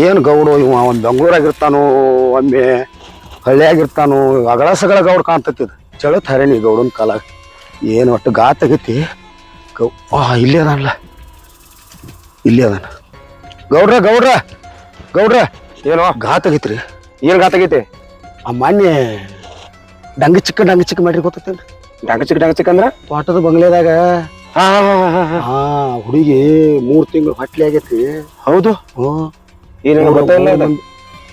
ಏನು ಗೌಡು ಇವ ಒಂದು ಬೆಂಗಳೂರಾಗಿರ್ತಾನೋ ಒಮ್ಮೆ ಹಳ್ಳಿಯಾಗಿರ್ತಾನೋ ಅಗಳ ಸಗಳ ಗೌಡ್ ಕಾಣ್ತೈತಿ ಇದು ಚಳತ್ ಹರೇನಿ ಗೌಡನ ಕಾಲ ಏನು ಒಟ್ಟು ಗಾತ್ ಆಗೈತಿ ಇಲ್ಲೇ ಅದಾನಲ್ಲ ಇಲ್ಲೇ ಅದಾನ ಗೌಡ್ರ ಗೌಡ್ರ ಗೌಡ್ರ ಏನೋ ಗಾತ್ ಆಗೈತ್ರಿ ಏನ್ ಗಾತಾಗೈತಿ ಆ ಮಾನ್ಯ ಡಂಗ ಚಿಕ್ಕ ಮಾಡ್ರಿ ಗೊತ್ತೈತೇನ್ರಿ ಡಂಗ ಚಿಕ್ಕ ಅಂದ್ರ ತೋಟದ ಬಂಗ್ಲೆದಾಗ ಹಾ ಹುಡುಗಿ 3 ತಿಂಗಳು ಹೊಟ್ಲಿ ಆಗೈತಿ ಹೌದು ಏನೇನು ಗೊತ್ತಿಲ್ಲ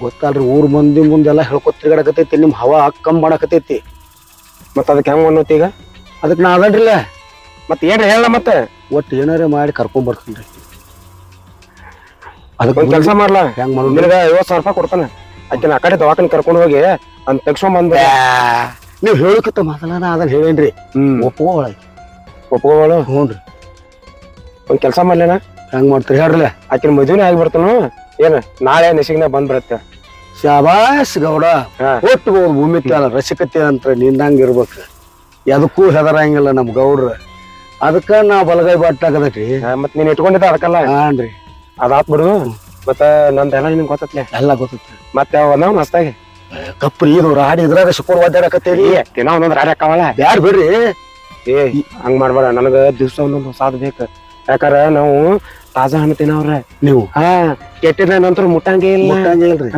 ಗೊತ್ತಲ್ರಿ ಊರ್ ಮಂದಿ ಮುಂದೆಲ್ಲ ಹೇಳ್ಕೊತ ತಿರ್ಗಾಡಕತೈತಿ ನಿಮ್ ಹವಾ ಕಮ್ ಮಾಡಕತೈತಿ ಮತ್ತ ಅದಕ್ಕೆ ಹೆಂಗ್ ಅನ್ನೋತಿ ಈಗ ಅದಕ್ಕೆ ನಾ ಅದನ್ರಿಲ್ಲ ಮತ್ತೆ ಏನ್ರಿ ಹೇಳ ಮತ್ತೆ ಒಟ್ಟು ಏನಾರೇ ಮಾಡಿ ಕರ್ಕೊಂಡ್ ಬರ್ತೀನಿ ಅದಕ್ಕೆ ಕೆಲಸ ಮಾಡ್ಲಾ ಹೆಂಗ್ ಮಾಡೋದು ನಿನಗ 50,000 ರೂಪಾಯಿ ಕೊಡ್ತಾನೆ ಆಕಿನ ಆ ಕಡೆ ದವಾಖಾನೆ ಕರ್ಕೊಂಡು ಹೋಗಿ ಅಂತ ತೆಗ್ಸ್ಕೊಂಡ್ ಬಂದ ನೀವ್ ಹೇಳಕತ್ತ ಮೊದಲ ನಾ ಅದನ್ನ ಹೇಳೇನ್ರಿ ಒಪ್ಕೋಗಳು ಹ್ಞೂನ್ರಿ ಒಂದ್ ಕೆಲಸ ಮಾಡ್ಲೇನ ಹೆಂಗ್ ಮಾಡ್ತೀರಿ ಹೇಳ್ರಲ್ಲ ಆಕಿನ ಮದುವೆನೇ ಆಗಿ ಬರ್ತಾನು ಏನ ನಾಳೆ ನಸಿಗ್ನ ಬಂದ್ ಬರುತ್ತೆ ಶಾಬಾಸ್ ಗೌಡ ಒಟ್ಟು ಭೂಮಿ ತಾಲ ರಸಿಕತೆ ಅಂತ ನಿನ್ನಂಗ ಇರ್ಬೇಕು ಎದಕ್ಕೂ ಹೆದರಂಗಿಲ್ಲ ನಮ್ ಗೌಡ್ರ ಅದಕ್ಕ ನಾ ಬಲಗೈ ಬಾಟ್ಲಾಗದೈತಿ ಮತ್ ನೀನ್ ಇಟ್ಕೊಂಡಿದ್ದ ಅದಕ್ಕಲ್ಲ ಹಾನ್ರಿ ಅದಾತ್ ಬಿಡು ಮತ್ತ ನಂದೆಲ್ಲ ನಿನ್ಗೆ ಗೊತ್ತತ್ಲೆ ಎಲ್ಲ ಗೊತ್ತೈತಿ ಮತ್ತೆ ಅವ್ ನಸ್ತಾಗೆ ಕಪ್ರಿ ಇದು ರಾಡಿ ಇದ್ರಾಗ ಸುಕೋರ್ ಒದ್ದಾಡಕತ್ತೇರಿ ದಿನ ಒಂದೊಂದ್ ರಾಡಿ ಹಾಕಾವಲ್ಲ ಬ್ಯಾಡ್ ಬಿಡ್ರಿ ಏ ಹಂಗ್ ಮಾಡ್ಬೇಡ ನನಗ ದಿವ್ಸ ಒಂದೊಂದ್ ಹೊಸಾದ್ ಬೇಕ ಯಾಕಾರ ನಾವು ತಾಜಾ ಹಣ್ಣು ತಿನ್ನವ್ರ ನೀವು ಕೆಟ್ಟಿದ ನಂತರ ಮುಟ್ಟಂಗೆ ಇಲ್ಲ ಇಲ್ರಿ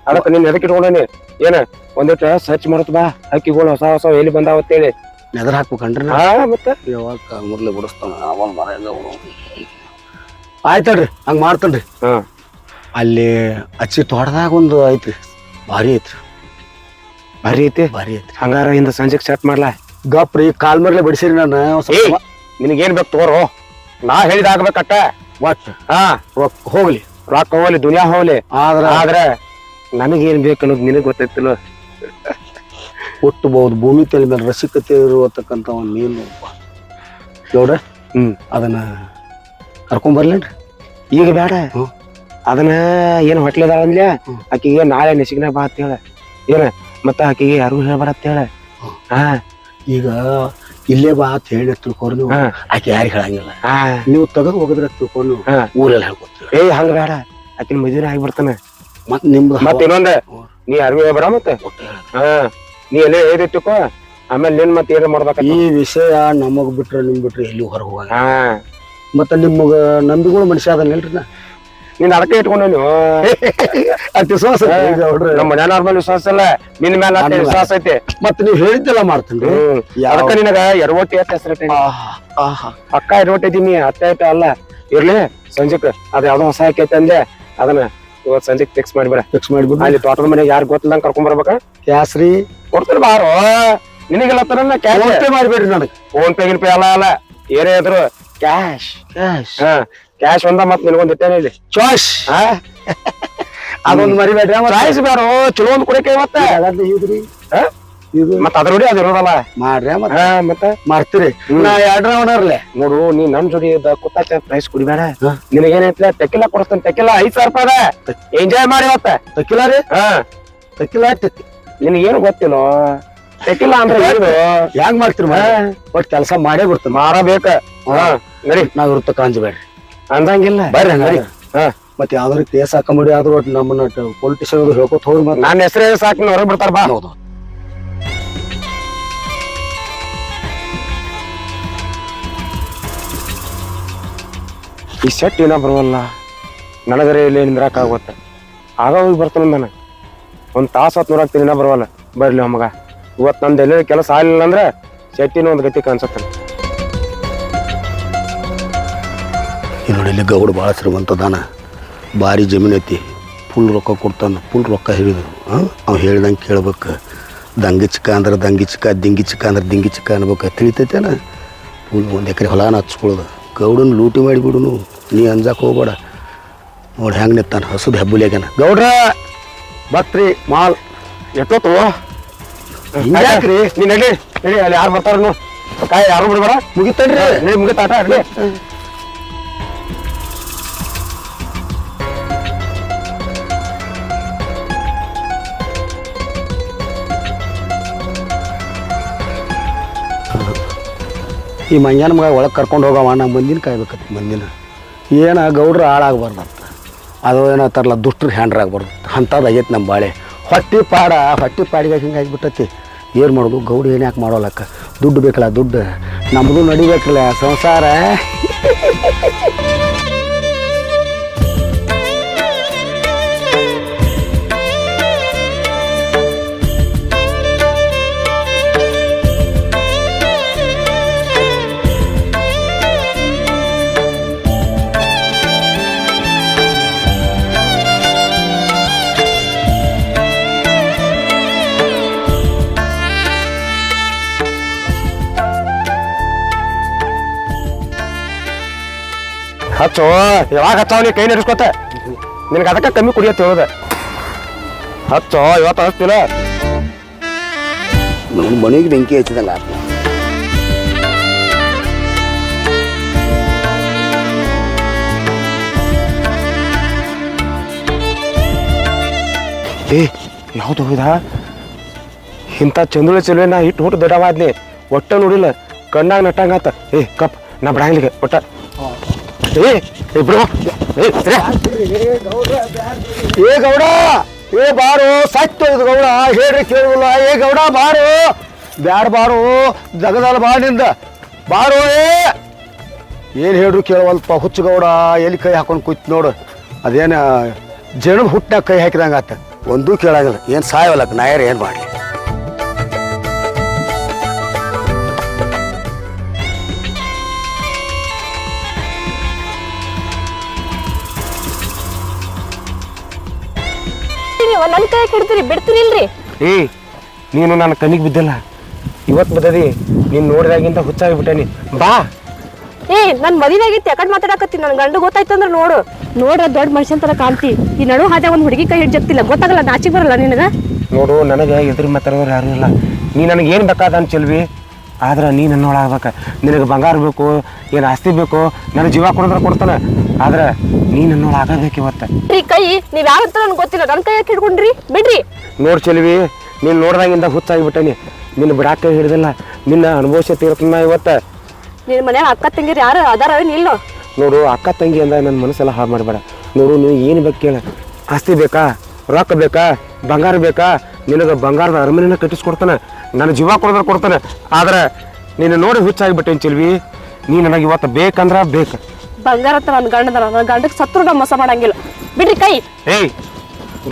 ಅದಕ್ಕ ನೀನ್ ಎದಕ್ ಇಟ್ಕೊಂಡೇನಿ ಏನ ಒಂದಿಟ್ಟು ಸರ್ಚ್ ಮಾಡತ್ ಬಾ ಹಕ್ಕಿಗಳು ಹೊಸ ಹೊಸ ಎಲ್ಲಿ ಬಂದಾವತ್ತೇಳಿ ನೆದರ್ ಹಾಕ್ಬೇಕನ್ರಿ ಮತ್ತೆ ಯಾವಾಗ ಮೊದ್ಲು ಬಿಡಿಸ್ತಾನ ಅವನ್ ಮರ ಆಯ್ತಲ್ರಿ ಹಂಗ ಮಾಡ್ತನ್ರಿ ಅಲ್ಲಿ ಅಚ್ಚಿ ತೋಟದಾಗ ಒಂದು ಐತ್ರಿ ಭಾರಿ ಐತ್ರಿ ಭಾರಿ ಐತಿ ಹಂಗಾರ ಇಂದ ಸಂಜೆಗ್ ಸೆಟ್ ಮಾಡ್ಲಾ ಗಪ್ರಿ ಕಾಲ್ ಮರ್ಲೆ ಬಿಡಿಸಿರಿ ನಾನು ನಿನಗೇನ್ ಬೇಕು ತೋರು ನಾ ಹೇಳಿದ ಆಗ್ಬೇಕಟ್ಟ ಒಟ್ಟು ಹೋಗ್ಲಿ ರೊಕ್ಕ ಹೋಗ್ಲಿ ದುನಿಯಾ ಹೋಗ್ಲಿ ಆದ್ರ ನನಗೇನ್ ಬೇಕು ಅನ್ನೋದು ನಿನಗ್ ಗೊತ್ತೈತಿಲ್ಲ ಹುಟ್ಟಬಹುದು ಭೂಮಿ ತಲೆ ಮೇಲೆ ರಸಿಕತೆ ಇರುವತಕ್ಕಂತ ಒಂದು ನೀನು ನೋಡ್ರ ಅದನ್ನ ಕರ್ಕೊಂಡ್ ಬರ್ಲೇನ್ರಿ ಈಗ ಬೇಡ ಅದನ್ನ ಏನ್ ಹೊಟ್ಲೆದಾಳ ಅಂದ್ಲ ಆಕಿಗೆ ನಾಳೆ ನೆಸಿಗ್ನ ಬಾ ಅಂತ ಹೇಳ ಏನ ಮತ್ತ ಆಕಿಗೆ ಯಾರು ಹೇಳ್ಬೇಡ ಅಂತ ಹೇಳ ಈಗ ಇಲ್ಲೇ ಬಾ ಅಂತ ಹೇಳಿ ತಿಳ್ಕೊಂಡು ನೀವು ಆಕೆ ಯಾರಿಗೆ ಹೇಳಂಗಿಲ್ಲ ನೀವು ತೆಗೆದು ಹೋಗಿದ್ರೆ ತಿಳ್ಕೊಂಡು ಊರೆಲ್ಲ ಹೇಳ್ಕೊತೀವಿ ಹಂಗ ಬೇಡ ಆಕಿನ ಮದುವೆ ಆಗಿ ಬರ್ತಾನ ಮತ್ ನಿಮ್ದು ಮತ್ ಇನ್ನೊಂದ ನೀ ಯಾರಿಗೂ ಹೇಳ್ಬೇಡ ಮತ್ತೆ ನೀ ಎಲ್ಲೇ ಹೇಳಿಟ್ಟಿಕೋ ಆಮೇಲೆ ನಿನ್ ಮತ್ತೆ ಏನ್ ಮಾಡ್ಬೇಕ ಈ ವಿಷಯ ನಮಗ್ ಬಿಟ್ರೆ ನಿಮ್ ಬಿಟ್ರೆ ಎಲ್ಲಿ ಹೊರಗೆ ಹೋಗ ಮತ್ತ ನಿಮಗ ನಂಬಿಗಳು ಮನುಷ್ಯ ಅದನ್ನೆಲ್ರಿ ನಾ ನೀನ್ ಅದಕ್ಕೆ ಇಟ್ಕೊಂಡ ನೀವು ವಿಶ್ವಾಸ ನಮ್ಮ ಮನೆಯವ್ರ ಮೇಲೆ ವಿಶ್ವಾಸ ಇಲ್ಲ ನಿನ್ ಮೇಲೆ ವಿಶ್ವಾಸ ಐತಿ ಮತ್ ನೀವ್ ಹೇಳಿದ್ದೆಲ್ಲ ಮಾಡ್ತೀನಿ ಅದಕ್ಕ ನಿನಗ ಎರವಟ್ಟಿ ಅಂತ ಹೆಸರು ಪಕ್ಕ ಎರವಟ್ಟಿ ಇದೀನಿ ಅತ್ತೆ ಐತೆ ಅಲ್ಲ ಇರ್ಲಿ ಸಂಜೆಕ್ ಅದ ಯಾವ್ದೋ ಹೊಸ ಹಾಕೈತೆ ಅಂದೆ ಅದನ್ನ ಇವತ್ ಸಂಜೆಗ್ ಫಿಕ್ಸ್ ಮಾಡಿಬಿಡ ಅಲ್ಲಿ ತೋಟದ ಮನೆಗೆ ಯಾರು ಗೊತ್ತಿಲ್ಲ ಕರ್ಕೊಂಡ್ ಬರ್ಬೇಕ ಕ್ಯಾಸ್ರಿ ಕೊಡ್ತಾರೆ ಬಾರೋ ನಿನಗೆಲ್ಲ ತರ ಕ್ಯಾಶ್ ಮಾಡ್ಬೇಡ್ರಿ ನನಗೆ ಫೋನ್ ಪೇ ಗಿನ್ ಪೇ ಅಲ್ಲ ಏನೇ ಇದ್ರು ಕ್ಯಾಶ್ ಕ್ಯಾಶ್ ಒಂದ ಮತ್ ನಿನಗೊಂದ್ ಇಟ್ಟೇನೆ ಇಲ್ಲಿ ಚಾಯ್ಸ್ ಅದೊಂದು ಮರಿಬೇಡ್ರಿ ಚಾಯ್ಸ್ ಬ್ಯಾರೋ ಚಲೋ ಒಂದ್ ಕುಡಿಕೆ ಮತ್ತೆ ಮತ್ತ ಅದ್ರ ನೋಡಿ ಅದ್ ಇರೋದಲ್ಲ ಮಾಡ್ರಿ ಮತ್ತೆ ಮಾಡ್ತೀರಿ ನಾ 2 ರೌಂಡರ್ಲೆ ನೋಡು ನೀ ನನ್ ಜೋಡಿ ಕುತ್ತಾಚ ಪ್ರೈಸ್ ಕುಡಿಬೇಡ ನಿನಗೇನೈತ್ಲ ತೆಕ್ಕಿಲ್ಲ ಕೊಡಿಸ್ತಾನೆ ತೆಕ್ಕಿಲ್ಲ 5,000 ರೂಪಾಯಿ ಎಂಜಾಯ್ ಮಾಡಿ ಮತ್ತ ತೆಕ್ಕಿಲ್ಲ ರೀ ತೆಕ್ಕಿಲ್ಲ ನಿನಗೇನು ಗೊತ್ತಿಲ್ಲ ತೆಕ್ಕಿಲ್ಲ ಅಂದ್ರೆ ಹೆಂಗ್ ಮಾಡ್ತೀರಿ ಒಟ್ ಕೆಲಸ ಮಾಡೇ ಬಿಡ್ತೀನಿ ಮಾರಬೇಕ ನಡಿ ನಾವ್ ಇರುತ್ತ ಕಾಂಜಬೇಡ್ರಿ ಅಂದಂಗಿಲ್ಲ ಬರ್ರಿ ನಡಿ ಮತ್ತೆ ಯಾವ್ದಾರು ಕೇಸ್ ಹಾಕೊಂಬಿಡಿ ಆದ್ರೂ ಒಟ್ಟು ನಮ್ಮನ್ನ ಪೊಲಿಟಿಷಿಯನ್ ಹೇಳ್ಕೊತ ಹೋಗಿ ಮತ್ತೆ ನನ್ನ ಹೆಸರೇ ಸಾಕು ಹೊರಗೆ ಬಿಡ್ತಾರ ಬಾ ಹೌದು ಈ ಸೆಟ್ ಏನ ಬರುವಲ್ಲ ನನಗರೆ ಇಲ್ಲಿ ನಿಂದ್ರಾಕಾಗುತ್ತೆ ಆಗ ಹೋಗಿ ಬರ್ತಾನ ನಾನು ಒಂದ್ ತಾಸು ಹೊತ್ತು ನೋಡಾಕ್ತೀನಿ ಇನ್ನ ಬರುವಲ್ಲ ಬರ್ಲಿ ಮಗ ಇವತ್ತು ನಂದು ಎಲ್ಲಿ ಕೆಲಸ ಆಗ್ಲಿಲ್ಲ ಅಂದ್ರೆ ಸೆಟ್ಟಿನ ಒಂದು ಗತಿ ಕಾಣಿಸುತ್ತೆ ನೋಡಿ ಇಲ್ಲಿ ಗೌಡ ಭಾಳ ಶ್ರೀಮಂತದಾನ ಭಾರಿ ಜಮೀನು ಐತಿ ಫುಲ್ ರೊಕ್ಕ ಕೊಡ್ತಾನೆ ಫುಲ್ ರೊಕ್ಕ ಹಿಡಿದು ಅವ್ನು ಹೇಳ್ದಂಗೆ ಕೇಳ್ಬೇಕು ದಂಗಿ ಚಿಕ್ಕ ಅಂದ್ರೆ ದಂಗಿ ಚಿಕ್ಕ ದಿಂಗಿ ಚಿಕ್ಕ ಅಂದ್ರೆ ದಿಂಗಿ ಚಿಕ್ಕ ಅನ್ಬೇಕು ತಿಳಿತೈತೇನ ಫುಲ್ 1 ಎಕರೆ ಹೊಲಾನ ಹಚ್ಕೊಳ್ಳೋದು ಗೌಡನ ಲೂಟಿ ಮಾಡಿಬಿಡುನು ನೀ ಅಂಜಾಕ್ ಹೋಗ್ಬೇಡ ನೋಡಿ ಹೆಂಗೆ ನಿಂತಾನ ಹಸುದು ಹೆಬ್ಬುಲಿಯಾಗನ ಗೌಡ್ರ ಬತ್ರಿ ಮಾಲ್ ಎಷ್ಟೊತ್ತು ಹಿಂಗ್ಯಾಕ್ರಿ ನೀನ್ ನಡಿ ನಡಿ ಅಲ್ಲಿ ಯಾರು ಬರ್ತಾರ ನೋಡ್ ಕಾಯಿ ಯಾರು ಬಿಡ್ಬೇಡ ಮುಗಿತೇನ್ರಿ ಮುಗಿತಾಟ ಅಡ್ಲಿ ಈ ಮಂಗ್ಯಾನ ಮಗ ಒಳಗೆ ಕರ್ಕೊಂಡು ಹೋಗವ ನಾ ಮಂದಿನ ಕಾಯ್ಬೇಕತ್ ಮಂದಿನ ಏನ ಗೌಡ್ರ ಹಾಳಾಗಬಾರ್ದಂತ ಅದು ಏನಂತಾರಲ್ಲ ದುಷ್ಟ್ರ ಹ್ಯಾಂಡ್ರ್ ಆಗ್ಬಾರ್ದು ಅಂಥದ್ದು ಆಗೈತೆ ನಮ್ಮ ಬಾಳೆ. ಹೊಟ್ಟೆ ಪಾಡಿಗೆ ಹಿಂಗೆ ಆಗಿಬಿಟ್ಟತಿ. ಏನು ಮಾಡೋದು ಗೌಡ ಏನು ಯಾಕೆ ಮಾಡೋಲಕ್ಕ? ದುಡ್ಡು ಬೇಕಲ್ಲ, ದುಡ್ಡು ನಮ್ಮದು ನಡಿಬೇಕಲ್ಲ ಸಂಸಾರ. ಹಚ್ಚೋ ಯಾವಾಗ ಹಚ್ಚಾವ ನೀ ಕೈ ನಡೆಸ್ಕೊತ ನಿನಗೆ ಅದಕ್ಕೆ ಕಮ್ಮಿ ಕುಡಿಯತ್ತೆ ಹೇಳೋದ. ಹಚ್ಚೋ ಇವತ್ತು ಹಚ್ತಿಲ್ಲ ನಮ್ಮ ಮನೆಗೆ ಬೆಂಕಿ ಹಚ್ಚಿದಂಗ ಆತ. ಯಾವ್ದು ಹೋಗಿದ ಇಂಥ ಚಂದುಳ ಚೆಲುವೆ ನಾ ಇಟ್ಟು ಹುಟ್ಟು ದೊಡ್ಡವಾದ್ನಿ ಒಟ್ಟ ನೋಡಿಲ್ಲ ಕಣ್ಣಾಗ ನಟ್ಟಂಗಾತ. ಕಪ್ ನಾ ಬಿಡಂಗಿಲ್ಲ ಒಟ್ಟ. ಗೌಡ ಬಾರು ಸತ್ತು ಗೌಡ ಹೇಳ್ರಿ ಕೇಳುದಿಲ್ಲ. ಗೌಡ ಬಾರು ಬ್ಯಾಡ ಬಾರು ಜಗದಲ್ಲ ಬಾಡಿಂದ ಬಾರು. ಏನು ಹೇಳ್ರು ಕೇಳವಲ್ಪ ಹುಚ್ಚು ಗೌಡ. ಎಲ್ಲಿ ಕೈ ಹಾಕೊಂಡು ಕೂತ್ ನೋಡು ಅದೇನು ಜಣದ ಹುಟ್ಟಾಗ ಕೈ ಹಾಕಿದಂಗ ಆತ. ಒಂದೂ ಕೇಳಾಗಿಲ್ಲ. ಏನು ಸಾಯವಲ್ಲಕ್ಕ ನಾಯರ್ ಏನು ಮಾಡಲಿ? ನನ್ನ ಕೈ ಹಿಡ್ತೀರಿ ಬಿಡ್ತೀರಿ ಇಲ್ರಿ? ನೀನು ನನ್ನ ಕಣ್ಣಿಗೆ ಬಿದ್ದಿಲ್ಲ, ಇವತ್ತು ಬಿದ್ದದಿ. ನೀನು ನೋಡಿದಾಗಿಂದ ಹುಚ್ಚಾಗಿಬಿಟ್ಟೇನಿ. ಬಾ. ನನ್ ಮದುವೆಯಾಗಿತ್ತು ಯಾಕಂಡ್ ಮಾತಾಡಕತ್ತಿ. ನನ್ ಗಂಡು ಗೊತ್ತಾಯ್ತಂದ್ರ ನೋಡ್ರ ದೊಡ್ಡ ಮನುಷ್ಯನ್ ತರ ಕಾಣ್ತಿ. ಈ ನಡು ಹಾದ್ಯಾಗ ಒಂದ್ ಹುಡುಗಿ ಕೈ ಹಿಡ್ಜಕ್ತಿಲ್ಲ, ಗೊತ್ತಾಗಲ್ಲ, ನಾಚಿಕ್ ಬರಲ್ಲ ನಿನಗ? ನೋಡು, ನನಗೆ ಎದುರು ಮಾತಾಡೋರು ಯಾರು ಇಲ್ಲ. ನೀ ನನಗೆ ಏನು ಬೇಕಾದ ಅಂತ ಚೆಲ್ವಿ, ಆದ್ರೆ ನೀ ನನ್ನೊಳಾಗ್ಬೇಕ. ನಿನಗೆ ಬಂಗಾರ ಬೇಕು, ಏನು ಆಸ್ತಿ ಬೇಕು, ನನ್ನ ಜೀವ ಕೊಡೋದ್ರ ಕೊಡ್ತಾನೆ, ಆದ್ರೆ ನೀ ನನ್ನೊಳಾಗಬೇಕು ಇವತ್ತು. ಕೈ ನೀವ್ ಯಾರಂತ ನನ್ಗೆ ಗೊತ್ತಿಲ್ಲ, ನನ್ನ ಕೈ ಯಾಕೆ ಹಿಡ್ಕೊಂಡ್ರಿ? ಬಿಡ್ರಿ. ನೋಡ್ ಚೆಲ್ವಿ, ನೀನು ನೋಡ್ದಾಗಿಂದ ಹುಚ್ಚಾಗಿಬಿಟ್ಟೇನಿ. ನಿನ್ನ ಬಿಡಾಕ ಕೈ ಹಿಡ್ದಿಲ್ಲ, ನಿನ್ನ ಅನುಭವಿಸ ತೀರ್ತನ ಇವತ್ತು. ನಿನ್ ಮನ್ಯಾಗ ಅಕ್ಕ ತಂಗಿರು ಯಾರು ಅದಾರ ಇಲ್ಲ? ನೋಡು, ಅಕ್ಕ ತಂಗಿ ಅಂದ ನನ್ನ ಮನಸ್ಸೆಲ್ಲ ಹಾಳು ಮಾಡಬೇಡ. ನೋಡು, ನೀವು ಏನು ಬೇಕು ಕೇಳ. ಆಸ್ತಿ ಬೇಕಾ, ರೊಕ್ಕ ಬೇಕಾ, ಬಂಗಾರ ಬೇಕಾ? ನಿನಗೆ ಬಂಗಾರದ ಅರಮನೆನ ಕಟ್ಟಿಸ್ಕೊಡ್ತಾನೆ, ನನ್ನ ಜೀವ ಕೊಡೋದ್ರ ಕೊಡ್ತಾನೆ. ಆದ್ರೆ ನೀನು ನೋಡಿ ಹುಚ್ಚಾಗಿಬಿಟ್ಟೇನು ಚೆಲ್ವಿ. ನೀ ನನಗೆ ಇವತ್ತು ಬೇಕಂದ್ರ ಬೇಕು. ಬಂಗಾರ ಅಂತ ನನ್ನ ಗಂಡದ, ನನ್ನ ಗಂಡಕ್ಕೆ ಸತ್ರು ನಾ ಮೋಸ ಮಾಡಂಗಿಲ್ಲ. ಬಿಡ್ರಿ ಕೈ.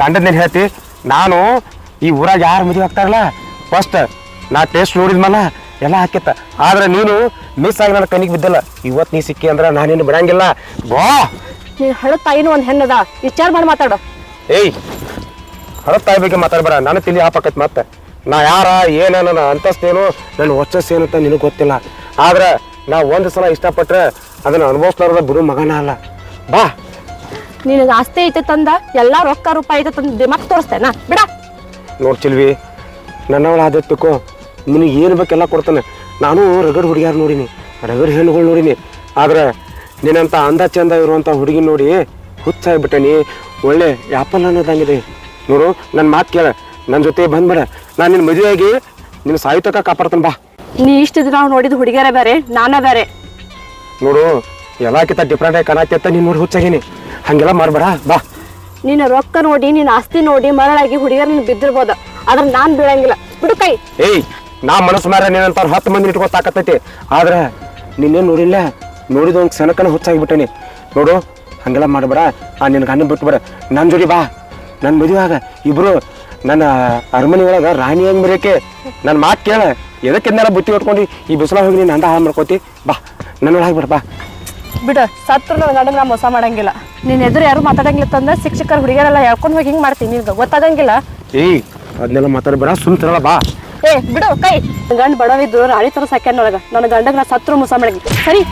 ಗಂಡದ್ನೇನು ಹೇಳ್ತಿ? ನಾನು ಈ ಊರಾಗ ಯಾರು ಮದುವೆ ಆಗ್ತಾರಲ್ಲ ಫಸ್ಟ್ ನಾ ಟೇಸ್ಟ್ ನೋಡಿದ್ಮಲ್ಲ ಎಲ್ಲ ಹಾಕಿತ್ತ. ಆದ್ರೆ ನೀನು ಮಿಸ್ ಆಗಿ ನನ್ನ ಕಣ್ಣಿಗೆ ಬಿದ್ದಲ್ಲ. ಇವತ್ತು ನೀ ಸಿಕ್ಕಿ ಅಂದ್ರೆ ನಾನೇನು ಬಿಡಂಗಿಲ್ಲ. ಬಾ. ನೀನ್ ಹಳ ತಾಯಿನೂ ಒಂದು ಹೆಣ್ಣದ, ವಿಚಾರ ಮಾಡಿ ಮಾತಾಡು. ಹಳ ತಾಯಿ ಬಗ್ಗೆ ಮಾತಾಡ್ಬೇಡ, ನಾನು ತಿಳಿ ಹಾಪಕತ್. ಮತ್ತೆ ನಾ ಯಾರ ಏನ, ನನ್ನ ಅಂತಸ್ತೇನು, ನನ್ನ ವರ್ಚಸ್ಸೇನು ಅಂತ ನಿನಗೆ ಗೊತ್ತಿಲ್ಲ. ಆದ್ರೆ ನಾ ಒಂದು ಸಲ ಇಷ್ಟಪಟ್ರೆ ಅದನ್ನ ಅನುಭವಿಸ್ಲಾರದ ಬಿಡು ಮಗನ ಅಲ್ಲ. ಬಾ. ನಿನಗೆ ಆಸ್ತಿ ಐತೆ ತಂದ, ಎಲ್ಲಾ ರೊಕ್ಕ ರೂಪಾಯಿ ಐತೆ ತಂದ ದಿಮಾಕ್ ತೋರಿಸ್ತೇನ? ಬಿಡ. ನೋಡ್ ಚೆಲ್ವಿ, ನನ್ನವಳ ಆದತ್ತಿಕ್ಕೋ, ನಿನಗೆ ಏನು ಬೇಕೆಲ್ಲ ಕೊಡ್ತಾನೆ. ನಾನು ರಗಡ್ ಹುಡುಗಿಯಾರು ನೋಡೀನಿ, ರಗಡ್ ಹೆಣ್ಣುಗಳು ನೋಡೀನಿ. ಆದ್ರೆ ನೀನಂತ ಅಂದ ಚಂದ ಇರುವಂಥ ಹುಡುಗಿ ನೋಡಿ ಹುಚ್ಚಾಗ್ಬಿಟ್ಟನಿ. ಒಳ್ಳೆ ಆ್ಯಪಲ್ ಅನ್ನೋದಂಗಿದೆ. ನೋಡು, ನನ್ನ ಮಾತು ಕೇಳ, ನನ್ನ ಜೊತೆ ಬಂದ್ಬೇಡ. ನಾನು ನಿನ್ನ ಮದುವೆಯಾಗಿ ನಿನ್ನ ಸಾಯುತಕ ಕಾಪಾಡ್ತಾನೆ. ಬಾ. ನೀ ಇಷ್ಟು ದಿನ ನಾವು ನೋಡಿದ ಹುಡುಗಿಯರ ಬೇರೆ, ನಾನ ಬೇರೆ. ನೋಡು, ಎಲ್ಲಕ್ಕಿಂತ ಡಿಫ್ರೆಂಟ್ ಆಗಿ ಕಾಣತ್ತೆ ನೀನು ನೋಡಿ ಹುಚ್ಚಾಗೀನಿ. ಹಂಗೆಲ್ಲ ಮಾಡ್ಬೇಡ. ಬಾ. ನಿನ್ನ ರೊಕ್ಕ ನೋಡಿ, ನಿನ್ನ ಆಸ್ತಿ ನೋಡಿ ಮರಳಾಗಿ ಹುಡುಗಿಯರ್ ನಿನ್ ಬಿದ್ದಿರ್ಬೋದ, ಆದ್ರೆ ನಾನ್ ಬೀಳಂಗಿಲ್ಲ. ಬಿಡು ಕೈ. ನಾ ಮನಸ್ಸು ಮಾರ ನೀನಂತ 10 ಮಂದಿ ಇಟ್ಕೊತಾಕತ್ತೈತಿ. ಆದ್ರೆ ನಿನ್ನೇನು ನೋಡಿಲ್ಲ, ನೋಡಿದ ಒಂದು ಸೆನಕನ ಹುಚ್ಚಾಗಿಬಿಟ್ಟೇನಿ. ನೋಡು, ಹಂಗೆಲ್ಲ ಮಾಡಬೇಡ. ನಿನ್ನ ಗಂಡ ಬಿಟ್ಬೇಡ, ನನ್ನ ಜೋಡಿ ಬಾ. ನನ್ನ ಮದುವೆಯಾಗ ಇಬ್ರು ನನ್ನ ಅರಮನೆ ಒಳಗೆ ರಾಣಿಯಾಗಿ ಮರೆಯಕ್ಕೆ. ನನ್ನ ಮಾತು ಕೇಳ, ಎದಕ್ಕೆಲ್ಲ ಬುತ್ತಿ ಹೊಟ್ಕೊಂಡು ಈ ಬಿಸಿಲ ಹೋಗಿ ನೀನು ಅಂದ ಹಾಳು ಮಾಡ್ಕೋತಿ. ಬಾ, ನನ್ನ ಒಳಗೆ ಬಿಡ. ಬಾ. ಬಿಡ, ಸತ್ರು ನನ್ನ ಗಂಡನ ನಾ ಮೋಸ ಮಾಡಂಗಿಲ್ಲ. ನೀನ್ ಎದುರು ಯಾರು ಮಾತಾಡಂಗಿಲ್ಲ ತಂದ್ರೆ ಶಿಕ್ಷಕರು ಹುಡುಗಿಯರೆಲ್ಲ ಹೇಳ್ಕೊಂಡು ಹೋಗಿ ಹಿಂಗೆ ಮಾಡ್ತೀನಿ. ನಿನ್ಗೆ ಗೊತ್ತಾಗಂಗಿಲ್ಲ. ಅದನ್ನೆಲ್ಲ ಮಾತಾಡಬೇಡ, ಸುಮ್ತಿರಲ್ಲ. ಬಾ. ಬಿಡು ಕೈ. ಗಂಡ ಬಡವಿದ್ದು ರಾಣಿ ತರ ಸಾಕ್ಯಾನ ಒಳಗ, ನನ್ನ ಗಂಡಗ್ ನಾ ಸತ್ರು ಮೋಸ ಮಾಡಂಗಿಲ್ಲ. ಸರಿ.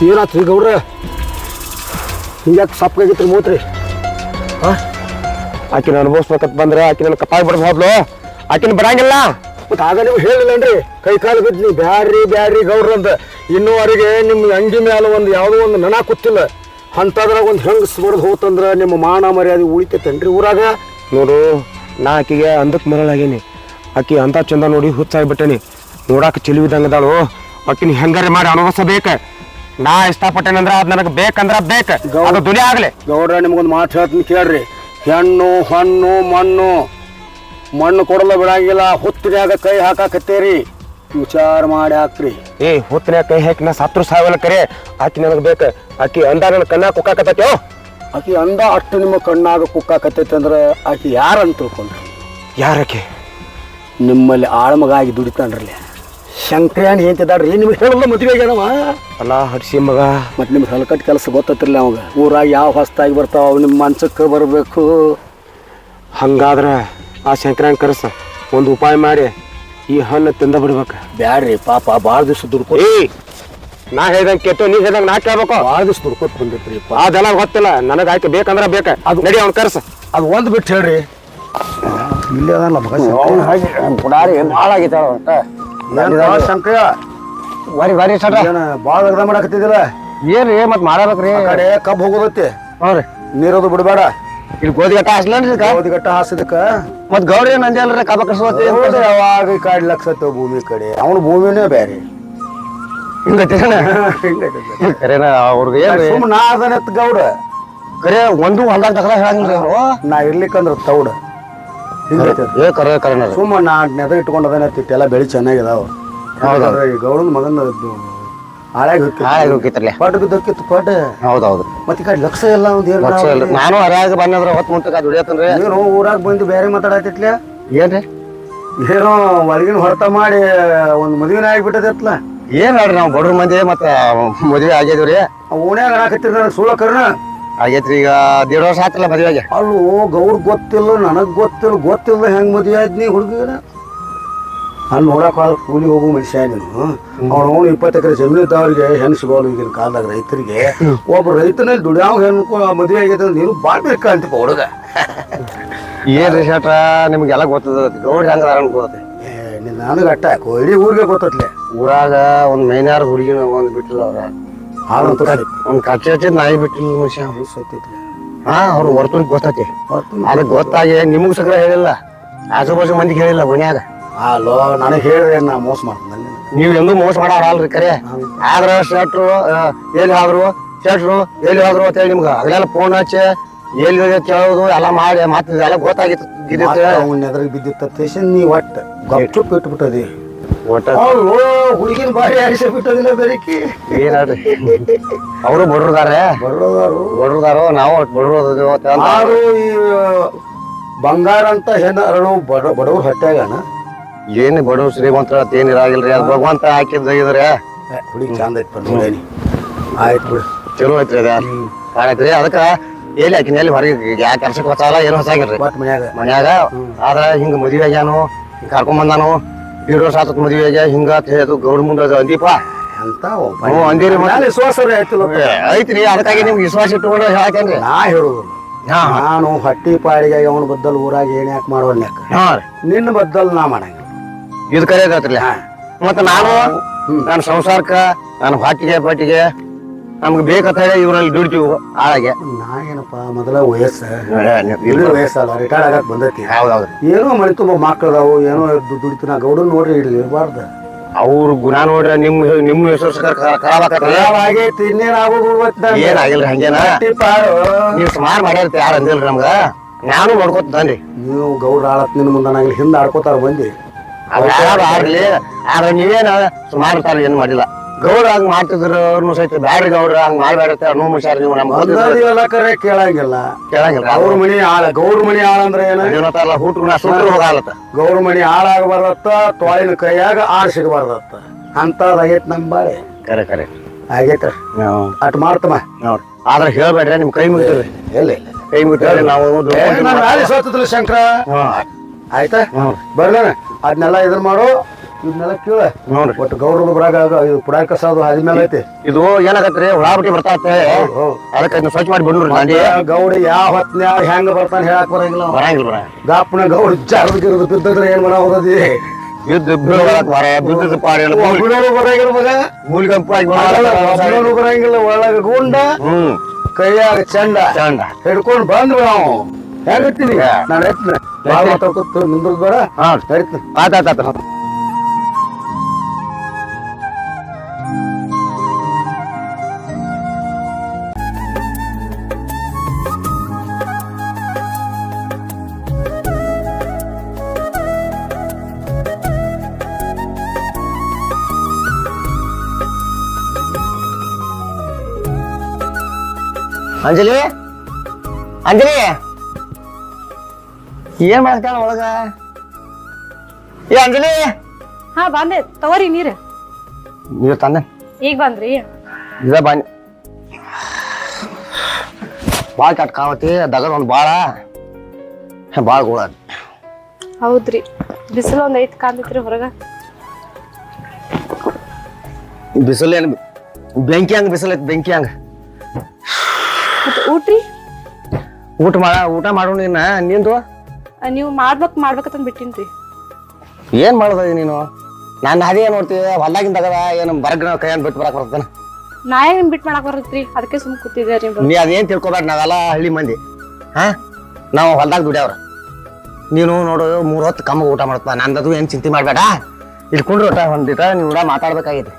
ಏನಾತ್ರಿ ಗೌಡ್ರ? ಹಿಂಗ್ಯಾಕೆ ಸಪ್ಪಗಾಗಿತ್ರಿ ಮೂತ್ರಿ? ಆಕಿನ ಅನುಭವಿಸ್ಬೇಕಂತ ಬಂದ್ರೆ ಆಕಿ ನನ್ನ ಕಪಾಯಿ ಬಡ್ದು ಹೋದ್ಲು. ಆಕಿನ ಬಿಡಂಗಿಲ್ಲ. ಮತ್ತು ಆಗ ನೀವು ಹೇಳಿಲ್ಲನ್ರಿ, ಕೈ ಕಾಲು ಬಿದ್ದಿ ಬ್ಯಾಡ್ರಿ ಗೌಡ್ರ ಅಂತ. ಇನ್ನೂವರೆಗೆ ನಿಮ್ಮ ಅಂಗಿ ಮೇಲೆ ಒಂದು ಯಾವುದೋ ಒಂದು ನನ ಕೂತಿಲ್ಲ. ಅಂಥದ್ರಾಗ ಒಂದು ಹೆಂಗೆ ಬಡ್ದು ಹೋತಂದ್ರೆ ನಿಮ್ಮ ಮಾನ ಮರ್ಯಾದೆ ಉಳಿತೈತೇನ್ರಿ ಊರಾಗ? ನೋಡು, ನಾ ಆಕಿಗೆ ಅಂದಕ್ಕೆ ಮರಳಾಗೇನಿ. ಆಕಿ ಅಂಥ ಚಂದ ನೋಡಿ ಹುಚ್ಚಾಗ್ಬಿಟ್ಟೇನಿ. ನೋಡಾಕ ಚೆಲುವಿದಂಗದಾಳು. ಆಕಿನ ಹೆಂಗಾರೆ ಮಾಡಿ ಅನುಭವಿಸಬೇಕ. ನಾ ಇಷ್ಟಪಟ್ಟೇನಂದ್ರ ಅದ್ ನನಗೆ ಬೇಕಂದ್ರ ಬೇಕ, ಅದು ದುನಿಯಾ ಆಗ್ಲಿ. ಗೌಡ್ರ ನಿಮ್ಗೊಂದು ಮಾತು ಹೇಳ್ತೀನಿ ಕೇಳ್ರಿ. ಹೆಣ್ಣು ಹಣ್ಣು ಮಣ್ಣು ಕೊಡಲ್ಲ ಬಿಡಂಗಿಲ್ಲ. ಹುತ್ತಿನ್ಯಾಗ ಕೈ ಹಾಕಾಕತ್ತೇರಿ, ವಿಚಾರ ಮಾಡಿ ಹಾಕ್ರಿ. ಹುತ್ತಿನ ಕೈ ಹಾಕಿ ನಾ ಸತ್ರು ಸಾವಲ್ಲ ಕರೆ. ಆಕಿ ನನಗೆ ಬೇಕ. ಆಕಿ ಅಂದ ನನ್ನ ಕಣ್ಣ ಕುಕ್ಕಾಕತ್ತೈತಿ. ಆಕಿ ಅಂದ ಅಷ್ಟು ನಿಮ್ಮ ಕಣ್ಣಾಗ ಕುಕ್ಕಾಕತ್ತೈತಿ ಅಂದ್ರೆ ಆಕಿ ಯಾರಂತ ತಿಳ್ಕೊಂಡ್ರಿ? ಯಾರಕ್ಕೆ? ನಿಮ್ಮಲ್ಲಿ ಆಳ್ಮಗ ಆಗಿ ದುಡಿತಾನ್ರಲ್ಲ ಶಂಕ್ರ್ಯಾನ್ ಏಂತಿದ್ದಾಡ್ರಿ. ನಿಮ್ಗೆ ಹೇಳಲ್ಲ ಮದುವೆ ಆಗ್ಯಾನವ ಅಲ್ಲ ಹಡ್ಸಿ ಮಗ. ಮತ್ತು ನಿಮ್ಗೆ ಹಲ್ಕಟ್ಟು ಕೆಲಸ ಗೊತ್ತತ್ತಿರಲಿ ಅವಾಗ. ಊರಾಗ ಯಾವ ಹೊಸ್ತಾಗಿ ಬರ್ತಾವ ಅವು ನಿಮ್ಮ ಮನ್ಸಕ್ಕೆ ಬರಬೇಕು. ಹಂಗಾದ್ರ ಆ ಶಂಕರನ್ ಕರೆಸ ಒಂದು ಉಪಾಯ ಮಾಡಿ ಈ ಹಣ್ಣು ತಿಂದ ಬಿಡ್ಬೇಕು. ಬ್ಯಾಡ್ರಿ ಪಾಪ ಭಾಳ ದಿವ್ಸ ದುಡ್ಕೊ. ನಾ ಹೇಳ್ದಂಗೆ ಕೇಳ್ತು, ನೀ ಹೇಳ್ದಂಗೆ ನಾ ಕೇಳ್ಬೇಕು. ಭಾಳ ದಿವ್ಸ ದುಡ್ಕೊತ್ ಬಂದಿತ್ರಿ. ಅದೆಲ್ಲ ಗೊತ್ತಿಲ್ಲ ನನಗೆ. ಆಯ್ಕೆ ಬೇಕಂದ್ರ ಬೇಕ, ಅದು ನಡಿ ಅವ್ನು ಕರ್ಸ. ಅದು ಒಂದು ಬಿಟ್ಟು ಹೇಳ್ರಿ. ಇಲ್ಲೇ ಅದಲ್ಲ ಮಗ ಪುಡಾರಿ ಭಾಳ ಆಗೈತೆ ಶಂಕರ. ಬರಿ ಸರ ಏನು ಭಾಳ ಅರ್ಧ ಮಾಡಾಕತ್ತಿದಿಲ್ಲ? ಏನ್ರಿ ಮತ್ತೆ ಮಾಡಬೇಕ್ರಿ. ಆ ಕಡೆ ಕಬ್ಬು ಹೋಗೋದತ್ತೆ. ಹ್ಞೂ ರೀ. ನೀರೋದು ಬಿಡಬೇಡ. ಇಲ್ಲಿ ಗೋಧಿಗಟ್ಟ ಹಾಸ್ಲೇನ್ರಿ? ಗೋಧಿಗಟ್ಟ ಹಾಸಿದಕ್ಕ ಮತ್ ಗೌರಿ ನಂದಿ ಅಲ್ರಿ ಕಬ್ಬ ಕರ್ಸೋತಿ. ಯಾವಾಗ ಕಾಡ್ಲಕ್ಸತ್ತ ಭೂಮಿ ಕಡೆ. ಅವನು ಭೂಮಿನೇ ಬೇರೆ. ಕರೇನ ಅವ್ರಿಗೆ ಏನ್ರಿ ಸುಮ್ ನಾ ಅದನ್ನತ್ ಗೌಡ. ಕರೆ ಒಂದು ಹೊಲ್ದಾಗ ತಗಲ ಹೇಳಂಗ್ರಿ ಅವರು. ನಾ ಇರ್ಲಿಕ್ಕಂದ್ರ ತೌಡ ಕರೆ ಸುಮ್ಮ ನಾ ನೆದ ಇಟ್ಕೊಂಡು ಅದನ್ನತ್ತಿಟ್ಟು ಎಲ್ಲ ಬೆಳಿ ಚೆನ್ನಾಗಿದಾವ. ಈ ಗೌಡನ ಮಗನ ಹಾಳಾಗಿ ಹೋಗಿತ್ತಲ್ಲ ಪಟ್ ಬಿದ್ದಕ್ಕಿತ್ತು ಪಟ್. ಹೌದೌದು. ಮತ್ತೆ ಈ ಕಡೆ ಲಕ್ಷ ಎಲ್ಲ ಒಂದು ನಾನು ಹರ್ಯಾಗ ಬಂದ್ರ ಹೊತ್ತು ಮುಂಟಕ ದುಡಿಯತ್ತನ್ರಿ. ಏನು ಊರಾಗ ಬಂದು ಬೇರೆ ಮಾತಾಡತ್ತಿತ್ಲ ಏನ್ರಿ? ಏನೋ ಹೊರಗಿನ ಹೊರತ ಮಾಡಿ ಒಂದು ಮದುವೆನೇ ಆಗಿಬಿಟ್ಟದತ್ಲ. ಏನ್ ಹೇಳ್ರಿ ನಾವು ಬಡ್ರ ಮಂದಿ ಮತ್ತ ಮದ್ವೆ ಆಗ್ಯದ್ರಿ. ಓಣ್ಯಾಗ ಹಾಕತ್ತಿರ ನನಗೆ ಸುಳ್ಳ ಕರ್ನ ಆಗೇತ್ರಿ. ಈಗ 1.5 ವರ್ಷ ಆಯ್ತಲ್ಲ ಮದ್ವೆಗೆ. ಅಲ್ಲೂ ಗೌಡ್ ಗೊತ್ತಿಲ್ಲ, ನನಗ್ ಗೊತ್ತಿಲ್ಲ ಹೆಂಗ್ ಮದ್ವೆ ಆಯ್ತು ಹುಡುಗಿನ. ಅಲ್ಲಿ ನೋಡಕ್ ಕೂಲಿ ಹೋಗು ಮನುಷ್ಯ ನೀನು. ಅವ್ನು 20 ಎಕರೆ ಜಮೀನು ಇದ್ದವ್ರಿಗೆ ಹೆಣ್ಣು ಸಿಗೋಲ್ಲ ಈಗಿನ ಕಾಲದಾಗ ರೈತರಿಗೆ. ಒಬ್ಬ ರೈತನಲ್ಲಿ ದುಡಿಯಾವ ಹೆಣ್ಣು ಮದುವೆ ಆಗೈತೆ ನೀನು ಬಾಳ್ ಬೇಕಾ ಅಂತಿಪ್ಪ ಹುಡುಗ. ಏನ್ರಿ ಶೆಟ್ರ ನಿಮ್ಗೆಲ್ಲ ಗೊತ್ತದ ಗೌಡ್ ಹೆಂಗ ಗೊತ್ತ. ನನಗೆ ಅಟ್ಟ ಇಡೀ ಊರಿಗೆ ಗೊತ್ತತ್ಲೆ. ಊರಾಗ ಒಂದ್ ಮೈನಾರ ಹುಡುಗಿನ ಒಂದ್ ಬಿಟ್ಟಿಲ್ಲ ಅವ್ರ. ಒಂದ್ ಕಚ್ಚ ನಾಯಿ ಬಿಟ್ಟಿಲ್ಲ ಮನುಷ್ಯ. ಹಾ ಅವ್ರು ಹೊರ್ತುನ್ ಗೊತ್ತೈತಿ. ಅದಕ್ಕೆ ಗೊತ್ತಾಗಿ ನಿಮಗ್ ಸಕ್ರ ಹೇಳಿಲ್ಲ, ಆಜು ಬಾಜು ಮಂದಿಗೆ ಹೇಳಿಲ್ಲ ಓಣ್ಯಾಗ. ಅಲ್ಲೋ ನನಗೆ ಹೇಳಿದ್ರೆ ನಾ ಮೋಸ ಮಾಡ್ತೀನಿ. ನೀವ್ ಎಂದೂ ಮೋಸ ಮಾಡಲ್ರಿ ಕರೆ. ಆದ್ರ ಶೆಟ್ರು ಎಲ್ಲಿ ಹೋದ್ರು, ಶೆಟ್ರು ಎಲ್ಲಿ ಹೋದ್ರು ಅಂತ ಹೇಳಿ ನಿಮ್ಗ ಅಗಲೆಲ್ಲ ಫೋನ್ ಹಚ್ಚಿ ಎಲ್ಲಿ ಕೇಳೋದು ಎಲ್ಲ ಮಾಡಿ ಮಾತು ಎಲ್ಲ ಗೊತ್ತಾಗಿತ್ತು. ಎದ್ರಿಗೆ ಬಿದ್ದಿತ್ತ ನೀ ಒಟ್ಟ ಗಪ್ಚು ಬಿಟ್ಬಿಟ್ಟದಿ. ಹುಡುಗಿನ ಬಾರಿ ಆರಿಸಿ ಬಿಟ್ಟದಿಲ್ಲ ಬೆರಕಿ. ಏನಾಡ್ರಿ ಅವರು ಬಡ್ರದಾರೋ ನಾವು ಬಡ್ರು. ಈ ಬಂಗಾರ ಅಂತ ಹೆಣ್ಣು ಅರಳು ಬಡವ್ರ ಹೊಟ್ಯಾಗಣ ಏನ್ ಬಡವ್ರ ಶ್ರೀಮಂತರ ಏನಿರಾಗಿಲ್ರಿ. ಅದು ಭಗವಂತ ಹಾಕಿದ್ರೆ ಹುಡುಗಿ ಚಂದ ಐತ್ ನೋಡೇನಿ. ಆಯ್ತು ಬಿಡು, ಚಲೋ ಐತ್ರಿ ಅದ ಕಾಣೈತ್ರಿ. ಅದಕ್ಕ ಎಲ್ಲಿ ಹಾಕಿನ ಎಲ್ಲಿ ಹೊರಗೆ ಯಾ ಕೆಲ್ಸಕ್ಕೆ ಹೊಸಾಲ ಏನು ಹೊಸಾಗಿಲ್ರಿ ಮನ್ಯಾಗ. ಆದ್ರ ಹಿಂಗ ಮದ್ವೆ ಆಗ್ಯಾನು, ಕರ್ಕೊಂಡ್ ಬಂದಾನು. 1.5 ವರ್ಷ ಆತತ್ ಮದ್ವೆ ಆಗ್ಯ ಹಿಂಗ ಗೌಡ ಮುಂದ ಅಂದೀಪ ಅಂತ ಅಂದಿರಿ. ವಿಶ್ವಾಸ ಐತ್ರಿ. ಅದಕ್ಕಾಗಿ ನಿಮ್ಗೆ ವಿಶ್ವಾಸ ಇಟ್ಟುಕೊಂಡು ಹೇಳತ್ತೇನ್ರಿ. ನಾ ಹೇಳುದು ನಾನು ಹಟ್ಟಿ ಪಾಡಿಗೆ ಅವನ ಬದ್ದಲ್ ಊರಾಗ ಏನ್ ಯಾಕೆ ಮಾಡೋನ್ಯಾಕ. ನಿನ್ನ ಬದ್ದಲ್ ನಾ ಮಾಡಂಗಿಲ್ಲ. ಇದು ಕರೆಯದ್ರಲ್ಲ. ಮತ್ತ ನಾನು ನನ್ನ ಸಂಸಾರಕ್ಕ ನನ್ನ ಹೊಟ್ಟಿಗೆ ಪಟ್ಟಿಗೆ ನಮ್ಗೆ ಬೇಕಂತ ಹೇಳಿ ಇವ್ರಲ್ಲಿ ದುಡ್ತೀವಿ ಆಳಾಗೆ. ನಾ ಏನಪ್ಪ ಮೊದಲ ವಯಸ್ಸಲ್ಲ ರಿಟೈರ್ಡ್ ಆಗಕ್ ಬಂದೈತಿ. ಹೌದೌದು. ಏನೋ ಮನೆ ತುಂಬ ಮಕ್ಕಳದಾವು, ಏನೋ ದುಡಿತು. ನಾ ಗೌಡನ್ ನೋಡ್ರಿ ಇರ್ಬಾರ್ದ. ಅವ್ರ ಗುಣ ನೋಡ್ರಿ ನಿಮ್ಮ ಹೆಸರು ಆಗೈತಿ. ಏನಾಗಿಲ್ರಿ ಹಂಗೇನ. ನೀವ್ ಸುಮಾರು ಮಾಡ್ಯಾರ್ತಿ ಯಾರು ಅಂದಿಲ್ರಿ ನಮ್ಗ. ನಾನು ನೋಡ್ಕೊತನ್ರಿ. ನೀವು ಗೌಡ್ರ ಆಳತ್ ನಿನ್ ಮುಂದ ನಂಗೆ ಹಿಂದ ಆಡ್ಕೋತಾರ ಬಂದಿ. ಆಗ್ಲಿ ಆದ್ರೆ ನೀವೇನ ಸುಮಾರು ತಾರ ಏನ್ ಮಾಡಿಲ್ಲ. ಗೌಡ್ರ ಹಂಗ್ ಮಾಡ್ತಿದ್ರು ಸಹಿತ ಬ್ಯಾಡ್ರಿ ಗೌಡ್ರ ಹಂಗ್ ಮಾಡ್ಬೇಡತ್ತೆ ಅನ್ನೋ ಮನುಷ್ಯರು ನೀವು. ನಮ್ಗೆಲ್ಲ ಕರೆ ಕೇಳಂಗಿಲ್ಲ. ಅವ್ರ ಮನಿ ಆಳ ಗೌಡ್ರ ಮನಿ ಆಳ ಅಂದ್ರೆ ಏನ ಹುಟ್ಟು ಸುಟ್ಟು ಹೋಗತ್ತ. ಗೌಡ್ರ ಮನಿ ಆಳಾಗಬಾರ್ದತ್ತ, ತೊಳಿನ ಕೈಯಾಗ ಆಳ್ ಸಿಗಬಾರ್ದತ್ತ. ಅಂತದಾಗೈತ್ ನಮ್ ಬಾಳೆ. ಕರೆ ಕರೆ ಆಗೈತ. ಅಟ್ ಮಾಡ್ತಮ್ಮ ನೋಡ್ರಿ. ಆದ್ರೆ ಹೇಳ್ಬೇಡ್ರಿ ನಿಮ್ ಕೈ ಮುಗಿದ್ರಿ. ಇಲ್ಲ ಕೈ ಮುಗಿದ್ರಿ ನಾವು ಸೋತದ್ರಿ ಶಂಕರ. ಆಯ್ತಾ ಬರ್ಲ ಅದನ್ನೆಲ್ಲ ಇದನ್ ಮಾಡು. ಇದನ್ನೆಲ್ಲ ಕೇಳ ನೋಡ್ರಿ. ಒಟ್ಟು ಗೌಡ್ರ ಬರಾಗ ಇದು ಪುಡಾರ್ ಕಸದು ಆದ್ಮೇಲೆ ಐತಿ. ಇದು ಏನಾಗತ್ರಿ ಉಳ್ಳಾಗಡ್ಡಿ ಬರ್ತಾತ್ತೆ. ಅದಕ್ಕೆ ಸ್ವಚ್ಛ ಮಾಡಿ ಬಿಡ್ರಿ. ಗೌಡ ಯಾವ ಹೊತ್ನ್ಯಾಗ ಹೆಂಗ ಬರ್ತಾನ ಹೇಳಕ್ ಬರಂಗಿಲ್ಲ. ಬರಂಗಿಲ್ಲ. ಗಾಪನ ಗೌಡ ಜಾರದಿರೋದು ಬಿದ್ದದ್ರೆ ಏನ್ ಮಾಡ ಹೋದದಿ. ಬಿದ್ದ ಪಾಡಿಲ್ಲ ಬರಂಗಿಲ್ಲ ಮಗ. ಬರಂಗಿಲ್ಲ. ಒಳಗ ಗುಂಡ ಕೈಯಾಗ ಚಂಡ ಹಿಡ್ಕೊಂಡ್ ಬಂದ್ವಿ ನಾವು. ಹೆಂಗತ್ತೀನಿ ನಾನು ಎತ್ತೀನಿ ನಿಂದ್ರದ್ ಬೇಡ. ಆಯ್ತಾಯ್ತ. ಅಂಜಲಿ ಅಂಜಲಿ ಏನ್ ಮಾಡ್ತಾಳ ಒಳಗ ಏ ಅಂಜಲಿ ಹಾ ಬಂದೆ ತಗೋರಿ ನೀರ್ ನೀವ್ ತಂದೆ ಈಗ ಬಂದ್ರಿ ಇದ ಬನ್ನಿ ಬಾಳ ಕಟ್ಕಾವತಿ ದಗದ ಒಂದ್ ಬಾಳ ಬಾಳ ಗೋಳ ಹೌದ್ರಿ ಬಿಸಿಲು ಒಂದ್ ಐತ್ ಕಾಂತೈತ್ರಿ ಹೊರಗ ಬಿಸಿಲು ಏನ್ ಬೆಂಕಿ ಹಂಗ ಬಿಸಿಲು ಐತಿ ಬೆಂಕಿ ಹಂಗ ಮತ್ತ ಊಟ್ರಿ ಊಟ ಮಾಡು ನಿಂದು ನೀವು ಮಾಡ್ಬೇಕಂತ ಬಿಟ್ಟಿನ್ರಿ ಏನ್ ಮಾಡೋದ ನೀನು ನಾನು ಅದೇ ನೋಡ್ತೀವಿ ಹೊಲ್ದಾಗಿಂದ ತಗದ ಏನು ಬರಗ್ನ ಕೈಯನ್ ಬಿಟ್ಟು ಬರಕ್ ಬರ್ತಾನ ನಾ ಏನ್ ಬಿಟ್ ಮಾಡಕ್ ಬರತ್ರಿ ಅದಕ್ಕೆ ಸುಮ್ ಕೂತಿದ್ರಿ ನೀ ಅದೇನ್ ತಿಳ್ಕೊಬೇಡ ನಾವೆಲ್ಲ ಹಳ್ಳಿ ಮಂದಿ ಹಾ ನಾವು ಹೊಲ್ದಾಗ ದುಡಿಯವ್ರ ನೀನು ನೋಡು 3 ಹೊತ್ತು ಕಮ್ಮ ಊಟ ಮಾಡ್ತಾ ನಂದದು ಏನ್ ಚಿಂತೆ ಮಾಡ್ಬೇಡ ಇಲ್ಲಿ ಕುಂಡ್ರಿ ಊಟ ಹೊಂದಿಟ ನೀವು ಊಟ ಮಾತಾಡ್ಬೇಕಾಗೈತಿ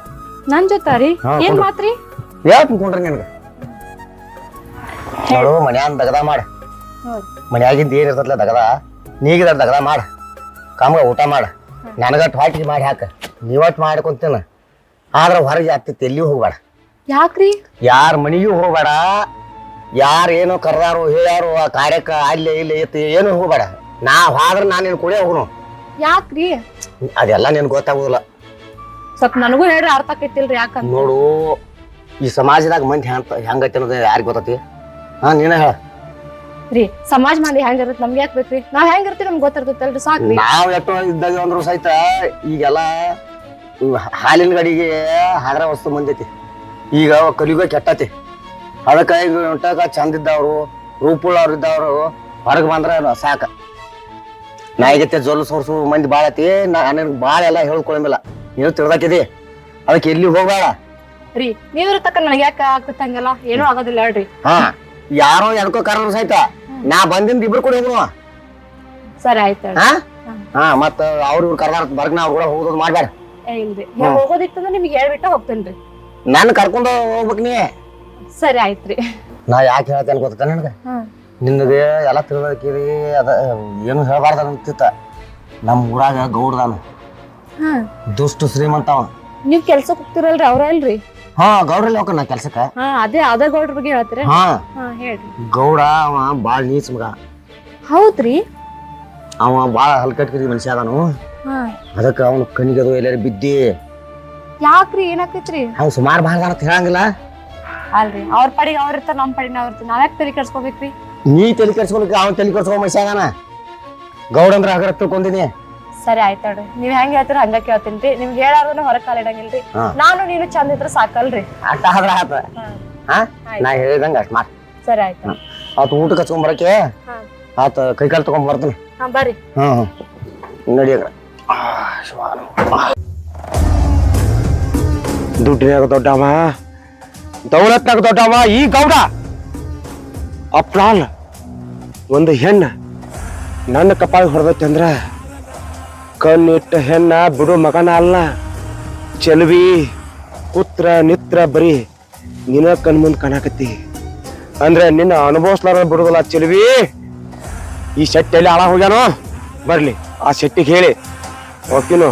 ನನ್ ಜೊತಾರಿ ಏನ್ ಮಾತ್ರಿ ಹೇಳ್ತೀನಿ ಕುಂಡ್ರಿ ನಿನ್ಗೆ ನೋಡು ಮನ್ಯಾನ್ ದಗದ ಮಾಡ ಮನ್ಯಾಗಿಂದ ಏನ್ ಇರ್ತಲ್ಲ ದಗದ ನೀಗಿದ ದಗದ ಮಾಡ ಕಮ್ಗ ಊಟ ಮಾಡ ನನಗಟ್ಟು ಹಾಕಿ ಮಾಡಿ ಹಾಕ ನೀವಟ್ಟು ಮಾಡ್ಕೊಂತೀನಿ ಆದ್ರ ಹೊರಗೆ ಆಗ್ತೈತಿ ಎಲ್ಲಿಯೂ ಹೋಗ್ಬೇಡ ಯಾಕ್ರಿ ಯಾರ ಮನಿಗೂ ಹೋಗ್ಬೇಡ ಯಾರು ಏನೋ ಕರ್ದಾರು ಹೇಳ್ಯಾರು ಆ ಕಾರ್ಯಕ್ಕ ಅಲ್ಲಿ ಇಲ್ಲಿ ಇತ್ತು ಏನು ಹೋಗ್ಬೇಡ ನಾ ಹೋದ್ರ ನಾನು ನಿನ್ ಕೂಡ ಹೋಗ್ನು ಯಾಕ್ರಿ ಅದೆಲ್ಲ ನಿನ್ ಗೊತ್ತಾಗುದಿಲ್ಲ ಸ್ವಲ್ಪ ನನಗೂ ಹೇಳ್ರಿ ಅರ್ಥ ಆಕೈತಿಲ್ರಿ ಯಾಕಂತ ನೋಡು ಈ ಸಮಾಜದಾಗ ಮಂದಿ ಹೆಂಗೈತಿ ಅನ್ನೋದು ಯಾರಿಗ್ ಗೊತ್ತೈತಿ ಹಾ ನೀನ ಹೇಳ ರೀ ಸಮಾಜ ಮಂದಿ ಹೆಂಗಿರತ್ ನಮ್ಗೆ ಯಾಕೆ ಬೇಕ್ರಿ ನಾವ್ ಹೆಂಗಿರ್ತೀವಿ ನಮ್ಗೆ ಗೊತ್ತಿರ್ತೈತಲ್ರಿ ಸಾಕ್ರಿ ನಾವ್ ಎಷ್ಟೋ ಇದ್ದಾಗ ಅಂದ್ರು ಸಹಿತ ಈಗೆಲ್ಲ ಹಾಲಿನ ಗಾಡಿಗೆ ಹಾದ್ರ ವಸ್ತು ಬಂದೈತಿ ಈಗ ಕಲಿಯುಗ ಕೆಟ್ಟತಿ ಅದಕ್ಕೆ ಈಗ ಉಂಟಾಗ ಚಂದ ಇದ್ದವ್ರು ರೂಪುಳ್ಳವ್ರು ಇದ್ದವ್ರು ಹೊರಗೆ ಬಂದ್ರ ಸಾಕ ನಾಯಿಗತ್ತೆ ಜೊಲ್ಲು ಸೋರ್ಸು ಮಂದಿ ಬಾಳ ಐತಿ ನನಗೆ ಬಾಳ ಎಲ್ಲ ಹೇಳ್ಕೊಳಂಗಿಲ್ಲ ನೀವು ತಿಳ್ದಾಕಿದಿ ಅದಕ್ಕೆ ಎಲ್ಲಿ ಹೋಗ್ಬೇಡ ರೀ ನೀವ್ರ ತಕ್ಕ ನನಗೆ ಯಾಕೆ ಆಗ್ತೈತೆ ಹಂಗೆಲ್ಲ ಏನೂ ಆಗೋದಿಲ್ಲ ಹೇಳ್ರಿ ಹಾ ಯಾರೋ ಎನ್ಕೋ ಕಾರಣ ಸಹಿತ ನಾ ಬಂದಿಂದ ಇಬ್ರು ಕೂಡ ಹೋಗುವ ಸರಿ ಆಯ್ತು ಹಾ ಹಾ ಮತ್ತ ಅವ್ರ ಇವ್ರು ಕರ್ದಾರ ಬರ್ಗ ಅವ್ರು ಕೂಡ ಹೋಗೋದು ಮಾಡ್ಬೇಡ ಇಲ್ರಿ ಹೋಗೋದಿತ್ತಂದ್ರೆ ನಿಮ್ಗೆ ಹೇಳ್ಬಿಟ್ಟ ಹೋಗ್ತೇನ್ರಿ ನಾನು ಕರ್ಕೊಂಡು ಹೋಗ್ಬೇಕ್ ನೀ ಸರಿ ಆಯ್ತ್ರಿ ನಾ ಯಾಕೆ ಹೇಳ್ತೇನೆ ಗೊತ್ತ ನನಗ ನಿನಗೆ ಎಲ್ಲ ತಿಳ್ದಾಕಿರಿ ಅದ ಏನು ಹೇಳ್ಬಾರ್ದ ಅಂತಿತ್ತ ನಮ್ಮ ಊರಾಗ ಗೌಡ್ದಾನ ದುಷ್ಟು ಶ್ರೀಮಂತ ಅವ ನೀವ್ ಕೆಲ್ಸಕ್ ಹೋಗ್ತಿರಲ್ರಿ ಅವ್ರ ಇಲ್ರಿ ಹಾ ಗೌಡ್ರಲ್ಲಿ ಹೋಗ್ಕ ನಾ ಕೆಲ್ಸಕ್ಕ ಅದೇ ಗೌಡ್ರ ಬಗ್ಗೆ ಹೇಳ್ತೀರಿ ಹಾ ಹೇಳ್ರಿ ಗೌಡ ಅವ ಬಾಳ ನೀಚ್ ಮಗ ಹೌದ್ರಿ ಅವ ಬಾಳ ಹಲ್ಕಟ್ಕಿರಿ ಮನುಷ್ಯ ಅದಾನು ಅದಕ್ಕ ಅವನು ಕಣಿಗದು ಎಲ್ಲಾರು ಬಿದ್ದಿ ಯಾಕ್ರಿ ಏನಾಕೈತ್ರಿ ಅವ್ ಸುಮಾರು ಭಾಳ ಅಂತ ಹೇಳಂಗಿಲ್ಲ ಅಲ್ರಿ ಅವ್ರ ಪಡಿಗೆ ಅವ್ರ ಇರ್ತಾರ ನಮ್ ಪಡಿಗೆ ನಾವ್ ಇರ್ತೀವಿ ನಾವ್ಯಾಕೆ ತಲೆ ಕೆಡ್ಸ್ಕೊಬೇಕ್ರಿ ನೀ ತಲೆ ಕೆಡ್ಸ್ಕೊಳಕ್ಕೆ ಅವ್ನ ತಲೆ ಕೆಡ್ಸ್ಕೊ ಮನುಷ್ಯ ಅದಾನ ಗೌಡ ಅಂದ್ರ ಹಗರ ತಿಳ್ಕೊಂಡಿನಿ ಸರಿ ಆಯ್ತಾಡ್ರಿ ನೀವ್ ಹೆಂಗ್ ಹೇಳ್ತೀರ ಹಂಗ ಕೇಳ್ತೀನಿ ನಿಮ್ಗೆ ಹೇಳಾರ್ದನ ಹೊರಗ್ ಕಾಲ ಇಡಂಗಿಲ್ರಿ ನಾನು ನೀನು ಚಂದ ಇದ್ರ ಸಾಕಲ್ರಿ ಅಟ್ಟ ಆದ್ರ ಆತ ಹಾ ನಾ ಹೇಳಿದಂಗ ಅಷ್ಟ್ ಮಾಡ್ ಸರಿ ಆಯ್ತು ಆತ ಊಟ ಕಚ್ಕೊಂಡ್ ಬರಕ್ಕೆ ಆತ ಕೈ ಕಾಲು ತಗೊಂಡ್ ಬರ್ತಾನೆ ಬರ್ರಿ ನಡಿಯಾಗ ದುಡ್ಡಿನಾಗ ದೊಡ್ಡವ ದೌಲತ್ನಾಗ ದೊಡ್ಡವ ಈ ಗೌಡ ಅಪ್ಲಾಲ್ ಒಂದು ಹೆಣ್ಣ ನನ್ನ ಕಪಾಳ ಹೊಡೆದೈತಿ ಅಂದ್ರ ಕಣ್ಣಿಟ್ಟ ಹೆಣ್ಣ ಬಿಡು ಮಗನ ಅಲ್ಲ ಚೆಲುವಿ ಕುತ್ರ ನಿತ್ರ ಬರೀ ನಿನ್ನ ಕಣ್ ಮುಂದ್ ಕಾಣಕತ್ತಿ ಅಂದ್ರೆ ನಿನ್ನ ಅನುಭವಿಸ್ಲಾರ ಬಿಡುದಿಲ್ಲ ಚೆಲುವಿ ಈ ಶೆಟ್ಟಿ ಎಲ್ಲಿ ಹಾಳ ಹೋಗ್ಯಾನೋ ಬರ್ಲಿ ಆ ಶೆಟ್ಟಿಗೆ ಹೇಳಿ ಓಕೆನು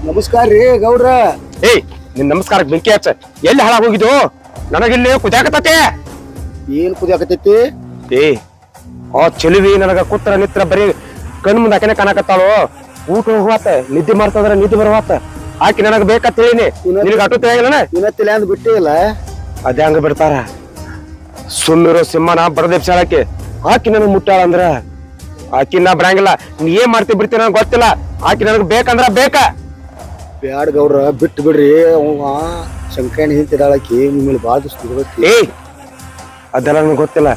ನಮಸ್ಕಾರ ರೀ ಗೌಡ್ರ ಏಯ್ ನಿನ್ ನಮಸ್ಕಾರಕ್ಕೆ ಬೆಂಕಿ ಹಚ್ಚ ಎಲ್ಲಿ ಹಾಳಾಗ್ ಹೋಗಿದ್ದು ನನಗಿಲ್ಲಿ ಕುದ್ಯಾಕತ್ತತೆ ಏನ್ ಕುದಿಯಾಕತೈತಿ ಏ ಆ ಚೆಲುವಿ ನನಗ ಕುತ್ರ ನಿತ್ರ ಬರೀ ಕಣ್ ಮುಂದೆ ಆಕೆನೆ ಕಾಣಕತ್ತಾಳು ಊಟ ಹೋಗುವತ್ತ ನಿದ್ದೆ ಮಾಡ್ತಂದ್ರ ನಿದ್ದೆ ಬರುವತ್ತ ಆಕಿ ನನಗ ಬೇಕಂತ ಹೇಳಿನಿ ನಿನಗ ಅಟ್ಟು ತಿಳಿಯಂಗಿಲ್ಲನ ಇವತ್ತಿಲ್ಲ ಅಂದ್ ಬಿಟ್ಟೇ ಇಲ್ಲ ಅದೇ ಹಂಗ ಬಿಡ್ತಾರ ಸುಮ್ಮಿರೋ ಸಿಂಹನ ಬಡದೆಪ್ಸಾಳಕ್ಕೆ ಆಕಿ ನನಗ್ ಮುಟ್ಟಾಳ ಅಂದ್ರ ಆಕಿ ನಾ ಬರಂಗಿಲ್ಲ ನೀ ಏನ್ ಮಾಡ್ತಿ ಬಿಡ್ತೀನಿ ನನಗೆ ಗೊತ್ತಿಲ್ಲ ಆಕಿ ನನಗ್ ಬೇಕಂದ್ರ ಬೇಕ ಬ್ಯಾಡ್ ಗೌಡ್ರ ಬಿಟ್ಟು ಬಿಡ್ರಿ ಅವ ಶಂಕರಣ್ಣ ಹಿಂತಿದಾಳಕಿ ನಿಮ್ಮಲ್ಲಿ ಭಾಳ ದಿವ್ಸ ಬಿಡ್ಬೇಕು ಏಯ್ ಅದೆಲ್ಲ ನನಗೆ ಗೊತ್ತಿಲ್ಲ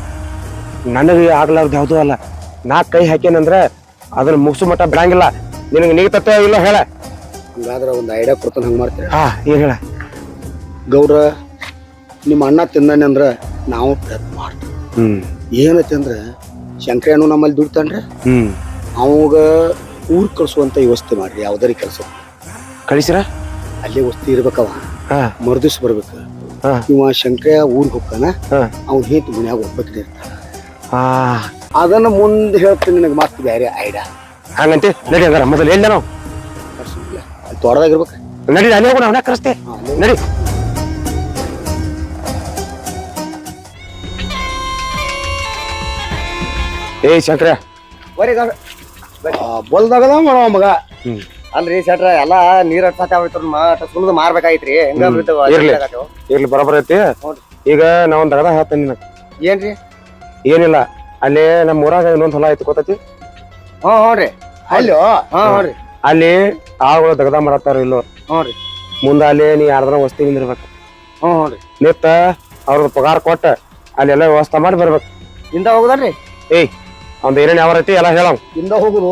ನನಗೆ ಆಗ್ಲಾರ್ದು ಯಾವ್ದು ಅಲ್ಲ ನಾ ಕೈ ಹಾಕೇನಂದ್ರ ಅದನ್ನ ಮುಗಿಸು ಮಟ್ಟ ಬಿಡಂಗಿಲ್ಲ ನಿನಗೆ ನೀಗತ್ತ ಇಲ್ಲ ಹೇಳ ಹಂಗಾದ್ರೆ ಒಂದು ಐಡಿಯಾ ಕೊಡ್ತಾನೆ ಹಂಗೆ ಮಾಡ್ತೀರಿ ಹಾ ಏನ್ ಹೇಳ ಗೌಡ್ರ ನಿಮ್ಮ ಅಣ್ಣ ತಿಂದಾನೆ ಅಂದ್ರ ನಾವು ಪ್ರಯತ್ನ ಮಾಡ್ತೀವಿ ಏನೈತಿ ಅಂದ್ರೆ ಶಂಕರಣ್ಣು ನಮ್ಮಲ್ಲಿ ದುಡ್ತಾನ್ರಿ ಅವಾಗ ಊರ್ ಕಳ್ಸುವಂತ ವ್ಯವಸ್ಥೆ ಮಾಡ್ರಿ ಯಾವ್ದಾರಿ ಕೆಲಸ ಕಳಿಸಿರ ಅಲ್ಲೇ ವಸ್ತಿ ಇರ್ಬೇಕವ ಮರುದಿವ್ಸ ಬರ್ಬೇಕು ಇವ ಶಂಕರ ಊರಿಗೆ ಹೋಗ್ತಾನ ಅವ್ನ ಹೇತ್ ಮನ್ಯಾಗ ಒಬ್ಬಕ್ಕೆ ಇರ್ತಾನ ಅದನ್ನ ಮುಂದೆ ಹೇಳ್ತೀನಿ ನಿನಗೆ ಮತ್ತೆ ಬೇರೆ ಐಡಿಯಾ ಹಂಗಂತೆ ನಡಿ ಹಂಗಾರ ಮೊದಲು ಎಲ್ಲ ನಾವು ತೋಟದಾಗಿರ್ಬೇಕು. ನಡಿ ಅಲ್ಲಿ ಹೋಗೋಣ ಅವನ ಕರೆಸ್ತೆ ನಡಿ. ಶಂಕರ ಬರ್ರಿ ಗೌಡ್ರ. ಬಲ್ದಾಗದ ಮಾಡವ ಮಗ. ಅಲ್ರಿ ಶೆಟ್ರ ಎಲ್ಲಾ ನೀರ್ ಹತ್ತಾತ ಸುಮ್ಮನೆ ಮಾರ್ಬೇಕಾಯ್ತ್ರಿ ಹೆಂಗ ಇರ್ಲಿ ಬರೋಬರ ಐತಿ. ಈಗ ನಾವೊಂದ್ ದಗದ ಹೇಳ್ತೇನೆ ನಿನಗೆ. ಏನ್ರಿ? ಏನಿಲ್ಲ, ಅಲ್ಲಿ ನಮ್ಮ ಊರಾಗ ಇನ್ನೊಂದ್ ಹೊಲ ಐತಿ ಗೊತ್ತೈತಿ? ಹ್ಞೂ ಅಲ್ಲಿ ಹ್ಞೂ ಅಲ್ಲಿ ಆಳುಗಳು ದಗದ ಮಾಡತ್ತಾರ ಇಲ್ಲೋ. ಹ್ಞೂ ಮುಂದ ಅಲ್ಲಿ ನೀ ಯಾರ್ದನ ವಸ್ತಿ ನಿಂದಿರ್ಬೇಕು. ಹ್ಞೂ ನಿತ್ತ ಅವ್ರ ಪಗಾರ ಕೊಟ್ಟ ಅಲ್ಲೆಲ್ಲ ವ್ಯವಸ್ಥೆ ಮಾಡಿ ಬರ್ಬೇಕು. ಇಂದ ಹೋಗುದಲ್ರಿ? ಅವ್ನ ಏನೇನ್ ಯಾವ ಐತಿ ಎಲ್ಲ ಹೇಳವ್. ಇಂದ ಹೋಗುದು.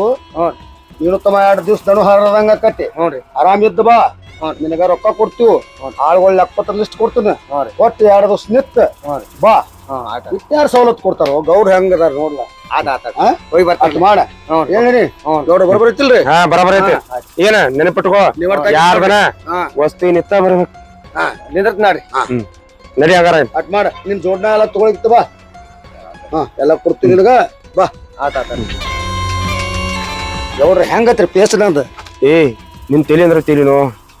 ನೀನು ತಮ್ಮ 2 ದಿವ್ಸ ದಣು ಹಾರದಂಗ ಆಕತಿ. ಆರಾಮ್ ಇದ್ದ ಬಾ, ನಿನಗ ರೊಕ್ಕ ಕೊಡ್ತೀವಿ. ಆಳುಗಳ 70 ಲಿಸ್ಟ್ ಕೊಡ್ತೀನಿ. ಒಟ್ಟು 2 ದಿವ್ಸ ನಿತ್ತ ಬಾ. ಇಟ್ಟಾರ ಸವಲತ್ತು ಕೊಡ್ತಾರ. ಗೌಡ್ರ ಹೆಂಗದಾರ ನೋಡ್ಲ. ಹೋಗಿ ಬರ್ತೀನಿ ಮಾಡ. ಏನೇನಿ ಗೌಡ್ರ ಬರೋಬರ್ ಐತಿಲ್ರಿ? ಹಾ ಬರೋಬರ್ ಐತಿ. ಏನ ನೆನಪಿಟ್ಕೋ, ಯಾರ್ದನ ವಸ್ತಿ ನಿತ್ತ ಬರ್ಬೇಕು. ನಿಂದ್ರತ್ ನೋಡ್ರಿ. ನಡಿ ಹಂಗಾರ ಅಟ್ ಮಾಡ. ನಿನ್ ಜೋಡ್ನ ಎಲ್ಲ ತಗೊಳಿಕ್ತ ಬಾ. ಎಲ್ಲ ಕೊಡ್ತೀನಿ ನಿನಗ ಬಾ. ಗೌಡ್ರ ಹೆಂಗತ್ರಿ ಪೇಸ್ಟ್ ನಂದು? ನಿನ್ ತಲಿ ಅಂದ್ರ ತಲಿನೋ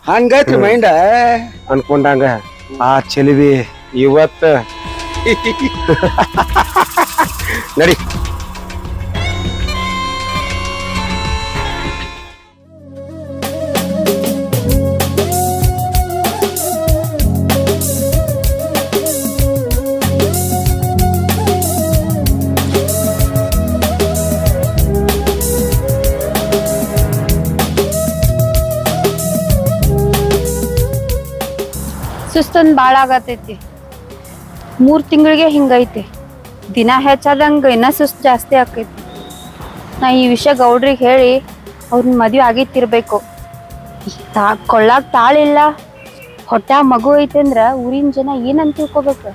ಹಂಗೈತ್ರಿ ಮೈಂಡ ಅನ್ಕೊಂಡಂಗ. ಆ ಚೆಲುವಿ ಇವತ್ತ ನಡಿ. ಸುಸ್ತೊಂದು ಭಾಳ ಆಗತೈತಿ. 3 ತಿಂಗಳಿಗೆ ಹಿಂಗೈತಿ. ದಿನ ಹೆಚ್ಚಾದಂಗೆ ಇನ್ನೂ ಸುಸ್ತು ಜಾಸ್ತಿ ಆಕೈತಿ. ನಾ ಈ ವಿಷಯ ಗೌಡ್ರಿಗೆ ಹೇಳಿ ಅವ್ರನ್ನ ಮದುವೆ ಆಗಿತ್ತಿರ್ಬೇಕು. ಕೊಳ್ಳಾಗ ತಾಳಿಲ್ಲ, ಹೊಟ್ಟ ಮಗು ಐತೆ ಅಂದ್ರೆ ಊರಿನ ಜನ ಏನಂತ ತಿಳ್ಕೊಬೇಕು.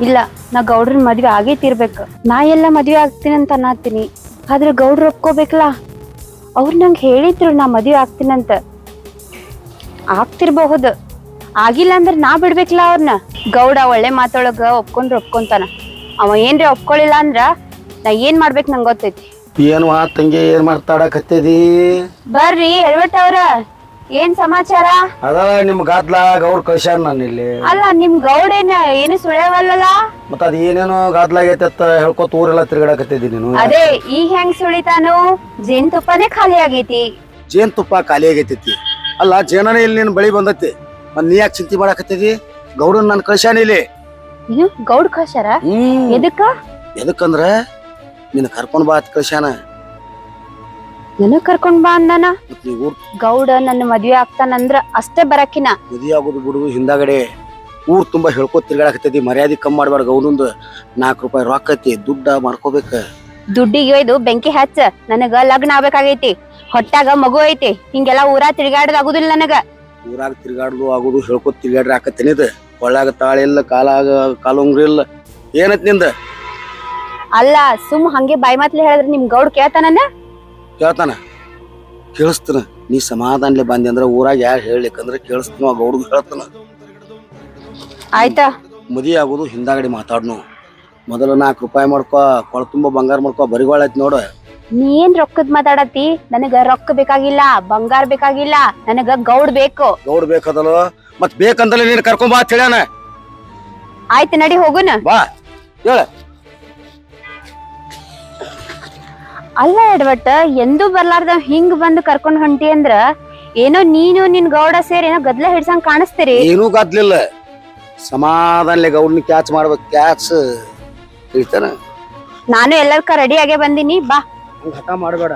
ಇಲ್ಲ, ನಾ ಗೌಡ್ರನ್ನ ಮದುವೆ ಆಗಿತ್ತಿರ್ಬೇಕು. ನಾ ಎಲ್ಲ ಮದುವೆ ಆಗ್ತೀನಿ ಅಂತ ಅನ್ನತ್ತೀನಿ, ಆದ್ರೆ ಗೌಡ್ರು ಒಪ್ಕೋಬೇಕಲ್ಲ. ಅವ್ರು ನಂಗೆ ಹೇಳಿದ್ರು ನಾ ಮದುವೆ ಆಗ್ತೀನಂತ. ಆಗ್ತಿರ್ಬಹುದು, ಆಗಿಲ್ಲ ಅಂದ್ರೆ ನಾ ಬಿಡ್ಬೇಕಲ್ಲ ಅವ್ರನ್ನ. ಗೌಡ ಒಳ್ಳೆ ಮಾತೊಳಗ ಒಪ್ಕೊಂಡ್ರೆ ಒಪ್ಕೊಂತಾನ. ಅವ ಏನ್ರಿ ಒಪ್ಕೊಳ್ಳಿಲ್ಲ ಅಂದ್ರ ನಾ ಏನ್ ಮಾಡ್ಬೇಕು ನಂಗೆ ಗೊತ್ತೈತಿ. ಏನು ತಂಗಿ ಏನ್ ಮಾತಾಡಕತ್ತದಿ? ಬರ್ರಿ ಎಳ್ವಟ್ ಅವ್ರ, ಏನ್ ಸಮಾಚಾರ? ಅದ ನಿಮ್ ಗಾದ್ಲ ಗೌಡ್ ಕಳ್ಸ್ಯಾನ ನಾನು ಇಲ್ಲಿ. ಅಲ್ಲ ನಿಮ್ ಗೌಡ ಏನು ಸುಳ್ಯವಲ್ಲ? ಮತ್ತ ಅದ ಏನೇನೋ ಗಾದ್ಲಾಗೈತ ಹೇಳ್ಕೊತ ಊರೆಲ್ಲ ತಿರ್ಗಾಡಕತ್ತಿದಿ ನೀನು. ಅದೇ ಈಗ ಹೆಂಗ್ ಸುಳಿತಾನು? ಜೇನ್ ತುಪ್ಪನೇ ಖಾಲಿ ಆಗೈತಿ. ಜೇನ್ ತುಪ್ಪ ಖಾಲಿ ಆಗೈತಿ. ಅಲ್ಲ ಜೇನನೇ ಇಲ್ಲಿ ನಿನ್ ಬಳಿ ಬಂದೈತಿ. ನೀ ಯಾಕೆ ಚಿಂತೆ ಮಾಡಾಕತ್ತಿದಿ? ಗೌಡನ್ ನನ್ ಕಳ್ಸ್ಯಾನ ಇಲ್ಲಿ. ಇದು ಗೌಡ್ ಕಳ್ಸ್ಯಾರ? ಎದಕ್ಕ? ಎದಕ್ಕಂದ್ರ ನಿನ್ನ ಕರ್ಕೊಂಡ್ ಬಾ ಅಂತ ಕಳ್ಸ್ಯಾನ. ನನಗ್ ಕರ್ಕೊಂಡ್ ಬಾ ಅಂದಾನ? ಗೌಡ ನನ್ನ ಮದ್ವೆ ಆಗ್ತಾನಂದ್ರ ಅಷ್ಟೇ ಬರಕಿನ. ಮದ್ವೆ ಆಗೋದು ಬಿಡುದು ಹಿಂದಾಗಡೆ ಊರ್ ತುಂಬಾ ಹೇಳ್ಕೊತ ತಿರ್ಗಾಡಕತ್ತದಿ. ಮರ್ಯಾದೆ ಕಮ್ಮಿ ಮಾಡ್ಬಾರ್ದು. ಗೌಡಂದು 4 ರೂಪಾಯಿ ರೊಕ್ಕ ಐತಿ, ದುಡ್ಡ ಮಾಡ್ಕೋಬೇಕ. ದುಡ್ಡಿಗೆ ಒಯ್ದು ಬೆಂಕಿ ಹಚ್ಚ. ನನಗ ಲಗ್ನ ಆಗ್ಬೇಕಾಗೈತಿ, ಹೊಟ್ಟಾಗ ಮಗು ಐತಿ. ಹಿಂಗೆಲ್ಲಾ ಊರಾಗ ತಿರ್ಗಾಡೋದ್ ಆಗುದಿಲ್ಲ ನನಗ. ಊರಾಗ ತಿರ್ಗಾಡುದು ಆಗುದು ಹೇಳ್ಕೊತ ತಿರ್ಗಾಡ್ರಿ ಆಕತ್ತೇನಿದ. ಒಳಗ ತಾಳಿಲ್ಲ, ಕಾಲುಂಗ್ರಿ ಇಲ್ಲ, ಏನತ್ ನಿಂದ? ಅಲ್ಲ, ಸುಮ್ ಹಂಗೆ ಬಾಯಿ ಮಾತ್ಲೆ ಹೇಳಿದ್ರೆ ನಿಮ್ ಗೌಡ್ ಕೇಳ್ತಾನ? ಕೇಳ್ತಾನ, ಕೇಳಿಸ್ತಾನ. ನೀ ಸಮಾಧಾನ್ಲೆ ಬಂದಿ ಅಂದ್ರ ಊರಾಗ ಯಾರು ಹೇಳ್ಲಿಕ್ಕಂದ್ರ ಕೇಳಿಸ್ತಾನ. ಗೌಡ್ದು ಹೇಳ್ತಾನ. ಆಯ್ತಾ? ಮದಿ ಆಗುದು ಹಿಂದಾಗಡಿ ಮಾತಾಡ್ನು. ಮೊದಲು 4 ರೂಪಾಯಿ ಮಾಡ್ಕೋ, ಕೊಳ ತುಂಬಾ ಬಂಗಾರ ಮಾಡ್ಕೋ. ಬರಿಗೋಳ ಐತಿ ನೋಡ. ನೀ ಏನ್ ರೊಕ್ಕದ್ ಮಾತಾಡತಿ? ನನಗ ರೊಕ್ಕ ಬೇಕಾಗಿಲ್ಲ, ಬಂಗಾರ ಬೇಕಾಗಿಲ್ಲ, ನನಗ ಗೌಡ್ ಬೇಕು. ಗೌಡ್ ಬೇಕದಲ್ಲ, ಮತ್ ಬೇಕಂತಲೇ ನೀನ್ ಕರ್ಕೊಂಡ್ ಬಾ ಅಂತ ಹೇಳ್ಯಾನ. ಆಯ್ತು ನಡಿ ಹೋಗುನ. ಬಾ ಹೇಳ. ಅಲ್ಲ ಎಡ್ವಟ್ಟ, ಎಂದೂ ಬರ್ಲಾರ್ದ ಹಿಂಗ್ ಬಂದು ಕರ್ಕೊಂಡ್ ಹೊಂಟಿ ಅಂದ್ರ ಏನೋ ನೀನು ನಿನ್ ಗೌಡ ಸೇರಿ ಏನೋ ಗದ್ಲ ಹಿಡ್ಸಂಗ್ ಕಾಣಿಸ್ತೀರಿ. ಏನೂ ಗದ್ಲಿಲ್ಲ. ಸಮಾಧಾನ್ಲೆ ಗೌಡ್ನ ಕ್ಯಾಚ್ ಮಾಡ್ಬೇಕು. ಕ್ಯಾಚ್ ಹೇಳ್ತಾನ. ನಾನು ಎಲ್ಲರ್ಕ ರೆಡಿ ಆಗೇ ಬಂದಿನಿ, ಬಾ. ಹಠ ಮಾಡಬೇಡ.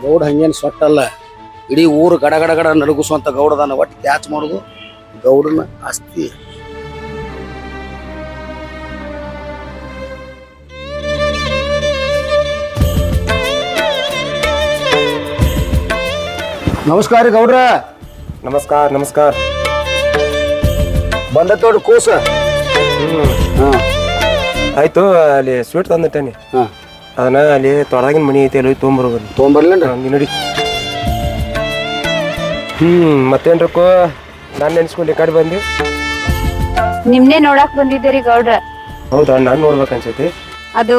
ಗೌಡ ಹಂಗೇನ್ ಸೊಟ್ಟಲ್ಲ. ಇಡೀ ಊರು ಗಡ ಗಡ ಗಡ ನಡುಗಿಸುವಂತ ಗೌಡದಾನ. ಒಟ್ಟು ಕ್ಯಾಚ್ ಮಾಡುದು ಗೌಡನ ಆಸ್ತಿ. ನಮಸ್ಕಾರ ಗೌಡ್ರ. ನಮಸ್ಕಾರ ನಮಸ್ಕಾರ. ಬಂದತ್ ನೋಡ್ರಿ ಕೂಸ. ಆಯ್ತು, ಅಲ್ಲಿ ಸ್ವೀಟ್ ತಂದಿಟ್ಟೇನಿ. ಅದನ್ನ ಅಲ್ಲಿ ತೊಡಗಿನ ಮನಿ ಐತಿ, ಅಲ್ಲಿ ತೊಗೊಂಬರ್ಬರ್ಲಿ. ತೊಗೊಂಬರ್ಲೇನ್ರಿ? ನೋಡಿ. ಮತ್ತೇನ್ರಕ್ಕೋ, ನಾನು ನೆನ್ಸ್ಕೊಂಡು ಈ ಕಡೆ ಬಂದಿ. ನಿಮ್ನೆ ನೋಡಾಕ್ ಬಂದಿದ್ದೀರಿ ಗೌಡ್ರ. ಹೌದಾ? ನಾನು ನೋಡ್ಬೇಕು ಅನ್ಸೈತಿ. ಅದು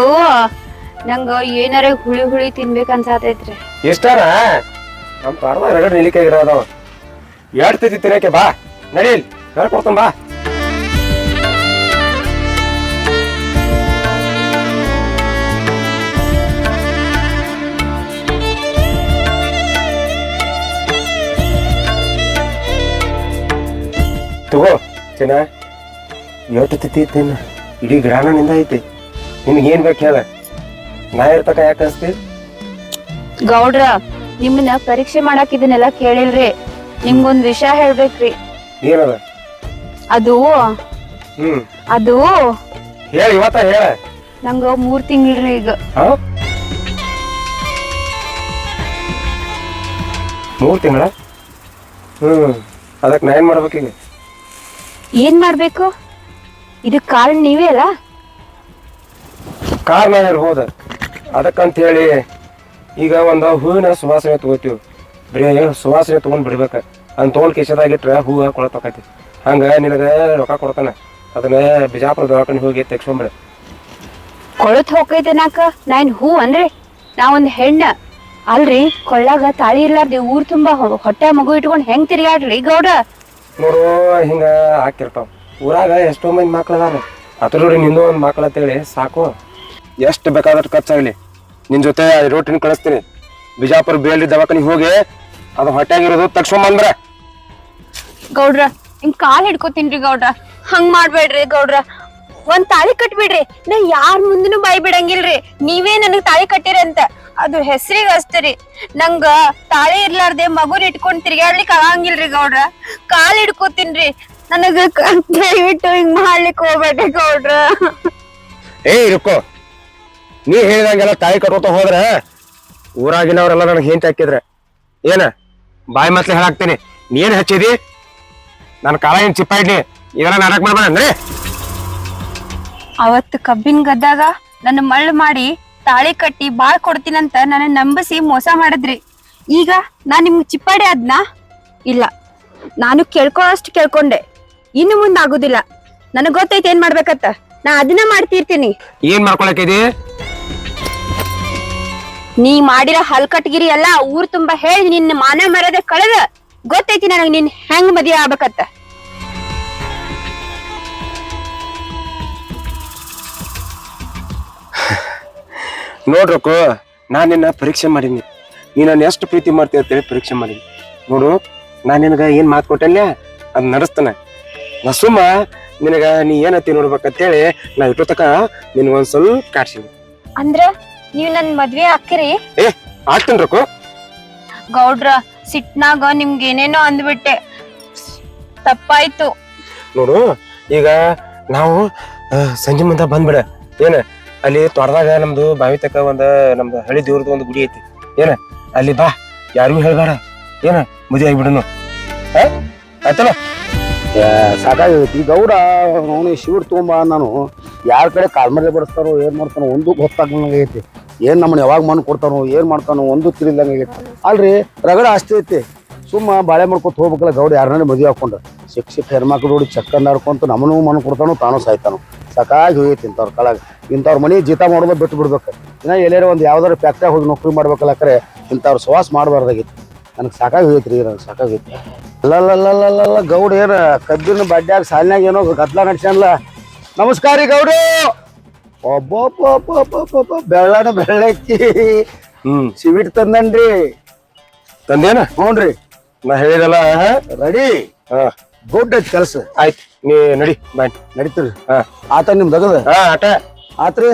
ನಂಗ ಏನಾರ ಹುಳಿ ಹುಳಿ ತಿನ್ಬೇಕ ಅನ್ಸಾತೈತ್ರಿ. ಇಷ್ಟಾನ ನಮ್ಮ ಪಾರ್ದ ಎರಡು ನಿಲಿಕೆ ಇರೋದವ ಹೇಳ್ತೈತಿ ತಿನ್ನಕ್ಕೆ ಬಾ ನಡೀಲ್ ಹೇಳ್ಕೊಡ್ತಾನ ಬಾ ತಗೋ ಚಿನ್ನ ಹೇಳ್ತೈತಿ ತಿನ್ನ ಇಡೀ ಗ್ರಾಣ ನಿಂದ ಐತಿ ನಿನ್ಗೆ ಏನ್ ಬೇಕು ಹೇಳ ನಾ ಇರ್ತಕ ಯಾಕೆ ಅನ್ಸ್ತಿ ಗೌಡ್ರ ನಿಮ್ಮನ್ನ ಪರೀಕ್ಷೆ ಮಾಡಾಕ್ ಇದನ್ನೆಲ್ಲ ಕೇಳಿಲ್ರಿ ನಿಮ್ಗೊಂದ್ ವಿಷಯ ಹೇಳ್ಬೇಕ್ರಿ ಏನದ ಅದು ಅದು ಹೇಳ ಇವತ್ತ ಹೇಳ ನಂಗ 3 ತಿಂಗ್ಳ್ರಿ ಈಗ 3 ತಿಂಗಳ ಅದಕ್ಕೆ ನಾ ಏನ್ ಮಾಡ್ಬೇಕೀಗ ಏನ್ ಮಾಡ್ಬೇಕು ಇದಕ್ ಕಾರಣ ನೀವೇ ಅಲ್ಲ ಕಾರಣ ಇರ್ಬೋದ ಅದಕ್ಕಂತ ಹೇಳಿ ಈಗ ಒಂದು ಹೂವಿನ ಸುವಾಸನೆ ತಗೋತೀವಿ ಬರೀ ಸುವಾಸನೆ ತಗೊಂಡ್ ಬಿಡ್ಬೇಕ ಅದನ್ನ ತಗೊಂಡ್ ಕಿಶದಾಗಿಟ್ರೆ ಹೂವು ಕೊಳತಕೈತಿ ಹಂಗ ನಿನಗ ರೊಕ್ಕ ಕೊಡ್ತಾನ ಅದನ್ನ ಬಿಜಾಪುರ ದವಾಖಾನೆ ಹೋಗಿ ತೆಗ್ಸ್ಕೊಂಬಿಡ ಕೊಳತ್ ಹೋಗೈತೆನಾಕ ನಾನ್ ಹೂ ಅನ್ರಿ ನಾ ಒಂದ್ ಹೆಣ್ಣ ಅಲ್ರಿ ಕೊಳ್ಳಾಗ ತಾಳಿ ಇರ್ಲಾರ್ದೆ ಊರ್ ತುಂಬಾ ಹೊಟ್ಟೆ ಮಗು ಇಟ್ಕೊಂಡ್ ಹೆಂಗ್ ತಿರ್ಗಾಡ್ರಿ ಗೌಡ್ರ ನೋಡು ಹಿಂಗ ಹಾಕಿರ್ತಾವ ಊರಾಗ ಎಷ್ಟೋ ಮಂದಿ ಮಕ್ಳು ಅದಾರ ಅದ್ರ ನೋಡಿ ನಿಂದು ಒಂದ್ ಮಕ್ಳು ಅಂತೇಳಿ ಸಾಕು ಎಷ್ಟು ಬೇಕಾದಷ್ಟು ಖರ್ಚಾಗ್ಲಿ ನಿನ್ ಜೊತೆ ರೋಟಿನ ಕಳಿಸ್ತೀನಿ ಬಿಜಾಪುರ ಬೇಲಿ ದವಾಖಾನಿಗೆ ಹೋಗಿ ಅದು ಹೊಟ್ಟೆಗಿರೋದು ತಗ್ಸ್ಕೊಂಬಂದ್ರ ಗೌಡ್ರ ನಿಮ್ ಕಾಲ್ ಹಿಡ್ಕೋತೀನ್ರಿ ಗೌಡ್ರ ಹಂಗ್ ಮಾಡ್ಬೇಡ್ರಿ ಗೌಡ್ರ ಒಂದ್ ತಾಳಿ ಕಟ್ಬಿಡ್ರಿ ನಾ ಯಾರ್ ಮುಂದನು ಬಾಯ್ ಬಿಡಂಗಿಲ್ರಿ ನೀವೇ ನನಗ್ ತಾಳಿ ಕಟ್ಟಿರಿ ಅಂತ ಅದು ಹೆಸರಿಗೆ ಅಷ್ಟರಿ ನಂಗ ತಾಳಿ ಇರ್ಲಾರ್ದೆ ಮಗುನ್ ಇಟ್ಕೊಂಡ್ ತಿರ್ಗಾಡ್ಲಿಕ್ ಆಗಂಗಿಲ್ರಿ ಗೌಡ್ರ ಕಾಲ್ ಹಿಡ್ಕೋತೀನ್ರಿ ನನಗ ದಯವಿಟ್ಟು ಹಿಂಗ್ ಮಾಡ್ಲಿಕ್ ಹೋಗ್ಬೇಡ್ರಿ ಗೌಡ್ರ ಇರ್ಕೋ ನೀ ಹೇಳಿದಂಗೆಲ್ಲ ತಾಯಿ ಕಟ್ಕೋತ ಹೋದ್ರ ಊರಾಗಿನವ್ರೆಲ್ಲ ನನಗೆ ಹೆಂಟ್ ಹಾಕಿದ್ರೆ ಏನ ಬಾಯಿ ಮತ್ಲೆ ಹೇಳಾಕ್ತೇನೆ ನೀನ್ ಹಚ್ಚಿದಿ ನನ್ನ ಕಾಲ ಏನ್ ಚಿಪ್ಪ ಇಡ್ಲಿ ಇದೆಲ್ಲ ನಾಟಕ ಮಾಡ್ಬೇಡ ಅಂದ್ರೆ ಅವತ್ತು ಕಬ್ಬಿನ ಗದ್ದಾಗ ನನ್ನ ಮಳ್ಳು ಮಾಡಿ ತಾಳಿ ಕಟ್ಟಿ ಬಾಳ್ ಕೊಡ್ತೀನಂತ ನನ್ನ ನಂಬಿಸಿ ಮೋಸ ಮಾಡಿದ್ರಿ ಈಗ ನಾನ್ ನಿಮ್ಗೆ ಚಿಪ್ಪಾಡಿ ಅದ್ನ ಇಲ್ಲ ನಾನು ಕೇಳ್ಕೊಳಷ್ಟು ಕೇಳ್ಕೊಂಡೆ ಇನ್ನು ಮುಂದೆ ಆಗುದಿಲ್ಲ ನನಗ್ ಗೊತ್ತೈತೆ ಏನ್ ಮಾಡ್ಬೇಕತ್ತ ನಾ ಅದನ್ನ ಮಾಡ್ತಿರ್ತೀನಿ ಏನ್ ಮಾಡ್ಕೊಳಕಿದಿ ನೀ ಮಾಡಿರೋ ಹಲ್ಕಟ್ಗಿರಿ ಎಲ್ಲ ಊರ್ ತುಂಬಾ ಹೇಳಿ ನಿನ್ನ ಮಾನ ಮರ್ಯಾದೆ ಕಳೆದ ಗೊತ್ತೈತಿ ನನಗ್ ನಿನ್ ಹೆಂಗ್ ಮದ್ವೆ ಆಗ್ಬೇಕತ್ತ ನೋಡ್ರಕ್ಕು ನಾನ್ ನಿನ್ನ ಪರೀಕ್ಷೆ ಮಾಡೀನಿ ನೀ ನನ್ನ ಎಷ್ಟು ಪ್ರೀತಿ ಮಾಡ್ತೀವಿ ಅಂತೇಳಿ ಪರೀಕ್ಷೆ ಮಾಡೀನಿ ನೋಡು ನಾನ್ ನಿನಗ ಏನ್ ಮಾತು ಕೊಟ್ಟಲ್ಲ ಅದ್ ನಡೆಸ್ತಾನೆ ನಾ ಸುಮ್ಮ ನಿನಗ ನೀ ಏನತ್ತಿ ನೋಡ್ಬೇಕಂತೇಳಿ ನಾ ಇಟ್ಟು ತಕ ನಿನ್ಗೊಂದ್ ಸ್ವಲ್ಪ ಕಾಡ್ಸೀನಿ ಅಂದ್ರ ನೀವ್ ನನ್ ಮದ್ವೆ ಹಾಕಿರಿ ಆಗ್ತೇನ್ರಕ್ಕು ಗೌಡ್ರ ಸಿಟ್ನಾಗ ನಿಮ್ಗೆ ಏನೇನೋ ಅಂದ್ಬಿಟ್ಟೆ ತಪ್ಪಾಯ್ತು ನೋಡು ಈಗ ನಾವು ಸಂಜೆ ಮುಂದೆ ಬಂದ್ಬಿಡ ಏನ ಅಲ್ಲಿ ತೋಟದಾಗ ನಮ್ದು ಬಾವಿ ತಕ ನಮ್ದು ಹಳಿ ದೇವ್ರದ್ದು ಒಂದು ಗುಡಿ ಐತಿ ಏನ ಅಲ್ಲಿ ಬಾ ಯಾರಿಗೂ ಹೇಳ್ಬೇಡ ಏನ ಮದುವೆ ಆಗಿಬಿಡನು ಆಯ್ತಲ್ಲ ಸಾಕಾಗೈತಿ ಗೌಡ ಅವನು ಶಿವಡ್ ತೊಗೊಂಬ ನಾನು ಯಾರ ಕಡೆ ಕಾಲ್ಮರ್ಲೆ ಬಡಿಸ್ತಾರೋ ಏನ್ ಮಾಡ್ತಾನೋ ಒಂದು ಗೊತ್ತಾಗ್ಲಂಗೈತಿ ಏನ್ ನಮ್ಮನ್ನ ಯಾವಾಗ ಮಣ್ಣು ಕೊಡ್ತಾನೋ ಏನ್ ಮಾಡ್ತಾನೋ ಒಂದು ತಿಳಿದಂಗೈತಿ ಅಲ್ರಿ ರಗಡ ಆಸ್ತಿ ಐತಿ ಸುಮ್ಮ ಬಾಳೆ ಮಾಡ್ಕೊತ ಹೋಗ್ಬೇಕಲ್ಲ ಗೌಡ ಯಾರನ್ನ ಮದುವೆ ಹಾಕೊಂಡು ಶಿಕ್ಷಕ ಹೆಣ್ಮಕ್ಳು ನೋಡಿ ಚಕ್ಕಂದ ಆಡ್ಕೊಂತ ನಮ್ಮನೂ ಮಣ್ಣು ಕೊಡ್ತಾನೋ ತಾನೂ ಸಾಯ್ತಾನೋ ಸಾಕಾಗಿ ಹೋಗೈತಿ ಇಂಥವ್ರ ಕಾಲಾಗ ಇಂಥವ್ರ ಮನೆ ಜೀತ ಮಾಡೋದು ಬಿಟ್ಟು ಬಿಡ್ಬೇಕು ಇನ್ನ ಎಲ್ಲಾರ ಒಂದು ಯಾವ್ದಾರು ಫ್ಯಾಕ್ಟ್ರಿ ಹೋಗಿ ನೌಕರಿ ಮಾಡ್ಬೇಕಲ್ಲ ಕರೆ ಇಂಥವ್ರ ಸವಾಸ ಮಾಡಬಾರ್ದಾಗಿತ್ತು ನನಗೆ ಸಾಕಾಗಿ ಹೋಗೈತ್ರಿ ನನಗೆ ಸಾಕಾಗೈತಿ ಅಲ್ಲಲ್ಲಲ್ಲಲ್ಲ ಗೌಡ ಏನ ಕಬ್ಬಿನ ಬಡ್ಡ್ಯಾಗ ಸಾಲಿನಾಗ ಏನೋ ಗದ್ಲ ನಡ್ಸ್ಯಾನಲ್ಲ ನಮಸ್ಕಾರ ರೀ ಗೌಡ್ರು ಒಬ್ಬೊಬ್ಬ ಬೆಳ್ಳನ ಬೆಳ್ಳಕ್ಕಿ ಸಿವಿಟ್ ತಂದನ್ರಿ ತಂದೇನ ಹ್ಞೂನ್ರಿ ನಾ ಹೇಳಿದಲ್ಲ ರೆಡಿ ಗುಡ್ ಐತಿ ಕೆಲಸ ಆಯ್ತು ನೀ ನಡಿ ಬಾಯ್ ನಡೀತೀರಿ ಆತ ನಿಮ್ ದಗದ ಆಟ ಆತ್ರಿ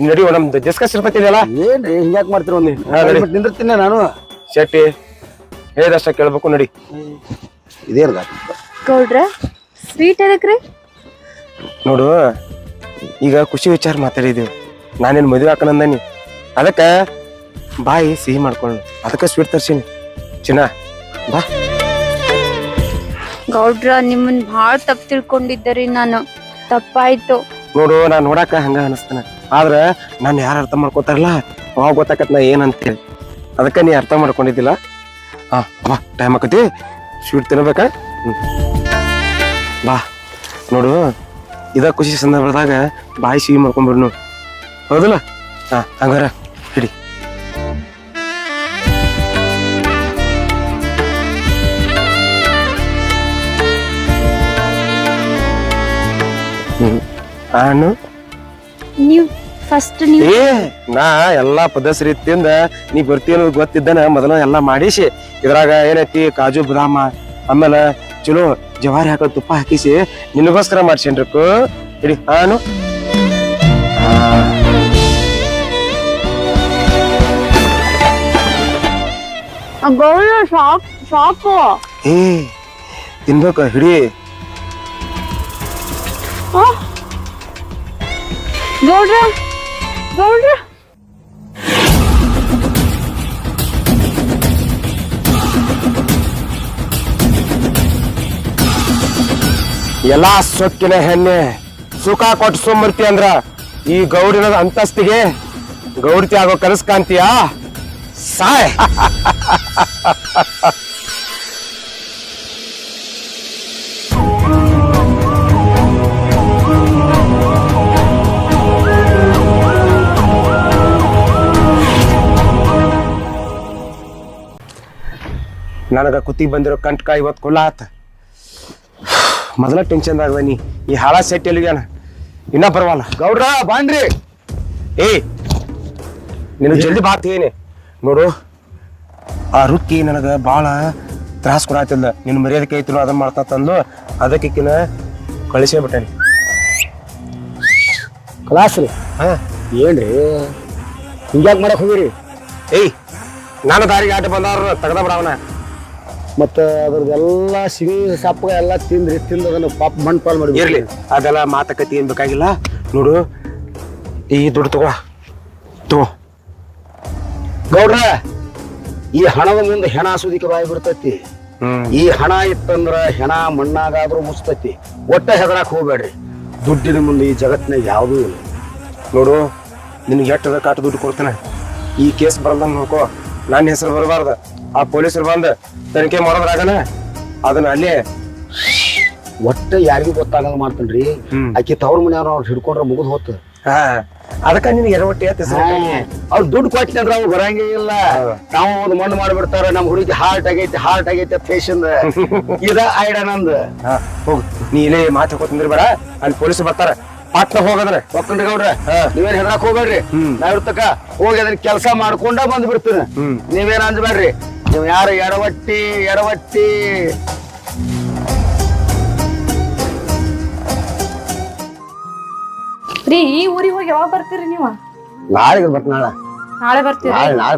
ನಡಿ ನಮ್ದು ಡಿಸ್ಕಸ್ ಇರ್ತೈತಿದೆಯಲ್ಲ ಏನ್ರಿ ಹಿಂಗ್ಯಾಕ್ ಮಾಡ್ತೀರಿ ಒಂದು ನಿಂದಿರ್ತೀನಿ ನಾನು ಶೆಟ್ಟಿ ಹೇಳಿದಷ್ಟ ಕೇಳ್ಬೇಕು ನಡಿ ಇದೇನ್ ಗೌಡ್ರ ಸ್ವೀಟ್ ಎದಕ್ರಿ ನೋಡು ಈಗ ಖುಷಿ ವಿಚಾರ ಮಾತಾಡಿದೀವಿ ನಾನೇನು ಮದುವೆ ಹಾಕನಂದನಿ ಅದಕ್ಕೆ ಬಾಯಿ ಸಿಹಿ ಮಾಡ್ಕೊಂಡು ಅದಕ್ಕೆ ಸ್ವೀಟ್ ತರ್ಸೀನಿ ಚಿನ್ನ ಬಾ ಗೌಡ್ರ ನಿಮ್ಮನ್ ಭಾಳ ತಪ್ಪು ತಿಳ್ಕೊಂಡಿದ್ದರಿ ನಾನು ತಪ್ಪಾಯ್ತು ನೋಡು ನಾನ್ ನೋಡಾಕ ಹಂಗ ಅನಸ್ತಾನ ಆದ್ರ ನಾನು ಯಾರು ಅರ್ಥ ಮಾಡ್ಕೋತಾರಲ್ಲ ಅವಾಗ ಗೊತ್ತಾಕತ್ ನಾ ಏನಂತೇಳಿ ಅದಕ್ಕೆ ನೀ ಅರ್ಥ ಮಾಡ್ಕೊಂಡಿದ್ದಿಲ್ಲ ಬಾ ಟೈಮ್ ಆಕತಿ ಸ್ವೀಟ್ ತಿನ್ಬೇಕಾ ಬಾ ನೋಡು ಇದ ಖುಷಿ ಸಂದರ್ಭದಾಗ ಬಾಯಿ ಸಿಹಿ ಮಾಡ್ಕೊಂಡ್ಬಿಡ್ನು ಹೌದಲ್ಲ ಹಂಗಾರ ಹಿಡಿ ನಾನು ನೀವ್ ಫಸ್ಟ್ ನೀವ್ ಏ ನಾ ಎಲ್ಲಾ ಪದಸ್ ರೀತಿಯಿಂದ ನೀ ಬರ್ತೀಯ ಅನ್ನೋದು ಗೊತ್ತಿದ್ದಾನ ಮೊದಲ ಎಲ್ಲಾ ಮಾಡಿಸಿ ಇದ್ರಾಗ ಏನೈತಿ ಕಾಜು ಬಾದಾಮ ಆಮೇಲೆ ಚಲೋ ಜವಾರಿ ಹಾಕೋ ತುಪ್ಪ ಹಾಕಿಸಿ ನಿನಗೋಸ್ಕರ ಮಾಡ್ಸೇನ್ರಕ್ಕು ಇಡಿ ನಾನು ಗೌಡ್ರ ಸಾಕು ಏ ತಿನ್ಬೇಕ ಹಿಡಿ ಗೌಡ್ರ ಗೌಡ್ರ ಎಲ್ಲಾ ಸೊಕ್ಕಿನ ಹೆಣ್ಣೆ ಸುಖ ಕೊಟ್ಟು ಸುಮ್ಮರ್ತಿ ಅಂದ್ರ ಈ ಗೌಡಿನ ಅಂತಸ್ತಿಗೆ ಗೌಡ್ತಿ ಆಗೋ ಕನಸು ಕಾಣ್ತೀಯಾ ಸಾಯ್ ನನಗ ಕುತ್ತಿಗೆ ಬಂದಿರೋ ಕಂಟ್ಕ ಇವತ್ತು ಕುಲ್ಲ ಆತ ಮೊದಲ ಟೆನ್ಷನ್ ನೀ ಈ ಹಾಳ ಸೆಟ್ ಎಲ್ಲಿಗ್ಯಾನ ಇನ್ನ ಬರವಲ್ಲ ಗೌಡ್ರ ಬಾಂಡ್ರಿ. ಏ ನಿನಗೆ ಜಲ್ದಿ ಬಾತೇನೆ ನೋಡು ಆ ರುಕ್ಕಿ ನನಗ ಭಾಳ ತ್ರಾಸ ಕೊಡಾತಿಲ್ಲ ನಿನ್ನ ಮರ್ಯಾದೆ ಕೈತಿನೋ ಅದನ್ನ ಮಾಡ್ತಾ ತಂದು ಅದಕ್ಕಿನ ಕಳಿಸೇ ಬಿಟ್ಟೇನಿ ಕ್ಲಾಸ್ ರೀ. ಹಾ ಏನ್ರಿ ಹಿಂಗ್ಯಾಕ್ ಮಾಡಕ್ ಹೋಗಿರಿ? ಏಯ್ ನಾನು ದಾರಿಗೆ ಆಟ ಬಂದವ್ರ ತೆಗ್ದ ಬಿಡವನ ಮತ್ತೆ ಅದ್ರದ್ದೆಲ್ಲ ಸಿಗಿ ಸಪ್ಪಗ ಎಲ್ಲ ತಿಂದು ಅದನ್ನ ಪಾಪ ಮಣ್ಣು ಪಾಲ್ ಮಾಡಿ ಇರ್ಲಿ ಅದೆಲ್ಲ ಮಾತುಕತೆ ಏನ್ ಬೇಕಾಗಿಲ್ಲ ನೋಡು ಈ ದುಡ್ಡು ತಗೋ ಗೌಡ್ರ, ಈ ಹಣದ ಮುಂದೆ ಹೆಣ ಸುದಿಕೆ ಬಾಯಿ ಬಿಡ್ತೈತಿ. ಈ ಹಣ ಇತ್ತಂದ್ರ ಹೆಣ ಮಣ್ಣಾಗಾದ್ರೂ ಮುಸ್ತೈತಿ. ಒಟ್ಟ ಹೆದರಾಕ್ ಹೋಗ್ಬೇಡ್ರಿ. ದುಡ್ಡಿನ ಮುಂದೆ ಈ ಜಗತ್ತಿನಾಗ ಯಾವುದೂ ಇಲ್ಲ. ನೋಡು ನಿನ್ಗೆ ಎಟ್ಟದ ಕಾಟ ದುಡ್ಡು ಕೊಡ್ತೇನೆ. ಈ ಕೇಸ್ ಬರಲ್ದಂಗ ನೋಡ್ಕೋ. ನನ್ನ ಹೆಸರು ಬರಬಾರ್ದ. ಆ ಪೊಲೀಸರು ಬಂದ ತನಿಖೆ ಮಾಡೋದ್ರಾಗನ ಅದನ್ನ ಅಲ್ಲೇ ಒಟ್ಟ ಯಾರಿಗೂ ಗೊತ್ತಾಗಂಗ ಮಾಡ್ತೇನ್ರಿ. ಆಕಿ ತವ್ರ ಮನೆಯವ್ರ ಅವ್ರು ಹಿಡ್ಕೊಂಡ್ರೆ ಮುಗಿದ್ ಹೋತ. ಅದಕ್ಕ ನಿನ್ಗೆ ಎರವಟ್ಟಿ ಅವ್ರು ದುಡ್ಡು ಕೊಟ್ಟಿ ಅಂದ್ರೆ ಅವ್ರು ಬರಂಗೇ ಇಲ್ಲ. ನಾವು ಒಂದು ಮಣ್ಣು ಮಾಡಿಬಿಡ್ತಾರ. ನಮ್ ಹುಡುಗಿ ಹಾರ್ಟ್ ಆಗೈತಿ ಫೇಶನ್ ಇದ ಐಡ ನಂದು. ಹೋಗು ನೀ ಇಲ್ಲೇ ಮಾತು ಹಾಕೋತಂದ್ರಿ ಬೇಡ. ಅಲ್ಲಿ ಪೊಲೀಸರು ಬರ್ತಾರ. ಪಾಟ್ನ ಹೋಗದ್ರೆ ಒಕ್ಕಂಡ್ರಿ ಗೌಡ್ರ, ನೀವೇನ್ ಹೆದರಾಕ್ ಹೋಗ್ಬೇಡ್ರಿ. ನಾವ್ ಇರ್ತಕ್ಕ ಹೋಗಿ ಅದನ್ನ ಕೆಲಸ ಮಾಡ್ಕೊಂಡ ಬಂದ್ ಬಿಡ್ತೀನಿ. ನೀವೇನ್ ಅಂದ್ಬೇಡ್ರಿ. ನೀವ್ ಯಾರು ಎಡವಟ್ಟಿ ರೀ ಈ ಊರಿಗೆ ಹೋಗಿ ಯಾವಾಗ ಬರ್ತೀರಿ ನೀವು? ನಾಳೆಗೆ ಬರ್ತೀನಿ. ನಾಳೆ ಬರ್ತೀರಿ? ನಾಳೆ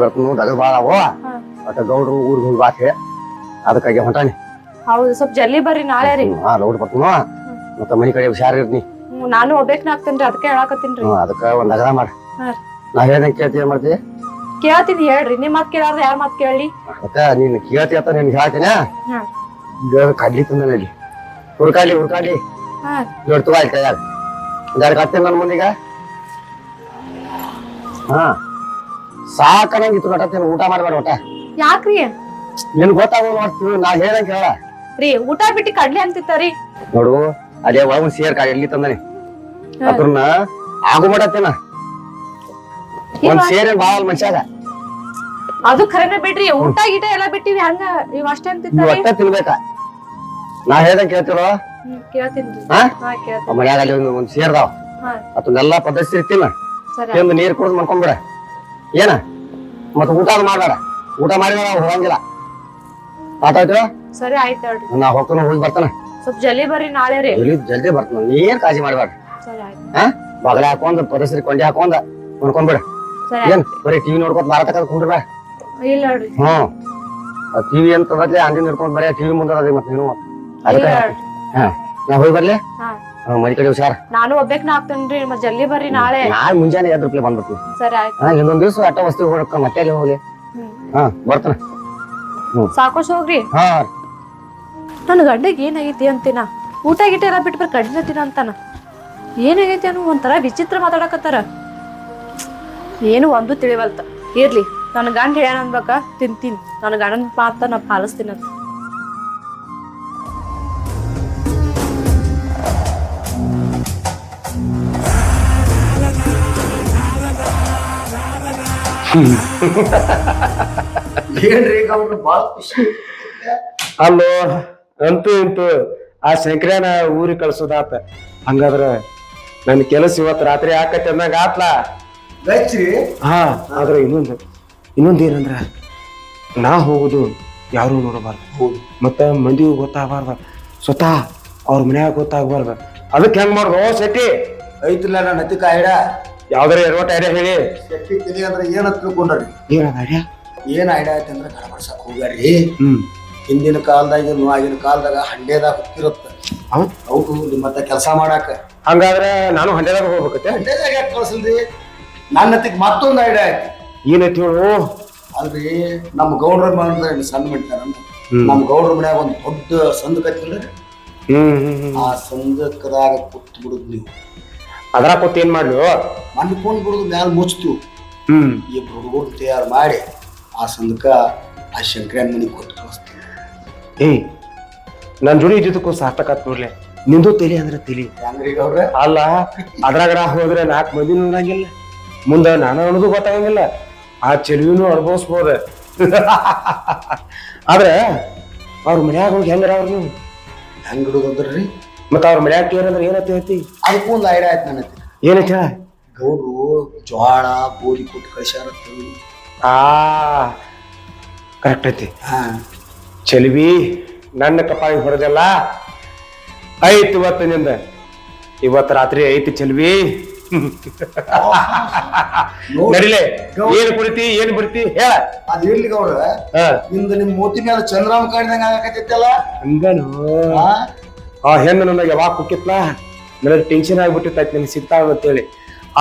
ಬರ್ತೀನಿ. ದಗದ್ ಬಾಳ ಅವ ಒಟ್ಟ ಗೌಡ್ರು ಊರಿಗೆ ಹೋಗಿ ಬಾತೆ ಅದಕ್ಕಾಗಿ ಹೊಂಟಾನಿ. ಹೌದು, ಸ್ವಲ್ಪ ಜಲ್ದಿ ಬರ್ರಿ ನಾಳೆ ರೀ. ಲೌಡ್ ಬರ್ತೀನ. ಮತ್ತೆ ಮನಿ ಕಡೆ ಹುಷಾರ್ ಇರ್ತೀನಿ. ನಾನು ಹೋಗ್ಬೇಕನಾಗ್ತೇನ್ರಿ, ಅದಕ್ಕೆ ಹೇಳಾಕತ್ತೀನ್ರಿ. ಅದಕ್ಕ ಒಂದ್ ಅಗದ ಮಾಡ. ನಾ ಹೇಳ್ದಂಗೆ ಕೇಳ್ತಿ ಏನ್ ಮಾಡ್ತಿ? ಕೇಳ್ತೀನಿ ಹೇಳ್ರಿ. ನಿಮ್ ಮಾತ್ ಕೇಳಾರ್ದ ಯಾರ ಮಾತ್ ಕೇಳಿ? ಅದಕ್ಕ ನೀನ್ ಕೇಳ್ತಿ ಅಂತ ನಿನ್ಗೆ ಹೇಳ್ತೀನಿ. ಈಗ ಕಡ್ಲಿ ತಂದಲ್ಲಿ ಹುರ್ಕಾಡ್ಲಿ ಜೋಡ್ ತಗೋ ಕೈಯಾಗ ಜಾರಿ ಕಟ್ತೀನಿ ನನ್ನ ಮುಂದೀಗ. ಸಾಕ ನಂಗಿತ್ತು ಕಟ್ಟತ್ತೇನೆ. ಊಟ ಮಾಡ್ಬೇಡ ಒಟ್ಟ. ಯಾಕ್ರಿ? ನಿನ್ ಗೊತ್ತಾಗೋ ನೋಡ್ತೀವಿ. ನಾ ಹೇಳ್ದಂಗೆ ಕೇಳ ರೀ. ಊಟ ಬಿಟ್ಟು ಕಡ್ಲಿ ಅಂತಿತ್ತಾರಿ. ನೋಡು ಅದೇ ಒಳಗ್ ಸೇರ್ ಕಾಡಿ ಎಲ್ಲಿ ತಂದನಿ ಅದ್ರನ್ನ ಆಗು ಮಾಡತ್ತೇನ. ಒಂದ್ ಸೇರೇನ್ ಬಾಳ ಮನುಷ್ಯಾಗ. ಅದು ಖರೇನ ಬಿಡ್ರಿ. ಊಟ ಗೀಟ ಎಲ್ಲಾ ಬಿಟ್ಟಿವಿ. ಹಂಗ ಇವ್ ಅಷ್ಟೇ ನೀವ್ ಅಂತಿತ್ತಾರಿ. ಒಟ್ಟ ತಿನ್ಬೇಕ. ನಾ ಹೇಳ್ದಂಗೆ ಕೇಳ್ತಿರೋ? ಕೇಳ್ತೀನಿ. ಮನ್ಯಾಗ ಅಲ್ಲಿ ಒಂದ್ ಸೇರ್ದಾವ್ ಅದನ್ನೆಲ್ಲಾ ಪದ್ಧತಿ ಇರ್ತೀನ. ತಿಂದು ನೀರ್ ಕುಡ್ದು ಮಾಡ್ಕೊಂಡ್ಬಿಡ ಏನ. ಮತ್ತ ಊಟ ಮಾಡ್ಬೇಡ. ಊಟ ಮಾಡಿದ್ರೆ ನಾವು ಹೋಗಂಗಿಲ್ಲ. ಆತಾಯ್ತು? ಸರಿ ಆಯ್ತು ಹೇಳ್ರಿ. ನಾ ಹೋಗ್ತಾನ ಹೋಗಿ ಬರ್ತಾನ. ಸ್ವಲ್ಪ ಜಲ್ದಿ ಬರ್ರಿ ನಾಳೆ ರೀ. ಜಲ್ದಿ ಬರ್ತಾನ. ಏನ್ ಕಾಳಜಿ ಮಾಡ್ಬೇಡ. ಸರಿ ಆಯ್ತು. ಬಗಲ ಹಾಕೊಂಡ್ ಪದಸರಿ ಕೊಂಡಿ ಹಾಕೊಂಡ್ ನೋಡ್ಕೊಂಡ್ಬಿಡ. ಏನ್ ಬರೀ ಟಿವಿ ನೋಡ್ಕೊತ ಮಾರತಕ್ಕ ಕುಂಡ್ರ. ಇಲ್ಲ ಹೇಳ್ರಿ. ಟಿವಿ ಅಂತಂದ್ರೆ ಅಂಗಡಿ ನೋಡ್ಕೊಂಡ್ ಬರೀ ಟಿವಿ ಮುಂದ ಮತ್ತೆ ನೀನು ಅದಕ್ಕೆ ನಾ ಹೋಗಿ ಬರ್ಲಿ. ಮನಿ ಕಡೆ ಹುಷಾರ. ನಾನು ಒಬ್ಬೇಕ್ನ ಆಗ್ತೇನ್ರಿ. ಮತ್ ಜಲ್ದಿ ಬರ್ರಿ ನಾಳೆ. ನಾಳೆ ಮುಂಜಾನೆ ಎದ್ರ ಪ್ಲೇ ಬಂದ್ಬಿಡ್ತೀನಿ. ಸರಿ ಆಯ್ತು. ಇನ್ನೊಂದ್ ದಿವ್ಸ ಅಟ್ಟ ವಸ್ತು ಹೋಗಕ್ಕ ಮತ್ತೆ ಅಲ್ಲಿ ಹೋಗ್ಲಿ. ಬರ್ತಾನ. ಸಾಕೋಶ್ ಹೋಗ್ರಿ. ನನ್ ಗಂಡಗ್ ಏನಾಗೈತಿ ಅಂತೀನ. ಊಟ ಗೀಟ ಎಲ್ಲ ಬಿಟ್ಟು ಬರ್ ಕಡಿಮೆ ತಿನ್ನ ಅಂತಾನ. ಏನಾಗೈತಿ ಅನ್ನೋ ಒಂಥರ ವಿಚಿತ್ರ ಮಾತಾಡಕತ್ತಾರ. ಏನು ಒಂದು ತಿಳಿವಲ್ತ. ಇರ್ಲಿ, ನನ್ ಗಂಡ ಹೇಳ್ಯಾನ ಅನ್ಬೇಕ ತಿಂತೀನಿ. ನನ್ ಗಂಡನ ಮಾತ ನಾ ಪಾಲಿಸ್ತೀನಂತ. ಅಲ್ಲೋ ಅಂತೂ ಇಂತೂ ಆ ಶಂಕರ್ಯಾನ ಊರಿಗೆ ಕಳ್ಸೋದಾತ. ಹಂಗಾದ್ರ ನನ್ನ ಕೆಲಸ ಇವತ್ತು ರಾತ್ರಿ ಆಕತ್ತೆ ಅಂದಂಗ ಆತ್ಲಾ. ಗಚ್ರಿ ಹಾ ಆದ್ರೆ ಇನ್ನೊಂದ್ ಏನಂದ್ರ ನಾ ಹೋಗುದು ಯಾರು ನೋಡಬಾರ್ದು, ಮತ್ತ ಮಂದಿಗೂ ಗೊತ್ತಾಗಬಾರ್ದ, ಸ್ವತಃ ಅವ್ರ ಮನ್ಯಾಗ ಗೊತ್ತಾಗಬಾರ್ದ. ಅದಕ್ಕೆ ಹೆಂಗ್ ಮಾಡ್ದು ಶೆಟ್ಟಿ? ಐತಿಲ್ಲ ನನ್ನ ಹತ್ತಿಕ ಐಡಿಯಾ. ಯಾವ್ದಾರ ಎಡವಟ್ ಐಡಿಯಾ ಹೇಳಿ. ಶೆಟ್ಟಿ ತಿಳಿ ಅಂದ್ರೆ ಏನಂತ ತಿಳ್ಕೊಂಡ್ರಿ? ಏನದ ಐಡಿಯಾ? ಏನ್ ಐಡಿಯಾ ಐತೆ ಅಂದ್ರೆ ಗಡಬಡ್ಸಕ್ ಹೋಗ್ಯಾರಿ. ಹಿಂದಿನ ಕಾಲದಾಗ ಆಗಿನ ಕಾಲದಾಗ ಹಂಡೆದಾಗ ಹುತ್ತಿರುತ್ತೆ. ಹೌದು ಮತ್ತೆ ಕೆಲಸ ಮಾಡಾಕ. ಹಂಗಾದ್ರೆ ನಾನು ಹಂಡೆದಾಗ ಹೋಗ್ಬೇಕತ್ತೆ. ಹಂಡೆದಾಗ ಯಾಕೆ ಕಳ್ಸಲ್ರಿ? ನನ್ನ ಹತ್ತಿಕ್ ಮತ್ತೊಂದು ಐಡಿಯಾ ಐತಿ. ಏನೈತಿ ಹೇಳು? ಅಲ್ರಿ ನಮ್ಮ ಗೌಡ್ರ ಮನೆ ಸಣ್ಣ ಮಾಡ್ತಾರ. ನಮ್ಮ ಗೌಡ್ರ ಮನ್ಯಾಗ ಒಂದು ದೊಡ್ಡ ಸಂದ ಕತ್ತಿಲ್ರಿ. ಆ ಸಂದಕದಾಗ ಕುತ್ ಬಿಡುದು ನೀವು. ಅದ್ರಾಗ ಕೂತ್ ಏನ್ ಮಾಡ್ಲಿ? ಮಣ್ಕೊಂಡ್ ಬಿಡುದು ಮ್ಯಾಲ ಮುಚ್ತೀವಿ. ಇಬ್ರು ಹುಡುಗರು ತಯಾರು ಮಾಡಿ ಆ ಸಂದಕ ಆ ಶಂಕರನ್ ಮನಿಗೆ ಕೊಟ್ಟು ಕಳಿಸ್ತೀವಿ. ನನ್ ಜೋಡಿ ಇದ್ದಿದ್ದಕ್ಕೂ ಸಾರ್ಥಕ ಆತ್ ನೋಡ್ಲೆ. ನಿಂದು ತಲಿ ಅಂದ್ರೆ ತಲಿ ಹೆಂಗ್ರಿ ಗೌಡ್ರ? ಅಲ್ಲ, ಅದ್ರಾಗ ಹೋದ್ರೆ 4 ಮಂದಿ ನೋಡಂಗಿಲ್ಲ, ಮುಂದ ನಾನು ಅನ್ನೋದು ಗೊತ್ತಾಗಂಗಿಲ್ಲ, ಆ ಚೆಲುವಿನೂ ಅನುಭವಿಸ್ಬೋದ. ಆದ್ರೆ ಅವ್ರ ಮನ್ಯಾಗ ಹೋಗಿ ಹೆಂಗಾರ ಅವ್ರ ನೀವು ಹೆಂಗ್ ಹಿಡುದ್ರಿ? ಮತ್ತ ಅವ್ರ ಮನ್ಯಾಗ ಕೇರಂದ್ರೆ ಏನಂತ ಹೇಳ್ತಿ? ಅದಕ್ಕೂ ಒಂದು ಐಡಿಯಾ ಆಯ್ತು ನನ್ನ ಹತ್ತಿರ. ಏನೈತ ಹೇಳ? ಗೌಡ್ರು ಜ್ವಾಳ ಗೋಧಿ ಕೊಟ್ಟು ಕಳಿಸ್ಯಾರ. ಕರೆಕ್ಟ್ ಐತಿ. ಚೆಲುವಿ ನನ್ನ ಕಪಾಳಿ ಹೊಡೆದಲ್ಲ ಐತಿ ಇವತ್ತಿನಿಂದ. ಇವತ್ತು ರಾತ್ರಿ ಐತಿ ಚೆಲುವಿ. ನಡಿಲೆ, ಏನ್ ಕುಡಿತಿ ಏನ್ ಬಿಡ್ತಿ ಹೇಳ. ಅದ್ ಇರ್ಲಿ ಗೌಡ್ರ, ನಿಮ್ದು ನಿಮ್ ಮೂತಿ ಮೇಲೆ ಚಂದ್ರಾಮ ಕಾಣಿದಂಗ ಆಗಕತ್ತೈತಲ್ಲ. ಹಂಗನು ಆ ಹೆಣ್ಣು ನನಗೆ ಯಾವಾಗ ಕುಕ್ಕಿತ್ಲಾ, ನನಗೆ ಟೆನ್ಷನ್ ಆಗ್ಬಿಟ್ಟಿತ್ತು ನಿನ್ಗೆ ಸಿಗ್ತಾವ ಅಂತೇಳಿ.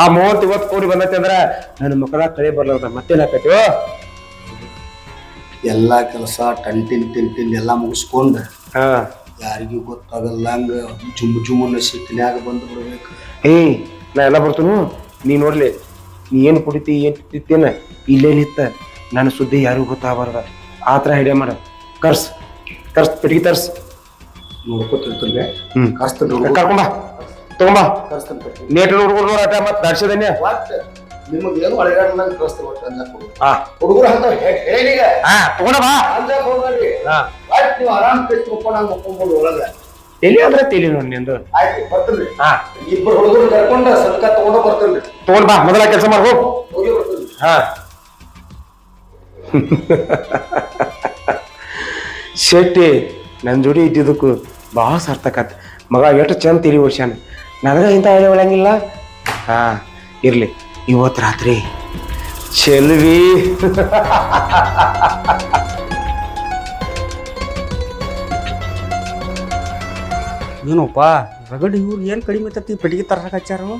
ಆ 30 ಇವತ್ತು ಕೂಡಿ ಬಂದೈತಿ ಅಂದ್ರ ನನ್ನ ಮಕ್ಕಳ ಕಳೆ ಬರ್ಲಾರ್ದ ಮತ್ತೇನಾಕೈತಿ? ಎಲ್ಲಾ ಕೆಲಸ ಟಂಟಿನ್ ಎಲ್ಲಾ ಮುಗಿಸ್ಕೊಂಡ ಯಾರಿಗೂ ಗೊತ್ತಾಗಲ್ಲಂಗ ಜುಮ್ಮನ್ನ ಸಿಟ್ಟಿನ್ಯಾಗ ಬಂದು ಬಿಡ್ಬೇಕು. ನಾ ಎಲ್ಲ ಬರ್ತನು. ನೀ ನೋಡ್ಲಿ, ನೀ ಏನ್ ಕುಡಿತಿ ಏನ್ ತಿತ್ತೇನ ಇಲ್ಲೇ ನಿತ್ತ ನನ್ನ ಸುದ್ದಿ ಯಾರಿಗೂ ಗೊತ್ತಾಗಬಾರ್ದ. ಆತರ ಐಡಿಯಾ ಮಾಡ. ಕರ್ಸ್ ಪೆಟ್ಟಿಗೆ ತರ್ಸ್. ನೋಡ್ಕೊತಿರ್ತಿರ್ಗೆ ಕರ್ಕೊಂಬ ತಗೊಂಬಾ. ನೇಟ್ ಹುಡುಗರು ನೋಡಟ ಮತ್ ದರ್ಶದನ್ಯ ನಿಮಗೇನು ಅಳಗಾಡ್ದಂಗ ಕಳಿಸ್ತೀವಿ. ಹುಡುಗರು ಅಂತ ಹೇಳಿಗ ತಗೊಂಡ ಬಾ. ಅಂಜಾಕ್ ಹೋಗ್ಬೇಡ್ರಿ. ನೀವು ಆರಾಮ್ ಕೈ ತಗೊಂಡ್ ಮುಕ್ಕೊಂಬೋದು ಒಳಗ. ತಲಿ ಅಂದ್ರೆ ತಲಿ ನೋಡಿ ನಿಂದು. ಆಯ್ತು ಬರ್ತೀನಿ. ಇಬ್ಬರು ಹುಡುಗರು ಕರ್ಕೊಂಡ ಸದ್ಕ ತಗೊಂಡ ಬರ್ತೀನಿ. ತಗೊಂಡ್ ಬಾ, ಮೊದಲ ಕೆಲಸ ಮಾಡ್ಬೋ. ಹೋಗಿ ಬರ್ತೀನಿ. ಶೆಟ್ಟಿ ನನ್ನ ಜೋಡಿ ಇದ್ದಿದ್ದಕ್ಕೂ ಭಾಳ ಸಾರ್ಥಕತ್. ಮಗ ಎಷ್ಟು ಚಂದ ತಿಳಿ ಓಡ್ಸ್ಯಾನ. ನನಗ ಇಂಥ ಹಳೆ ಒಳಂಗಿಲ್ಲ. ಇರ್ಲಿ, ಇವತ್ತು ರಾತ್ರಿ ಚೆಲುವಿ ಏನಪ್ಪ ರಗಡ್ ಇವ್ರು ಏನು ಕಡಿಮೆ ಐತಿ ಪೆಟ್ಟಿಗೆ ತರಕ ಹಚ್ಚಾರು?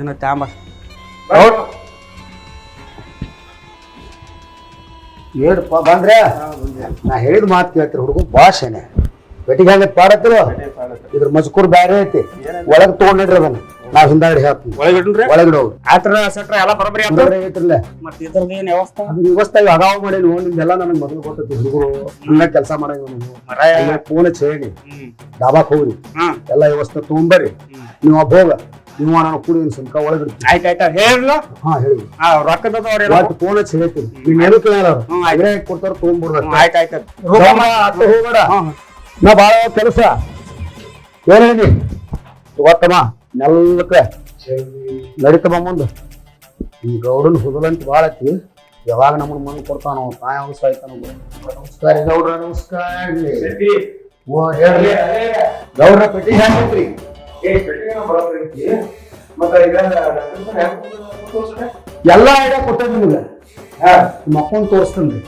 ಏನ ತ್ಯಾಂಬ ಏನಪ್ಪ ಬಂದ್ರೆ ನಾ ಹೇಳಿದ ಮಾತು ಕೇಳ್ತೀರಿ. ಹುಡುಗ ಭಾಷೆನೆ ಬೆಟ್ಟಿಗೆ ಹಂಗ ಪಾಡತ್ತಿರ. ಇದ್ರ ಮಜ್ಕೂರ್ ಬ್ಯಾರೆ ಐತಿ. ಒಳಗ್ ತಗೊಂಡಿಡ್ರಿ ಅದನ್ನ. ನಾವ್ ಹಿಂದಾಡಿ ಹೇಳ್ತೀನಿ. ಒಳಗಿಡೋ ಆತರ ಸಟ್ರ ಎಲ್ಲ ಬರಬರಿ ಐತ್ರಲ್ಲ. ಮತ್ತೆ ಇದ್ರದ್ದು ಏನು ವ್ಯವಸ್ಥೆ? ಅದ್ರ ವ್ಯವಸ್ಥೆ ಅಗಾವ ಮಾಡಿ ನಿಮ್ದೆಲ್ಲ ನನಗೆ ಮೊದಲು ಗೊತ್ತೈತಿ. ಹುಡುಗರು ಹಂಗ ಕೆಲಸ ಮಾಡಂಗ ಫೋನ್ ಹೇಳಿ ಡಾಬಾಕ್ ಹೋಗ್ರಿ, ಎಲ್ಲ ವ್ಯವಸ್ಥೆ ತಗೊಂಬರ್ರಿ. ನೀವು ಹೋಗ, ನೀವು ನಾನು ಕೂಡಿ ಸಂಕ ಒಳಗಿಡ್ತೀನಿ. ಆಯ್ತಾಯ್ತ ಹೇಳ. ಹಾ ಹೇಳಿ. ರೊಕ್ಕದ ಫೋನ್ ಹೇಳ್ತೀನಿ. ನೀನ್ ಏನು ಕೇಳ ಕೊಡ್ತಾರ ತಗೊಂಡ್ಬಿಡ್ರಿ. ಆಯ್ತಾಯ್ತು ಹೋಗ್ಬೇಡ. ನಾ ಬಾಳ ಕೆಲಸ ಏನ್ ಹೇಳಿ ಗೊತ್ತಮ್ಮ. ನೆಲ್ಲಕ್ಕ ನಡಿತಮ್ಮ ಮುಂದ. ಈ ಗೌಡನ್ ಹುದಲಂತ ಬಾಳ ಐತಿ. ಯಾವಾಗ ನಮ್ಮನ್ನ ಮಣ್ಣು ಕೊಡ್ತಾನೋ ತಾಯ ಅವಸ ಆಯ್ತಾನ. ನಮಸ್ಕಾರ ಗೌಡ್ರ. ನಮಸ್ಕಾರ. ಓ ಹೇಳ್ರಿ ಗೌಡ್ರ, ಪೆಟ್ಟಿ ಹಾಕೈತ್ರಿ. ಎಲ್ಲಾ ಐಡಿಯಾ ಕೊಟ್ಟ ನಿಮ್ಗೆ. ಮಕ್ಕಳನ್ನ ತೋರಿಸ್ತೇನ್ರಿ.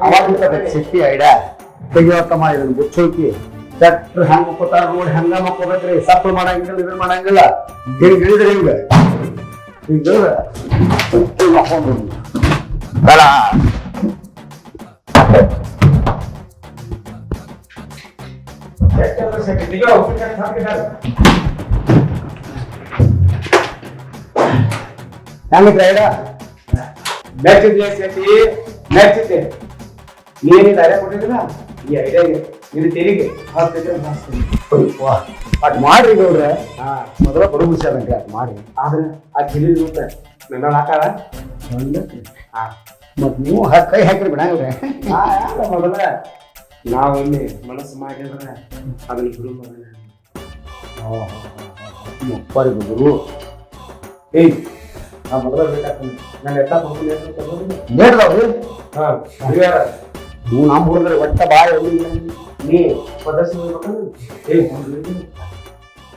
ಅವಾಗ ಸಿಟ್ಟಿ ಐಡಿಯಾ ತೆಗಿವತ್ತಮ್ಮ. ಇದನ್ನ ಬುಚ್ಚೋಕಿ ಚಟ್ರ ಹೆಂಗ್ ಮಕ್ಕೋತಾರ ನೋಡಿ ಹಂಗ ಮಕ್ಕೋಬೇಕ್ರಿ. ಸಪ್ಪು ಮಾಡಂಗಿಲ್ಲ, ಇದನ್ನ ಮಾಡಂಗಿಲ್ಲ. ಹಿಂಗ್ ಹೇಳಿದ್ರಿ ಹಿಂಗ ಹಿಂಗ ಮಕ್ಕೊಂಡ್ರಿ ಬೇಡ. ಹೆಂಗಿದ್ರೆ ಐಡಿಯಾ ಮೆಚ್ಚಿದ್ದೆ. ನೀನಿದ ಐಡಿಯಾ ಕೊಟ್ಟಿದ್ರ ಈ ಐಡಿಯಾ ಇದು ತೆರಿಗೆ ಅಟ್ ಮಾಡ್ರಿ ಗೌಡ್ರೆ. ಮೊದಲ ಬಡು ಮುಗಿಸ್ಯಾರಂತೆ ಅಟ್ ಮಾಡ್ರಿ. ಆದ್ರೆ ಆ ಚಿಲಿ ನನ್ನ ಹಾಕಾಳ ಮತ್ತು ನೀವು ಕೈ ಹಾಕಿರಿ ಬಿಡಂಗಿಲ್ರಿ ಮೊದಲ ನಾವು ಇಲ್ಲಿ ಮನಸ್ಸು ಮಾಡಿದ್ರೆ ಅದನ್ನ ಶುರು ಮಾಡೋಣ. ಅಪ್ಪರಿ ಗುರು ಏಯ್ ನಾ ಮೊದಲ ಬೇಕಾಗ್ತದೆ ನಾನು ಎತ್ತ ಹೋಗ್ತೀನಿ ನೇಡ್ದಾವ್ರಿ ಹಾಂ ನೀವು ನಮ್ಮ ಹುಡುಗರು ಒಟ್ಟ ಬಾಳ ನೀ ಪ್ರದರ್ಶನ ಏಯ್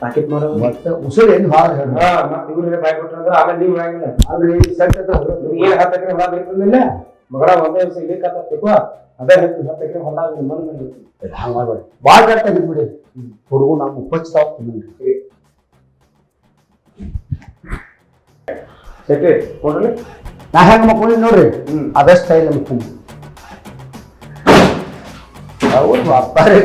ಪ್ಯಾಕೆಟ್ ಮಾಡೋ ಮತ್ತೆ ಉಸಿರು ಏನು ಭಾಳ ಹೇಳಿ ಮತ್ತೆ ಇವ್ರಿಗೆ ಬಾಯ್ ಕೊಟ್ಟರೆ ಆಮೇಲೆ ನೀವು ಆಗಿಲ್ಲ ಅಲ್ರಿ ಸೆಟ್ ಏನು 10 ಎಕರೆ ಹೊಲ ಬೇಕಿಲ್ಲ ಮಗಳ ಒಂದೇ ದಿವಸ ಇಲ್ಲಿ ಕತ್ತಬೇಕು ಅದೇ 10 ಎಕರೆ ಹೊಲ ಮಣ್ಣು ಬಂದಿತ್ತು ಹಂಗೆ ಮಾಡ್ಬೇಡಿ ಭಾಳ ಕರೆಕ್ಟ್ ಆಗಿದ್ಬಿಡಿ ಹುಡುಗು ನಮ್ಮ ಉಪ್ಪಚ್ತಾವ್ ತಿನ್ನಲ್ರಿ ಸೆಟ್ರಿ ಕೊಡ್ರಿ ನಾ ಹೆಂಗೆ ಮಕ್ಕೊಂಡಿ ನೋಡ್ರಿ ಅದೇ ಸ್ಟೈಲ್ ಮಕ್ಕೊಂಡಿ ಹೌದು ಅಪ್ಪಾರಿ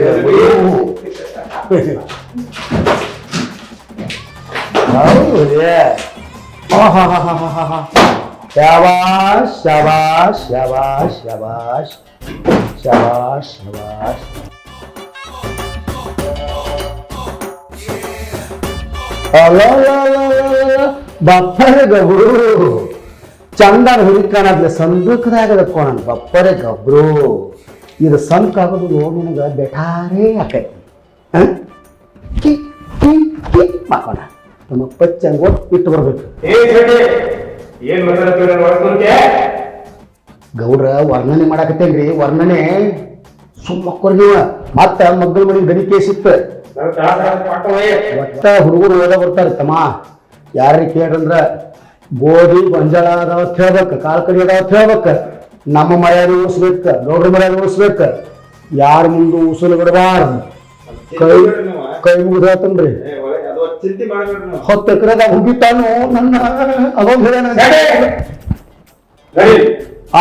ಹೌದು ಶಾಬಾಷ್ ಶಾಬಾಷ್ ಶಾಬಾಷ್ ಶಾಬಾಷ್ ಶಾಬಾಷ್ ಶಾಬಾಷ್ ಬಪ್ಪರೆ ಗಬ್ರು ಚಂದನ ಹುಡುಗಿ ಕಾಣದ್ಲೆ ಸಂದೂಕದಾಗ ಕೋಣ ಬಪ್ಪರೆ ಗಬ್ರು ಇದು ಸಂಕ್ ಆಗೋದು ನೋಡಿ ನಿನಗೆ ಬೆಟಾರೇ ಆಕೈತಿ ಮಾಕೋಣ ನಮ್ಮ ಪಚ್ಚಂಗ್ ಇಟ್ಟು ಬರ್ಬೇಕು ಏನ್ ಮಾತಾಡ್ತೀವಿ ಗೌಡ್ರ ವರ್ಣನೆ ಮಾಡಾಕತ್ತೇನ್ರಿ ವರ್ಣನೆ ಸುಮ್ಮಕ್ಕೊರ್ ನೀವ ಮತ್ತ ಮಗ್ಗಳ ಮನೆ ಗಣಿಕೆ ಸಿಕ್ತ ಒಟ್ಟ ಹುಡುಗರು ಓದ ಬರ್ತಾರೆ ತಮ್ಮ ಯಾರಿಗೆ ಕೇಳ್ರಂದ್ರ ಗೋಧಿ ಗೊಂಜಾಳ ಅದಾವ ಹೇಳ್ಬೇಕ ಕಾಲ್ ಕಡಿ ಅದಾವ ಹೇಳ್ಬೇಕ ನಮ್ಮ ಮರ್ಯಾದೆ ಉಳಿಸ್ಬೇಕ ಗೌಡ್ರ ಮರ್ಯಾದೆ ಉಳಿಸ್ಬೇಕ ಯಾರ ಮುಂದೆ ಉಸುಲು ಬಿಡಬಾರ್ದು ಕೈ ಮುಗಿದತನ್ರಿ 10 ಎಕರೆದಾಗ ಹುಗಿತಾನು ನನ್ನ ಅದೊಂದು ಹೇಳ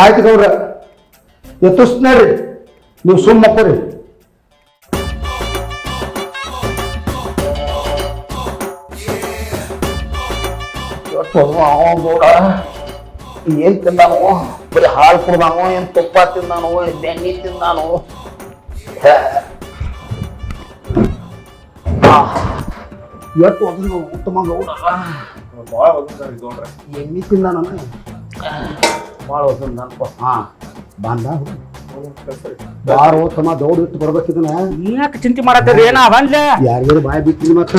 ಆಯ್ತು ಗೌಡ್ರ ಎತ್ತುಸ್ನರಿ ನೀವು ಸುಮ್ಮಕ್ಕೊರಿ ಗೌಡ ಏನ್ ತಿಂದಾನು ಬರೀ ಹಾಲು ಕುಡ್ದಾನು ಏನ್ ತುಪ್ಪ ತಿಂದಾನು ಏನ್ ಬೆಣ್ಣೆ ತಿಂದಾನು ಎಷ್ಟು ಉತ್ತಮ ಗೌಡ ಎಣ್ಣೆ ತಿಂದಾನ ಭಾಳ ವಸಂತ ಹಾ ಬಾಂಧ ಬಾರೋ ತಮ್ಮ ದೌಡ್ ಇಟ್ಟು ಬರ್ಬೇಕಿದನ ಯಾಕೆ ಚಿಂತೆ ಮಾಡತ್ತೀರಿ ಏನ ಬಂದ್ಲೆ ಯಾರಿಗಾರು ಬಾಯಿ ಬಿಟ್ಟಿನಿ ಮತ್ತ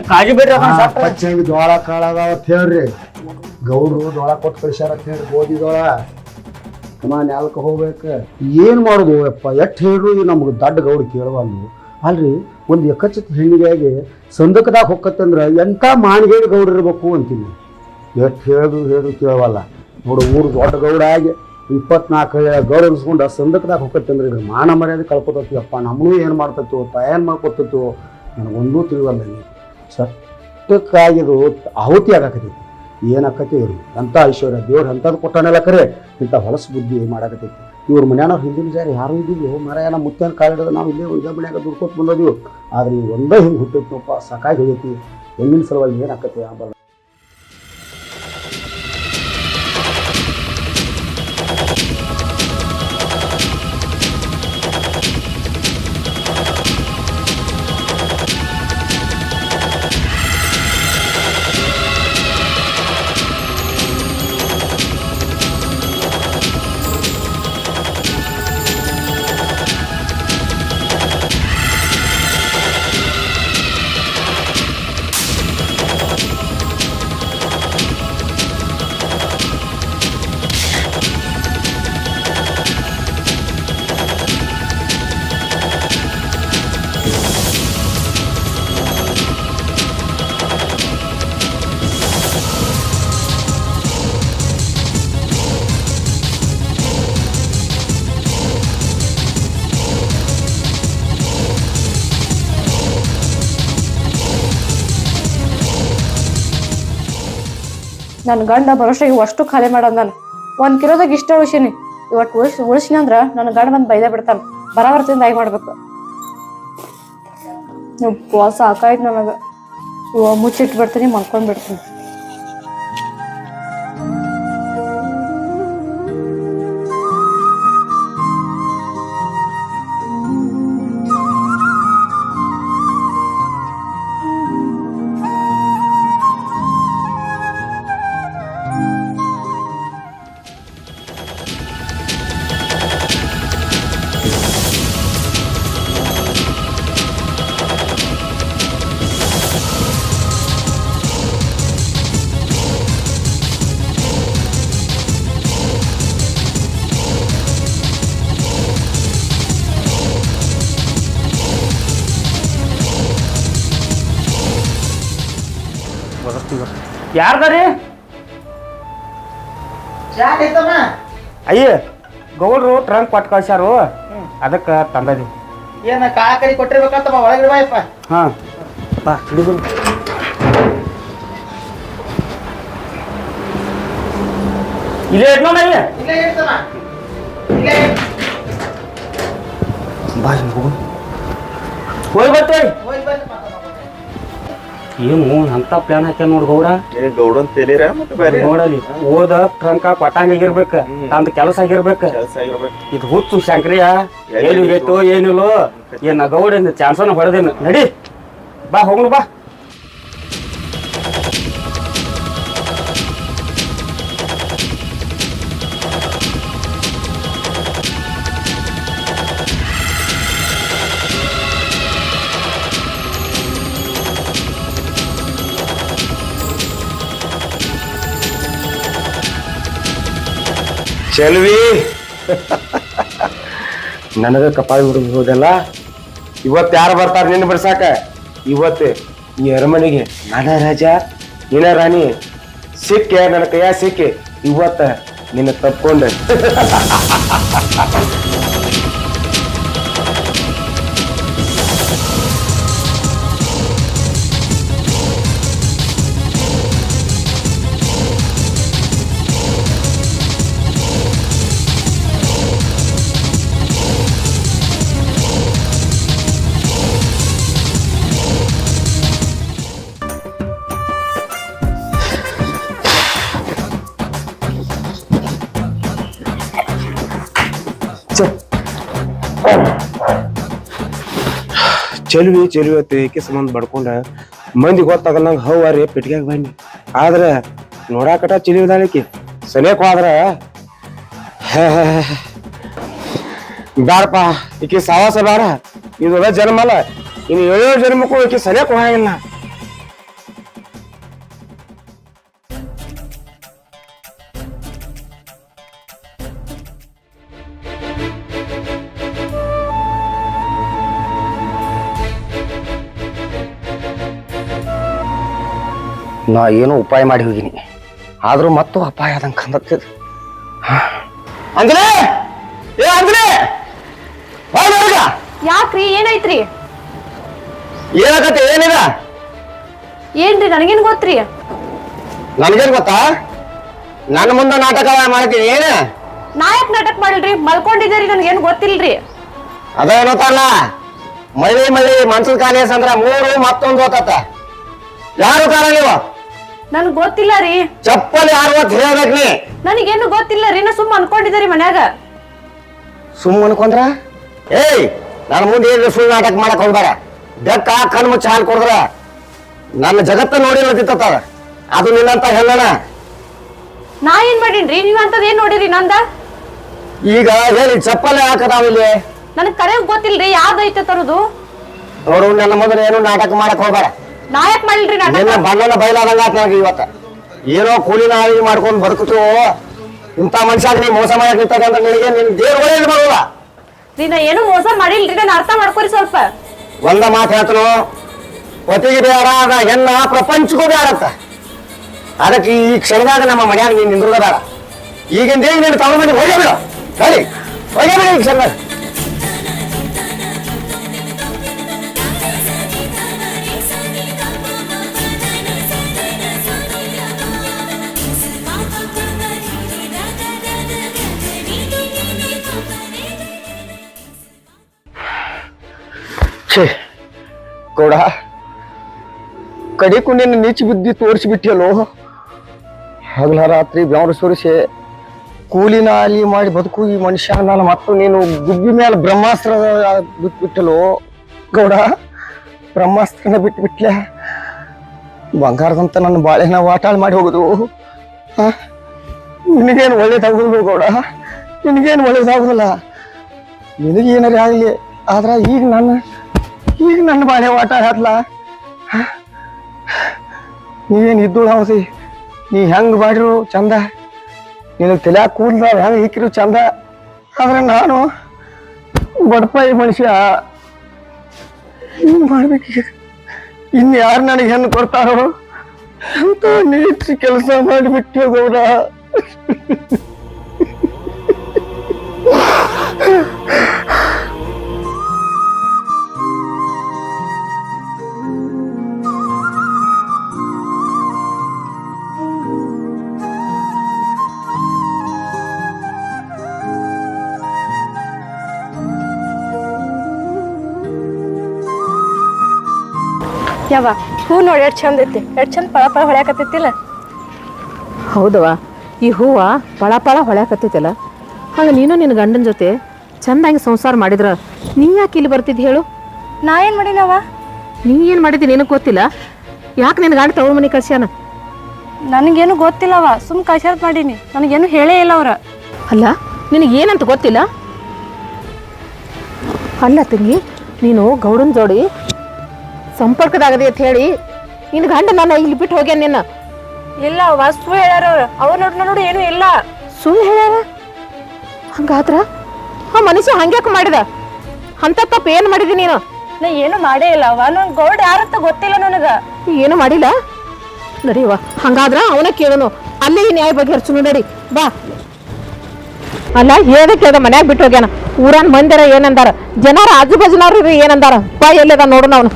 ಕಾಜಿ ಬೇಡ್ರಿ ಪಚ್ಚಂಗಿ ಜೋಳ ಕಾಳ ಅದಾವ ಅಂತ ಹೇಳ್ರಿ ಗೌಡ್ರು ಜೋಳ ಕೊಟ್ಟು ಕಳಿಸ್ಯಾರ ಅಂತ ಹೇಳಿ ಗೋಧಿ ಜೋಳ ತಮ್ಮ ನ್ಯಾಲಕ್ಕೆ ಹೋಗ್ಬೇಕು ಏನ್ ಮಾಡುದು ಯಪ್ಪ ಎಟ್ ಹೇಳ್ರು ನಮ್ಗೆ ದಡ್ಡ ಗೌಡ್ ಕೇಳವಲ್ಲು ಅಲ್ರಿ ಒಂದು ಎಕಚಿತ್ ಹೆಣ್ಣಿಗೆ ಸಂದಕದಾಗ ಹೊಕ್ಕತ್ತಂದ್ರ ಎಂಥ ಮಾಣಿಗೇಡಿ ಗೌಡ್ರು ಇರ್ಬೇಕು ಅಂತೀನಿ ಎಟ್ ಹೇಳು ಕೇಳವಲ್ಲ ನೋಡು ಊರು ದೊಡ್ಡ ಗೌಡ ಆಗಿ 24 ಗೌಡ ಅನ್ಸ್ಕೊಂಡು ಸಂದಕದಾಗ ಹೊಕ್ಕತ್ತಂದ್ರೆ ಇದು ಮಾನ ಮರ್ಯಾದೆ ಕಳ್ಕೊತೈತಿಯಪ್ಪ ನಮ್ಮೂ ಏನು ಮಾಡ್ತೈತೋ ತಾಯೇನು ಮಾಡ್ಕೊತೈತೋ ನನಗೊಂದೂ ತಿಳಿವಲ್ಲ ಸಟ್ಟಕ್ಕಾಗಿದು ಆಹುತಿ ಆಗಾಕತೈತಿ ಏನಾಕತಿ ಇವ್ರು ಎಂಥ ಐಶ್ವರ್ಯ ದೇವ್ರು ಅಂಥದ್ದು ಕೊಟ್ಟಾನೆಲ್ಲ ಕರೆ ಇಂಥ ಹೊಲಸು ಬುದ್ಧಿ ಮಾಡಾಕತೈತಿ ಇವ್ರ ಮನ್ಯಾನವ್ರು ಹಿಂದಿನ ಜಾರಿ ಯಾರು ಇದ್ದೀವಿ ಮರ ಮುತ್ತೇನು ಕಾಲಿಡೋದು ನಾವು ಇಲ್ಲೇ ಇದೇ ಮನ್ಯಾಗ ದುಡ್ಕೋತ ಬಂದೋದಿವು ಆದ್ರೆ ಈಗ ಒಂದೇ ಹಿಂಗೆ ಹುಟ್ಟೈತಪ್ಪ ಸಾಕಾಗಿ ಹೋಗೈತಿ ಹೆಣ್ಣಿನ ಸಲುವಾಗಿ ಏನಾಕತಿ ಆ ನನ್ನ ಗಂಡ ಬರೋಷ್ಟಿಗೆ ಅಷ್ಟು ಖಾಲಿ ಮಾಡೋದು ನಾನು 1 ಕಿಲೋದಾಗ ಇಷ್ಟ ಉಳಿಸೀನಿ ಇವತ್ತು ಉಳಿಸಿನಿ ಅಂದ್ರ ನನ್ನ ಗಂಡ ಬಂದು ಬೈದ ಬಿಡ್ತಾನ ಬರಾಬರ್ತಿಂದ ಆಗಿ ಮಾಡ್ಬೇಕು ಸಾಕಾಯ್ತು ನನಗ ಮುಚ್ಚಿಟ್ಟು ಬಿಡ್ತೀನಿ ಮಲ್ಕೊಂಡ್ ಬಿಡ್ತೀನಿ ಯಾರ್ದಾರಿ ಅಯ್ಯ ಗೌಡ್ರು ಟ್ರಂಕ್ ಕೊಟ್ಟು ಕಳ್ಸ್ಯಾರು ಅದಕ್ಕೆ ತಂದದಿ ಏನ ಕಾಕರಿ ಕೊಟ್ಟಿರ್ಬೇಕಂತ ಒಳಗಿಡ ಬಾಯಪ್ಪ. ಹಾ ಬಾ ಹಿಡಿದು ಇಲ್ಲೇ ಇಟ್ಕೊಂಡ ಇಲ್ಲೇ ಇರ್ತನ ಇಲ್ಲೇ ಬಾ ಹೋಗು ಹೋಗಿ ಬರ್ತೇವೆ ಹೋಗಿ ಬಂದು ಮಾತಾಡೋಣ. ಏನು ಅಂತ ಪ್ಲಾನ್ ಹಾಕ್ಯ ನೋಡ್ ಗೌಡ ಗೌಡನ್ ತೇಲಿರ ಮತ್ತೆ ಬೇರೆ ನೋಡಲಿ ಓದ ಟ್ರಂಕ ಪಟಾಂಗ್ ಆಗಿರ್ಬೇಕ ತಂದ ಕೆಲಸ ಆಗಿರ್ಬೇಕ ಇದು ಹುಚ್ಚು ಶಂಕ್ರಿಯ ಏನು ಬೇಕು ಏನಿಲ್ಲೋ ಏನ ಗೌಡ ಚಾನ್ಸನ ಹೊಡೆದೇನು ನಡಿ ಬಾ ಹೋಗ್ಲು ಬಾ ಚೆಲ್ವಿ ನನಗ ಕಪಾಳಿ ಹುಡುಗಲ್ಲ ಇವತ್ತು ಯಾರು ಬರ್ತಾರ ನಿನ್ನ ಬಿಡ್ಸಾಕ ಇವತ್ತು ಈ ಅರಮನೆಗೆ ನಾನ ರಾಜ ನೀನ ರಾಣಿ ಸಿಕ್ಕೆ ನನ್ನ ಕೈಯ ಸಿಕ್ಕಿ ಇವತ್ತ ನಿನ್ನ ತಪ್ಕೊಂಡೆ ಚೆಲ್ವಿ ಅಂತ ಏಕೆ ಸಂಬಂಧ ಬಡ್ಕೊಂಡ ಮಂದಿ ಗೊತ್ತಾಗಲ್ಲಂಗ ಹೌವಾರಿ ಪೆಟ್ಟಿಗೆ ಬನ್ನಿ ಆದ್ರೆ ನೋಡಾಕಟ ಚೆಲಿದಾಳಿಕಿ ಸನಿಯಕ್ ಹೋದ್ರ ಬ್ಯಾಡಪ್ಪ ಈಕಿ ಸಾವಾಸ ಬೇಡ ಇದೆಲ್ಲ ಜನ್ಮ ಅಲ್ಲ ಇನ್ನು 7 ಜನ್ಮಕ್ಕೂ ಈಕಿ ಸನಿಯಕ್ ಹೋಗಿಲ್ಲ ನಾ ಏನೋ ಉಪಾಯ ಮಾಡಿ ಹೋಗಿನಿ ಆದ್ರೂ ಮತ್ತೂ ಅಪಾಯ ಆದಂಗೆ ಕಂದತ್ತದ. ಅಂದ್ರೆ ಏ ಅಂದ್ರೆ ಯಾಕ್ರಿ ಏನಾಯ್ತ್ರಿ? ಏನಾಗತ್ತೆ ಏನಿದ ಏನ್ರಿ ನನಗೇನ್ ಗೊತ್ತ್ರಿ? ನನಗೇನ್ ಗೊತ್ತಾ? ನನ್ನ ಮುಂದೆ ನಾಟಕ ಮಾಡ್ತೀನಿ ಏನ? ನಾ ಯಾಕೆ ನಾಟಕ ಮಾಡಿಲ್ರಿ? ಮಲ್ಕೊಂಡಿದ್ದೀರಿ, ನನ್ಗೇನ್ ಗೊತ್ತಿಲ್ರಿ. ಅದೇನೋತಲ್ಲ ಮಳಿ ಮನ್ಸದ ಕಾಲೇಸ್ ಅಂದ್ರ 3 ಮತ್ತೊಂದು ಹೋತತ್ತ. ಯಾರು ಕಾಲ ನೀವು? ನನ್ಗ್ ಗೊತ್ತಿಲ್ಲ ರೀ. ಚಪ್ಪಲಿ ಯಾರು ಅಂತ ಹೇಳ್ಬೇಕ್ ನೀ. ನನಗೇನು ಗೊತ್ತಿಲ್ಲ ರೀ, ನಾ ಸುಮ್ಮ ಅನ್ಕೊಂಡಿದ್ದೀರಿ ಮನ್ಯಾಗ. ಸುಮ್ಮ ಅನ್ಕೊಂಡ್ರ ಏಯ್ ನನ್ನ ಮುಂದೆ ಏನು ಸುಳ್ಳು ನಾಟಕ ಮಾಡಕ್ ಹೋಗ್ಬೇಡ. ಬೆಕ್ಕ ಕಣ್ಣು ಮುಚ್ಚಿ ಹಾಲು ಕೊಡಿದ್ರ ನನ್ನ ಜಗತ್ತ ನೋಡಿ ನೋಡಿತ್ತ ಅದು ನಿನ್ನಂತ ಹೇಳೋಣ. ನಾ ಏನ್ ಮಾಡೀನ್ರಿ? ನೀವ್ ಅಂತದ್ ಏನ್ ನೋಡಿರಿ ನಂದ? ಈಗ ಹೇಳಿ ಚಪ್ಪಲಿ ಹಾಕದಾವಿಲ್ಲಿ. ನನಗ್ ಕರೆಯಕ್ ಗೊತ್ತಿಲ್ರಿ ಯಾವ್ದೈತೆ ತರುದು. ನೋಡು ನನ್ನ ಮೊದಲು ಏನು ನಾಟಕ ಮಾಡಕ್ ಹೋಗ್ಬೇಡ. ನಾ ಯಾಕೆ ಮಾಡಿಲ್ರಿ ನಾಟಕ? ನಿನ್ನ ಬಣ್ಣನ ಬಯಲಾದಂಗ ಆತ ನನಗೆ ಇವತ್ತ. ಏನೋ ಕೂಲಿನ ಆಳಿ ಮಾಡ್ಕೊಂಡು ಬದುಕುತ್ತೋ ಇಂಥ ಮನುಷ್ಯ ನೀ ಮೋಸ ಮಾಡಕ್ ನಿಂತಾಗ ಅಂತ ನಿನಗೆ ನಿನ್ ದೇವ್ರ ಒಳ್ಳೇದು ಬರೋಲ್ಲ. ನೀನ ಏನು ಮೋಸ ಮಾಡಿಲ್ರಿ, ನಾನು ಅರ್ಥ ಮಾಡ್ಕೊರಿ ಸ್ವಲ್ಪ. ಒಂದ ಮಾತು ಹೇಳ್ತನು, ಪತಿಗೆ ಬೇಡ ಅದ ಹೆಣ್ಣ ಪ್ರಪಂಚಕ್ಕೂ ಬೇಡತ್ತ. ಅದಕ್ಕೆ ಈ ಕ್ಷಣದಾಗ ನಮ್ಮ ಮನ್ಯಾಗ ನೀನ್ ನಿಂದ್ರದ ಬೇಡ. ಈಗಿಂದ ಈಗ ನೀನು ತಗೊಂಡು ಮನೆಗೆ ಹೋಗೇ ಬಿಡು. ಸರಿ ಹೋಗೇ ಬಿಡು ಈ ಕ್ಷಣದಾಗ. ಗೌಡ ಕಡಿಕು ನಿನ್ನ ನೀಚಿ ಬುದ್ಧಿ ತೋರಿಸಿಬಿಟ್ಟಿಯಲ್ಲೋ. ಹಗಲ ರಾತ್ರಿ ಬೆವರು ಸುರಿಸಿ ಕೂಲಿನ ಅಲ್ಲಿ ಮಾಡಿ ಬದುಕು ಈ ಮನುಷ್ಯ ನಾನು ಮತ್ತು ನೀನು ಗುಬ್ಬಿ ಮೇಲೆ ಬ್ರಹ್ಮಾಸ್ತ್ರ ಬಿಟ್ಬಿಟ್ಟಲೋ ಗೌಡ. ಬ್ರಹ್ಮಾಸ್ತ್ರನ ಬಿಟ್ಬಿಟ್ಲೆ ಬಂಗಾರದಂತ ನನ್ನ ಬಾಳೆನ ವಾಟಾಳ್ ಮಾಡಿ ಹೋಗುದು. ನಿನಗೇನು ಒಳ್ಳೇದಾಗುದಿಲ್ಲ ಗೌಡ, ನಿನಗೇನು ಒಳ್ಳೇದಾಗುದಿಲ್ಲ. ನಿನಗೇನಾರೇ ಆಗಲಿ, ಆದ್ರೆ ಈಗ ನನ್ನ ಬಾಳೆ ವಾಟ ಹಾಕ್ಲ. ನೀವೇನು ಇದ್ದು ಹೌದಿ, ನೀ ಹೆಂಗ್ ಮಾಡಿರು ಚಂದ, ನಿನಗೆ ತಲೆಯಾಗ ಕೂದಲ ಹೆಂಗೆ ಇಕ್ಕಿರು ಚಂದ. ಆದ್ರೆ ನಾನು ಬಡಪಾಯಿ ಮನುಷ್ಯ ಹಿಂಗ್ ಮಾಡ್ಬೇಕು. ಇನ್ನು ಯಾರು ನನಗೆ ಹೆಣ್ಣು ಕೊಡ್ತಾರೋ ಎಂತ ನೀಟ್ ಕೆಲಸ ಮಾಡಿಬಿಟ್ಟೆ ಗೌಡ. ಯಾವ ಹೂ ನೋಡಿ ಎಷ್ಟು ಚಂದ ಐತಿ, ಎಷ್ಟು ಚಂದ ಪಳ ಪಳ ಹೊಳ್ಯಾಕತ್ತೈತಿಲ್ಲ. ಹೌದವ, ಈ ಹೂವ ಪಳ ಪಳ ಹೊಳ್ಯಾಕತ್ತೈತಲ್ಲ. ಹಂಗೆ ನೀನು ನಿನ್ನ ಗಂಡನ ಜೊತೆ ಚಂದಾಗಿ ಸಂಸಾರ ಮಾಡಿದ್ರ ನೀ ಯಾಕೆ ಇಲ್ಲಿ ಬರ್ತಿದ್ ಹೇಳು? ನಾ ಏನು ಮಾಡಿನವ? ನೀ ಏನು ಮಾಡಿದ್ದಿ ನಿನಗೆ ಗೊತ್ತಿಲ್ಲ? ಯಾಕೆ ನಿನ್ನ ಗಂಡ ತವ್ರ ಮನೆ ಕಳ್ಸ್ಯಾನ? ನನಗೇನು ಗೊತ್ತಿಲ್ಲವ, ಸುಮ್ ಕಳ್ಸ್ಯಾರ ಮಾಡೀನಿ. ನನಗೇನು ಹೇಳೇ ಇಲ್ಲ ಅವ್ರ. ಅಲ್ಲ ನಿನಗೇನಂತ ಗೊತ್ತಿಲ್ಲ? ಅಲ್ಲ ತಂಗಿ, ನೀನು ಗೌಡನ ಜೋಡಿ ಸಂಪರ್ಕದಾಗದೆ ಅಂತ ಹೇಳಿ ನಿನ್ನ ಗಂಡ ನಾನು ಇಲ್ಲಿ ಬಿಟ್ಟು ಹೋಗ್ಯಾನ ನಿನ್ನ. ಇಲ್ಲ ವಸ್ತು ಹೇಳ್ಯಾರ ಅವ್ರು ನೋಡಿ ನೋಡಿ ಏನೂ ಇಲ್ಲ. ಸುಳ್ಳು ಹೇಳ್ಯಾರ? ಹಂಗಾದ್ರ ಆ ಮನುಷ್ಯ ಹಂಗ್ಯಾಕೆ ಮಾಡಿದ? ಅಂತ ತಪ್ಪು ಏನು ಮಾಡಿದಿ ನೀನು? ನಾ ಏನು ಮಾಡೇ ಇಲ್ಲ ಅವ. ನನ್ ಗೌಡ ಯಾರಂತ ಗೊತ್ತಿಲ್ಲ ನನಗ. ಏನು ಮಾಡಿಲ್ಲ? ನಡಿಯವ್ವ, ಹಂಗಾದ್ರ ಅವನ ಕೇಳನು, ಅಲ್ಲೇ ಈ ನ್ಯಾಯ ಬಗ್ಗೆ ಹರ್ಚು ನಡಿ ಬಾ. ಅಲ್ಲ ಹೇಳ್ದೆ ಕೇಳ್ದ ಮನ್ಯಾಗ ಬಿಟ್ಟು ಹೋಗ್ಯಾನ. ಊರನ್ ಮಂದಿರ ಏನಂದಾರ, ಜನರ ಆಜು ಬಾಜುನವ್ರು ಏನಂದಾರ? ಬಾ ಎಲ್ಲದ ನೋಡು ನಾವು.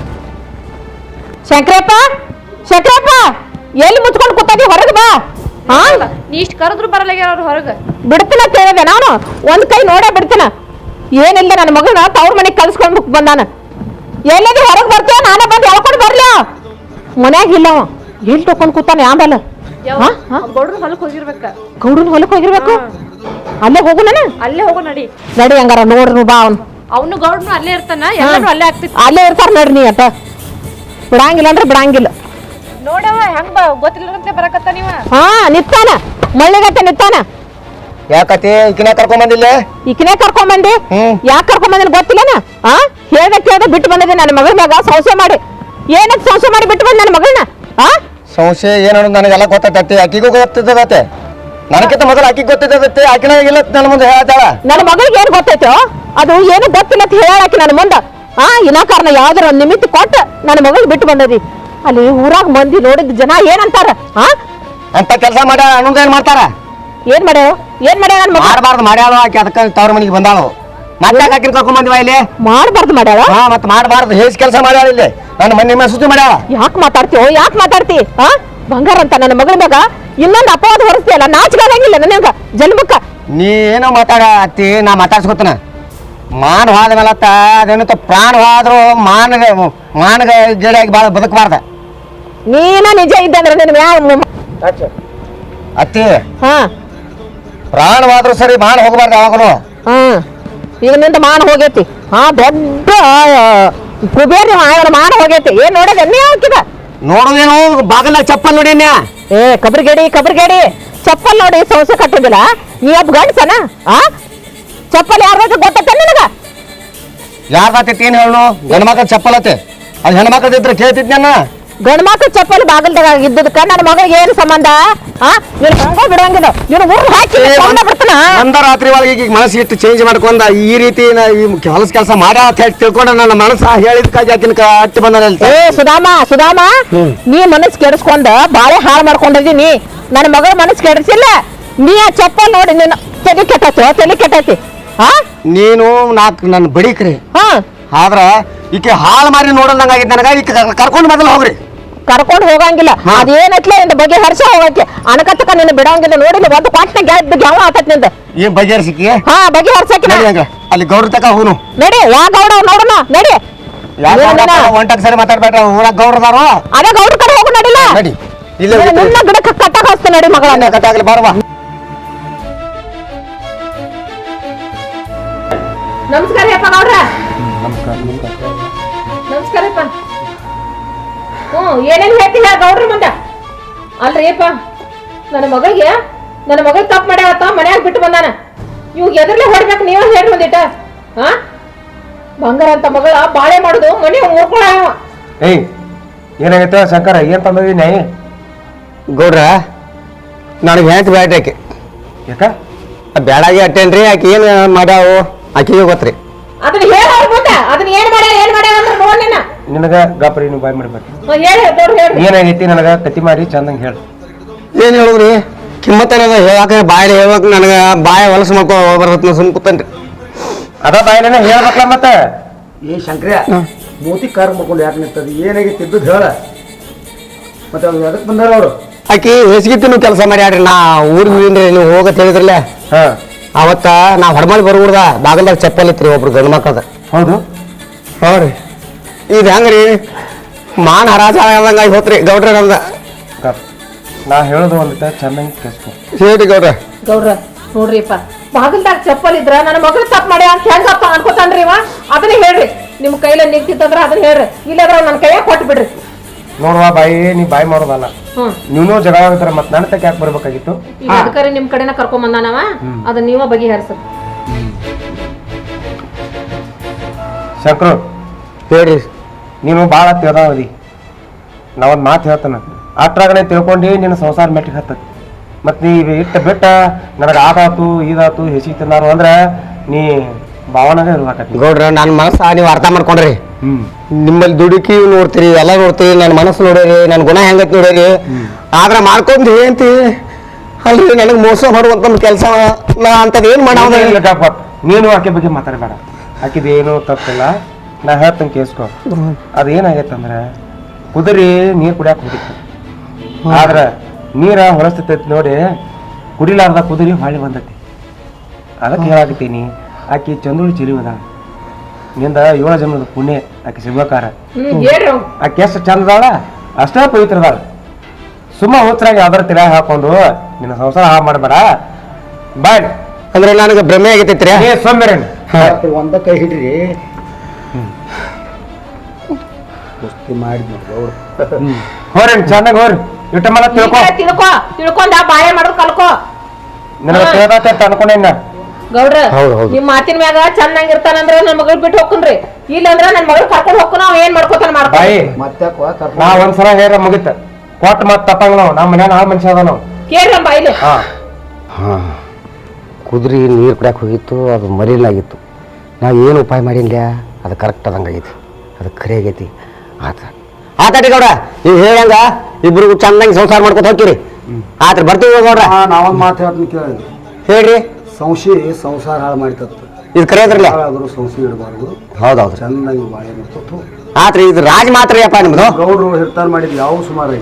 ಶಂಕರಪ್ಪ, ಶಂಕರಪ್ಪ, ಎಲ್ಲಿ ಮುಚ್ಕೊಂಡು ಕೂತಾಗಿ ಹೊರಗೆ ಬಾ. ಹಾ, ನೀ ಇಷ್ಟು ಕರೆದ್ರು ಬರಲಾಗ್ಯಾರ ಅವ್ರು ಹೊರಗೆ. ಬಿಡ್ತೀನ ಕೇಳಿದೆ ನಾನು, ಒಂದ್ ಕೈ ನೋಡೇ ಬಿಡ್ತೀನ. ಏನಿಲ್ಲ, ನನ್ನ ಮಗನ ತವ್ರ ಮನೆಗೆ ಕಲ್ಸ್ಕೊಂಡು ಬಂದಾನ. ಎಲ್ಲದಿ ಹೊರಗೆ ಬರ್ತೀಯ, ನಾನೇ ಬಂದು ಹೇಳ್ಕೊಂಡು ಬರ್ಲ. ಮನ್ಯಾಗ ಇಲ್ಲವ, ಎಲ್ಲಿ ತಕೊಂಡ್ ಕೂತಾನೆ ಆಂಬಲ್ಲ. ಗೌಡ್ರ ಹೊಲಕ್ಕೆ ಹೋಗಿರ್ಬೇಕ. ಗೌಡನ ಹೊಲಕ್ಕೆ ಹೋಗಿರ್ಬೇಕು. ಅಲ್ಲೇ ಹೋಗು ನಾನು. ಅಲ್ಲೇ ಹೋಗು ನಡಿ. ನಡಿ ಹಂಗಾರ ನೋಡ್ರಿ ಬಾ. ಅವನು ಗೌಡ್ನು ಅಲ್ಲೇ ಇರ್ತಾನ, ಎಲ್ಲರೂ ಅಲ್ಲೇ ಆಗ್ತಿತ್ತು. ಅಲ್ಲೇ ಇರ್ತಾರ ನಡ್ರಿ. ನೀ ಅಟ ಬಿಡಂಗಿಲ್ಲ ಅಂದ್ರೆ ಬಿಡಂಗಿಲ್ಲ. ನೋಡವ ಹೆಂಗ ಗೊತ್ತಿಲ್ಲಂತೆ ಬರಕತ್ತ ನೀವ. ಹಾ, ನಿತ್ತಾನ ಮಳ್ಳಿಗತ್ತೆ ನಿತ್ತಾನ. ಯಾಕತಿ ಈಕಿನ ಕರ್ಕೊಂಡ್ ಬಂದಿಲ್ಲ? ಈಕಿನೇ ಕರ್ಕೊಂಡ್ ಬಂದಿ? ಯಾಕೆ ಕರ್ಕೊಂಡ್ ಬಂದಿನ ಗೊತ್ತಿಲ್ಲನ? ಹಾ, ಹೇಳ್ದೆ ಕೇಳ್ದೆ ಬಿಟ್ಟು ಬಂದಿದ್ದೆ ನನ್ನ ಮಗಳ ಮ್ಯಾಗ ಸಂಶಯ ಮಾಡಿ. ಏನಕ್ಕೆ ಸಂಶಯ ಮಾಡಿ ಬಿಟ್ಟು ಬಂದ ನನ್ನ ಮಗಳನ್ನ? ಹಾ, ಸಂಶಯ ಏನೋ ನನಗೆಲ್ಲ ಗೊತ್ತೈತಿ, ಆಕಿಗೂ ಗೊತ್ತಿದ್ದದತ್ತೆ. ನನಗಿಂತ ಮೊದಲು ಆಕಿಗೆ ಗೊತ್ತಿದ್ದದತ್ತೆ. ಆಕಿನ ಇಲ್ಲ ನನ್ನ ಮುಂದೆ ಹೇಳ್ತಾಳ. ನನ್ನ ಮಗಳಿಗೆ ಏನ್ ಗೊತ್ತೈತೋ ಅದು ಏನು ಗೊತ್ತಿಲ್ಲ ಅಂತ ಹೇಳಾಕಿ ನನ್ನ ಮುಂದ. ಹಾ, ಇನಾಕಾರಣ ಯಾವ್ದಾರ ಒಂದ್ ನಿಮಿತ್ತ ಕೊಟ್ಟ ನನ್ನ ಮಗಳು ಬಿಟ್ಟು ಬಂದದಿ. ಅಲ್ಲಿ ಊರಾಗ ಮಂದಿ ನೋಡಿದ ಜನ ಏನಂತಾರ? ಹಾ, ಅಂತ ಕೆಲಸ ಮಾಡ್ಯಾಳ ಅನ್ನೋದು ಏನ್ ಮಾಡ್ತಾರ? ಏನ್ ಮಾಡ್ಯಾವ ನನ್ನ ಮಗ? ಮಾಡಬಾರ್ದು ಮಾಡ್ಯಾಳು ಆಕೆ, ಅದಕ್ಕೆ ತವ್ರ ಮನೆಗೆ ಬಂದಾಳು. ಮತ್ತೆ ಆಕಿನ ಕರ್ಕೊಂಡ್ ಬಂದಿವ ಇಲ್ಲಿ? ಮಾಡ್ಬಾರ್ದು ಮಾಡ್ಯಾಳ. ಹಾ, ಮತ್ತೆ ಮಾಡಬಾರ್ದು ಹೇಸ್ ಕೆಲಸ ಮಾಡ್ಯಾಳ ಇಲ್ಲಿ. ನನ್ನ ಮನೆ ಸುದ್ದಿ ಮಾಡ್ಯಾಳ. ಯಾಕೆ ಮಾತಾಡ್ತೀವೋ? ಯಾಕೆ ಮಾತಾಡ್ತಿ? ಹಾ, ಬಂಗಾರ ಅಂತ ನನ್ನ ಮಗಳ ಮ್ಯಾಗ ಇನ್ನೊಂದು ಅಪವಾದ ಹೊರಸ್ತಿಯಲ್ಲ, ನಾಚಿಕಾಗಂಗಿಲ್ಲ ನನಗ ಜನ್ಮಕ್ಕ. ನೀ ಏನೋ ಮಾತಾಡ ಅತ್ತಿ, ನಾ ಮಾತಾಡ್ಸ್ಕೊತನ. ಮಾನ ಹೋದ ಮೇಲತ್ತ ಅದೇನತ್ತ ಪ್ರಾಣ ಹೋದ್ರು ಮಾನಗ ಗಿಡಾಗಿ ಬಾಳ ಬದುಕಬಾರ್ದ. ನೀನ ನಿಜ ಇದ್ದಂದ್ರೆ ನಿನ್ನ ಅತ್ತಿ, ಹಾ, ಪ್ರಾಣವಾದ್ರೂ ಸರಿ ಮಾನ ಹೋಗಬಾರ್ದು ಯಾವಾಗನು. ಹಾ, ಈಗ ನಿಂದ ಮಾನ ಹೋಗೈತಿ. ಹಾ, ದೊಡ್ಡ ಕುಬೇರಿ ಮಾನ ಹೋಗೈತಿ. ಏನ್ ನೋಡಿದ ನೀ ಹಾಕಿದ? ನೋಡುದೇನು ಬಾಗಲ ಚಪ್ಪಲ್ ನೋಡಿನ್ಯ. ಏ ಕಬ್ರಿಗೇಡಿ ಚಪ್ಪಲ್ ನೋಡಿ ಸಂಸೆ ಕಟ್ಟೋದಿಲ್ಲ. ನೀ ಒಬ್ಬ ಗಂಡಸನ? ಆ ಚಪ್ಪಲ್ ಯಾರ್ದ ಗೊತ್ತೈತೆ ನಿನಗ? ಯಾರ್ದಾತೈತಿ ಏನ್ ಹೇಳು? ಹೆಣ್ಮಕ್ಳ ಚಪ್ಪಲ್ ಅತ್ತೆ, ಅದು ಹೆಣ್ಮಕ್ಳದಿದ್ರೆ ಕೇಳ್ತಿದ್ನ. ಗಂಡ ಮಕ್ಳು ಚಪ್ಪಲ್ ಬಾಗಲ್ದಾಗ ಇದ್ದದಕ್ಕ ನನ್ನ ಮಗಳಿಗೆ ಏನು ಸಂಬಂಧ? ನೀನು ಹಂಗ ಬಿಡಂಗಿಲ್ಲ, ನೀನು ಊರು ಹಾಕಿ ಬಿಡ್ತಾನ. ಒಂದ ರಾತ್ರಿ ಒಳಗೆ ಈಗ ಮನಸ್ಸು ಇಟ್ಟು ಚೇಂಜ್ ಮಾಡ್ಕೊಂಡ ಈ ರೀತಿ ಹೊಲಸ ಕೆಲಸ ಮಾಡ್ಯಾ ಅಂತ ಹೇಳಿ ತಿಳ್ಕೊಂಡು ನನ್ನ ಮನಸ್ಸು ಹೇಳಿದ್ಕಾಗಿ ಆಕಿನ ಅಟ್ಟಿ ಬಂದ. ಏ ಸುಧಾಮ, ನೀ ಮನಸ್ಸು ಕೆಡಿಸ್ಕೊಂಡ ಬಾಳೆ ಹಾಳು ಮಾಡ್ಕೊಂಡಿದ್ದೀನಿ. ನನ್ನ ಮಗಳ ಮನಸ್ಸು ಕೆಡಿಸಿಲ್ಲ. ನೀ ಆ ಚಪ್ಪಲ್ ನೋಡಿ ನಿನ್ನ ತಲೆ ಕೆಟ್ಟೈತಿ. ಹಾ, ನೀನು ನಾಲ್ಕು ನನ್ನ ಬಡಿಕ್ರಿ. ಹಾ, ಆದ್ರ ಈಕೆ ಹಾಳು ಮಾರಿ ನೋಡಂದಂಗಾಗಿತ್ತು ನನಗ. ಈಕೆ ಕರ್ಕೊಂಡು ಮೊದಲು ಹೋಗ್ರಿ. ಕರ್ಕೊಂಡು ಹೋಗಂಗಿಲ್ಲ. ಅದೇನತ್ಲೆ ನಿಂದ ಬಗ್ಗೆ ಹರ್ಷ ಹೋಗಕ್ಕೆ ಅಣಕತ್ತಕ ನಿನ್ನ ಬಿಡಂಗಿಲ್ಲ. ನೋಡಿಲ್ಲ ಒಂದು ಪಾಟ್ನ ಗ್ಯಾವ ಆತತ್ ನಿಂದ. ಏನ್ ಬಗೆಹರಿಸಿಕಿ? ಹಾ, ಬಗ್ಗೆ ಹರ್ಸಕ್ಕೆ ಅಲ್ಲಿ ಗೌಡ್ರ ತಕ ಹೋನು. ನಡಿ. ಯಾ ಗೌಡ ನೋಡೋಣ, ನಡಿ. ಒಂಟಕ್ ಸರಿ ಮಾತಾಡ್ಬೇಡ್ರ, ಊರಾಗ ಗೌಡ್ರದಾರು. ಅದೇ ಗೌಡ್ರ ಕಡೆ ಹೋಗು, ನಡಿಲ್ಲ. ನಡಿ, ಇಲ್ಲ ನಿನ್ನ ಗಿಡಕ್ಕೆ ಕಟ್ಟಕ್ ಹಸ್ತ ನಡಿ ಮಗಳ. ಕಟ್ಟಾಗಲಿ ಬಾರವಾ. ನಮಸ್ಕಾರ ಅಪ್ಪ ಗೌಡ್ರ. ನಮಸ್ಕಾರಪ್ಪ. ಏನೇನ್ ಹೇಳ್ತೀಯ ಗೌಡ್ರ ಮುಂದ? ಅಲ್ರಿ ಅಪ್ಪ, ನನ್ನ ಮಗಳಿಗೆ ತಪ್ಪು ಮಾಡ್ಯಾವತ್ತ, ಮನ್ಯಾಗ ಬಿಟ್ಟು ಬಂದಾನ. ಇವಾಗ ಎದುರ್ಲೆ ಹೊಡ್ಬೇಕು, ನೀವ ಹೇಳಿ ಬಂದಿಟ್ಟ. ಹಾ, ಬಂಗಾರ ಅಂತ ಮಗಳ ಬಾಳೆ ಮಾಡುದು ಮನೆ ಮುರ್ಕೊಳ. ಏಯ್, ಏನಾಗೈತೆ ಶಂಕರ? ಏನ್ ತಂದಿದ್ದೀನಿ? ಗೌಡ್ರ, ನನಗೆ ಹೆಂತ ಬ್ಯಾಡ್ರಿ ಆಕೆ. ಯಾಕ ಬ್ಯಾಡಾಗಿ ಅಟ್ಟೇನ್ರಿ. ಆಕೆ ಏನ್ ಮಾಡ್ಯಾವು ಆಕೆಗೆ ಗೊತ್ತ್ರಿ. ಅದನ್ನ ಹೇಳ ಮುಂದ. ಅದನ್ನ ಏನ್ ಮಾಡ್ಯಾವ ಅಂದ್ರೆ ನೋಡ್. ನಿನಗ ಗಾಪರಿ ನೀವು ಬಾಯ್ ಮಾಡಿ ಬರ್ತೀನಿ ಹೇಳಿ ದೊಡ್ಡ ಹೇಳಿ ಏನಾಗೈತಿ ನನಗ ಕತಿ ಮಾಡಿ ಚಂದಂಗೆ ಹೇಳು. ಏನ್ ಹೇಳುದ್ರಿ ಕಿಮ್ಮತ್ತೇನದ ಹೇಳಾಕ ಬಾಯಲ್ಲಿ ಹೇಳ್ಬೇಕು ನನಗ ಬಾಯ ಹೊಲಸು ಮಾಡ್ಕೊ ಬರ್ತೈತಿ ಸುಮ್ ಕೂತನ್ರಿ ಅದ ಬಾಯಿನ ಹೇಳ್ಬೇಕಲ್ಲ ಮತ್ತೆ. ಏ ಶಂಕ್ರಿಯ ಮೂತಿ ಕಾರ್ ಮಾಡ್ಕೊಂಡು ಯಾಕೆ ನಿಂತದ ಏನಾಗೈತಿ ಇದ್ದದ್ದು ಹೇಳ ಮತ್ತೆ ಅವ್ರು ಅದಕ್ಕೆ ಬಂದಾರ ಅವರು ಆಕಿ ಹೆಸ್ಗಿತ್ತಿನೂ ಕೆಲಸ ಮಾಡ್ಯಾಡ್ರಿ ನಾ ಊರಿಗೆ ಹೋಗಿನ್ರಿ ನೀವು ಹೋಗತ್ ಹೇಳಿದ್ರಲ್ಲ ಹಾ ಅವತ್ತ ನಾ ಹೊರಮಾಡಿ ಬರ್ಬಿಡ್ದ ಬಾಗಲ್ದಾಗ ಚಪ್ಪಲ್ ಇತ್ರಿ ಒಬ್ರು ಗಂಡು ಮಕ್ಕಳದ ಹೌದು ಹ್ಞೂ ರೀ ಇದು ಹೆಂಗ್ರಿ ಮಾನ್ ಹರಾಜ ಆಗಂಗಾಗಿ ಹೋತ್ರಿ ಗೌಡ್ರ ನಮ್ದ ನಾ ಹೇಳೋದು ಒಂದಿಟ ಚೆನ್ನಾಗಿ ಕೇಳಿಸ್ಕೊ. ಹೇಳಿ ಗೌಡ್ರ ನೋಡ್ರಿಪ್ಪ ಬಾಗಲ್ದಾಗ ಚಪ್ಪಲ್ ಇದ್ರ ನನ್ನ ಮಗಳು ತಪ್ಪು ಮಾಡ್ಯ ಅಂತ ಹೆಂಗಪ್ಪ ಅನ್ಕೋತಾನ್ರಿ ಇವ ಅದನ್ನ ಹೇಳ್ರಿ ನಿಮ್ ಕೈಲ ನಿಂತಿತ್ತಂದ್ರ ಅದನ್ನ ಹೇಳ್ರಿ ಇಲ್ಲಾದ್ರ ನನ್ನ ಕೈಯಾಗ ಕೊಟ್ಟು ಬಿಡ್ರಿ. ನೋಡುವ ಬಾಯಿ ನೀ ಬಾಯಿ ಮಾಡೋದಲ್ಲ ನೀನು ಜಗಳ ಆಗ್ತಾರ ಮತ್ ನನ್ನ ತಕ್ಕ ಯಾಕೆ ಬರ್ಬೇಕಾಗಿತ್ತು. ಈಗ ಅದಕ್ಕಾರೆ ನಿಮ್ ಕಡೆನ ಕರ್ಕೊಂಡ್ ಬಂದಾನವ ಅದನ್ನ ನೀವ ಬಗೆಹರಿಸ. ಶಂಕರು ಹೇಳ್ರಿ ನೀನು ಭಾಳ ತಿಳ್ದಾವದಿ ನಾವೊಂದು ಮಾತು ಹೇಳ್ತಾನ ಅಟ್ರಾಗನೆ ತಿಳ್ಕೊಂಡು ನಿನ್ನ ಸಂಸಾರ ಮೆಟ್ಟಿಗೆ ಹತ್ತತಿ ಮತ್ತು ನೀ ಇಟ್ಟ ಬಿಟ್ಟ ನನಗೆ ಆದಾತು ಇದಾತು ಹೆಸಿ ತಿನ್ನಾರು ಅಂದ್ರೆ ನೀ ಭಾವನಾಗ ಇರ್ಬೇಕತಿ. ಗೌಡ್ರ ನನ್ನ ಮನಸ್ಸ ನೀವು ಅರ್ಥ ಮಾಡ್ಕೊಂಡ್ರಿ ನಿಮ್ಮಲ್ಲಿ ದುಡುಕಿ ನೋಡ್ತೀರಿ ಎಲ್ಲ ನೋಡ್ತೀರಿ ನನ್ನ ಮನಸ್ಸು ನೋಡ್ರಿ ನನ್ನ ಗುಣ ಹೆಂಗತ್ ನೋಡ್ರಿ ಆದ್ರ ಮಾಡ್ಕೊಂಡ್ರಿ ಅಂತಿ ಅಲ್ರಿ ನನಗೆ ಮೋಸ ಮಾಡುವಂತ ಕೆಲಸ ನಾ ಅಂತದ್ ಏನ್ ಮಾಡೋ ನೀನು ಆಕೆ ಬಗ್ಗೆ ಮಾತಾಡಬೇಡ. ಆಕಿದೇನು ತಪ್ಪಿಲ್ಲ ನಾ ಹೇಳ್ತಂಗೆ ಕೇಳಿಸ್ಕೊ. ಅದೇನಾಗೈತಂದ್ರೆ ಕುದುರೆ ನೀರು ಕುಡಿಯಾಕ ಹೋಗಿತ್ತು ಆದ್ರೆ ನೀರ ಹೊಳಸ್ತೈತಿ ನೋಡಿ ಕುಡಿಲಾರ್ದ ಕುದುರೆ ಹೊಳ್ಳಿ ಬಂದೈತಿ. ಅದಕ್ಕೆ ಹೇಳಾಕತ್ತೀನಿ ಆಕಿ ಚಂದ್ರುಳಿ ಚಿರಿವದ ನಿಂದ 7 ಜನ್ಮದ ಪುಣ್ಯ ಆಕಿ ಸಿಗ್ಬೇಕಾರ. ಆಕೆ ಎಷ್ಟು ಚಂದದಾಳ ಅಷ್ಟೇ ಪವಿತ್ರದಾಳ. ಸುಮ್ಮ ಹುಚ್ಚರಾಗಿ ಯಾವ್ದಾರ ತಿರ ಹಾಕೊಂಡು ನಿನ್ನ ಸಂಸಾರ ಹಾಳು ಮಾಡಬೇಡ ಬಾಯ್. ಅಂದ್ರೆ ನನಗೆ ಭ್ರಮೆ ಆಗೈತಿ ಸೋಮ್ಯರೇನು ಒಂದ ಕೈ ಹಿಡ್ರಿ ಕುಸ್ತಿ ಮಾಡಿದ್ ಹೋರೇನ್ ಚೆನ್ನಾಗಿ ಹೋರಿ ಇಟ್ಟ ಮಲ ತಿಳ್ಕೊಂಡ ಬಾಯ ಮಾಡೋದು ಕಲ್ಕೋ. ನಿನಗೆ ತಿಳ್ದಾತ ಅನ್ಕೊಂಡೇನ ಗೌಡ್ರ ನಿಮ್ ಮಾತಿನ ಮ್ಯಾಗ ಚೆನ್ನಾಗಿರ್ತಾನಂದ್ರ ನನ್ ಮಗಳು ಬಿಟ್ಟು ಹೋಗ್ಕನ್ರಿ ಇಲ್ಲಂದ್ರ ನನ್ ಮಗಳು ಕರ್ಕೊಂಡು ಹೋಗ್ಕನ ಅವ್ ಏನ್ ಮಾಡ್ಕೋತಾನ ಮಾಡ್ತಾಯಿ. ಮತ್ತೆ ನಾ ಒಂದ್ಸಲ ಹೇಳ ಮುಗಿತ ಕೊಟ್ಟು ಮತ್ತೆ ತಪ್ಪಂಗ ನಾವು ಮನ್ಯಾಗ ಆ ಮನುಷ್ಯ ಅದ ನಾವು ಕೇಳ್ರಿ ಬಾಯಿಲೆ. ಕುದುರೆ ನೀರು ಕುಡಿಯಾಕ ಹೋಗಿತ್ತು ಅದು ಮರಿಲಾಗಿತ್ತು. ನಾವು ಏನು ಉಪಾಯ ಮಾಡಿಲ್ಲ ಅದು ಕರೆಕ್ಟ್ ಅದಂಗಾಗೈತಿ ಅದು ಖರೆ ಆಗೈತಿ. ಆತಾಟಿ ಗೌಡ ನೀವು ಹೇಳಂಗ ಇಬ್ರು ಚಂದಂಗೆ ಸಂಸಾರ ಮಾಡ್ಕೊತ ಹೋಗ್ತೀರಿ ಆತ್ರ ಬರ್ತೀವಿ ಗೌಡ್ರ. ನಾವೊಂದು ಮಾತು ಹೇಳ್ತೀನಿ ಕೇಳಿ ಹೇಳ್ರಿ ಸಂಸಾರ ಹಾಳು ಮಾಡಿತತ್ತು ಇದು ಖರೆ ಅದ್ರಲ್ಲ ಯಾರಾದ್ರೂ ಸಂಶಯ ಇಡಬಾರ್ದು. ಹೌದೌದು ಚೆನ್ನಾಗಿ ಬಾಳೆ ಮಾಡ್ಕೊತು ಆತ್ರಿ ಇದು ರಾಜ ಮಾತ್ರ ಅಪ್ಪ ನಿಮ್ದು ಗೌಡ್ರು ಹಿರ್ತಾರ ಮಾಡಿದ್ ಯಾವ ಸುಮಾರು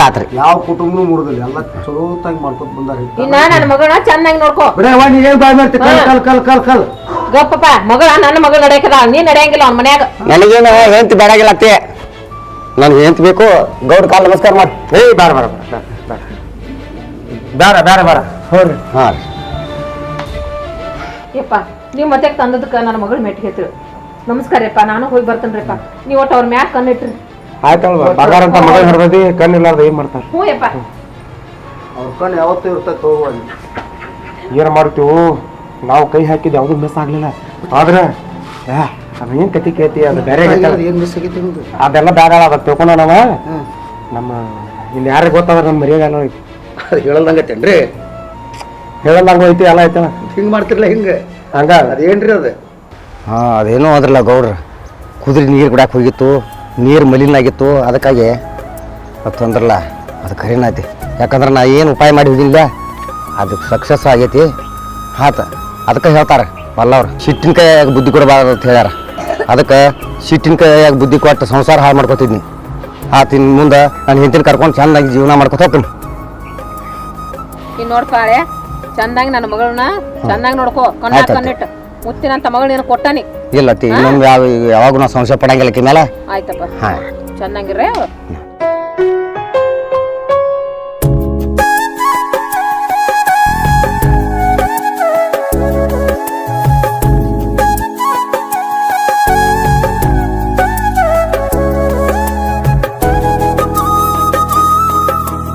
ಆತ್ರಿ ಯಾವ ಕುಟುಂಬನೂ ಮುರಿದಿಲ್ಲ ಎಲ್ಲ ಚಲೋತಾಗಿ ಮಾಡ್ಕೊತ ಬಂದಾರ. ಇನ್ನ ನನ್ನ ಮಗಳನ್ನ ಚೆನ್ನಾಗಿ ನೋಡ್ಕೋ. ಏನ್ ಬಾಯ್ ಮಾಡ್ತಿ ಕಲ್ ಕಲ್ ಕಲ್ ಕಲ್ ಗಪ್ಪಪ್ಪ ಮಗಳ ನನ್ನ ಮಗಳು ನಡೆಯಕದ ನೀ ನಡೆಯಂಗಿಲ್ಲ ಅವ್ನ ಮನ್ಯಾಗ. ನನಗೇನು ಹೆಂತ ಬೇಡಾಗಿಲ್ಲ ಅತ್ತೆ ನನ್ಗೆ ಹೆಂತ ಬೇಕು ಗೌಡ್ ಕಾಲ್ ನಮಸ್ಕಾರ ಮಾಡಿ. ಬಾರ ಬಾರ ಬೇಡ ಬೇಡ ಬೇಡ ಹೋರಿ. ಹಾಂ ಯಪ್ಪ ನೀವ್ ಮತ್ತೆ ತಂದದಕ್ಕ ನನ್ನ ಮಗಳು ಮೆಟ್ಟಿಗೆ ಹೇಳ್ತೀವಿ ನಮಸ್ಕಾರ ಯಪ್ಪ. ನಾನು ಹೋಗಿ ಬರ್ತೇನ್ರಿಪ್ಪ ನೀವು ಒಟ್ಟು ಅವ್ರ ಮ್ಯಾಗ ಕಣ್ಣಿಟ್ರಿ. ಆಯ್ತಲ್ವ ಬಗಾರ ಅಂತ ಮಗಳು ಹಿಡ್ದದಿ ಕಣ್ಣಿಲ್ಲಾರ್ದ ಏನ್ ಮಾಡ್ತಾರ. ಹ್ಞೂ ಯಪ್ಪ ಅವ್ರ ಕಣ್ಣು ಯಾವತ್ತೂ ಇರ್ತೈತೆ ಹೋಗುವಲ್ಲಿ ಏನ್ ಮಾಡ್ತೀವು ನಾವು ಕೈ ಹಾಕಿದ್ ಯಾವ್ದು ಮಿಸ್ ಆಗ್ಲಿಲ್ಲ ಆದ್ರೆ ಅದೇನ್ ಕತಿ ಕೇತಿ ಅದು ಬೇರೆ ಏನ್ ಮಿಸ್ ಆಗೈತಿ ನಿಮ್ದು ಅದೆಲ್ಲ ಬೇಡ ಅದ ತಿಳ್ಕೊಂಡ ನಾವ ನಮ್ಮ ಇಲ್ಲಿ ಯಾರಿಗೆ ಗೊತ್ತಾದ್ರೆ ನಮ್ಮ ಮರ್ಯಾದ ಅದು ಹೇಳಲ್ದಂಗತ್ತೇನ್ರಿ ಹೇಳಲ್ದಂಗ ಐತಿ ಎಲ್ಲ ಐತಲ್ಲ ಹಿಂಗ್ ಮಾಡ್ತಿರ್ಲ ಹಿಂಗ ಹಂಗ ಅದೇನ್ರಿ ಅದು ಹಾಂ ಅದೇನೋ ಅದ್ರಲ್ಲ ಗೌಡ್ರ ಕುದುರೆ ನೀರು ಕುಡಿಯಾಕ ಹೋಗಿತ್ತು ನೀರು ಮಲಿನ ಆಗಿತ್ತು ಅದಕ್ಕಾಗಿ ಅದು ತೊಂದ್ರಲ್ಲ ಅದು ಖರೇನ ಐತಿ. ಯಾಕಂದ್ರೆ ನಾ ಏನು ಉಪಾಯ ಮಾಡಿ ಹೋಗಿಲ್ಲ ಅದಕ್ಕೆ ಸಕ್ಸಸ್ ಆಗೈತಿ ಆತ ಅದಕ್ಕೆ ಹೇಳ್ತಾರೆ ಬಲ್ಲವ್ರು ಸಿಟ್ಟಿನ ಕೈಯಾಗ ಬುದ್ಧಿ ಕೊಡಬಾರ್ದು ಅಂತ ಹೇಳ್ಯಾರ. ಅದಕ್ಕೆ ಸಿಟ್ಟಿನ ಕೈಯಾಗ ಬುದ್ಧಿ ಕೊಟ್ಟು ಸಂಸಾರ ಹಾಳು ಮಾಡ್ಕೊತಿದ್ನಿ ಆತ ಇನ್ನು ಮುಂದೆ ನಾನು ಹೆಂಡತಿನ ಕರ್ಕೊಂಡು ಚೆನ್ನಾಗಿ ಜೀವನ ಮಾಡ್ಕೊತ ಹೋಗ್ತೀನಿ. ನೀನ್ ನೋಡ್ಪ ಹಳೆ ಚಂದಾಗಿ ನನ್ನ ಮಗಳನ್ನ ಚಂದಾಗಿ ನೋಡ್ಕೋ ಕಣ್ಣಿಟ್ಟು ಮುತ್ತಿನಂತ ಮಗಳು ನೀನು ಕೊಟ್ಟಾನಿ ಇಲ್ಲ ಇನ್ನೊಂದು ಯಾವಾಗ ನಾವು ಸಂಶಯ ಪಡಂಗಿಲ್ಲ ಮೇಲೆ ಆಯ್ತಪ್ಪ ಹಾಂ ಚೆನ್ನಾಗಿರ್ರೆ.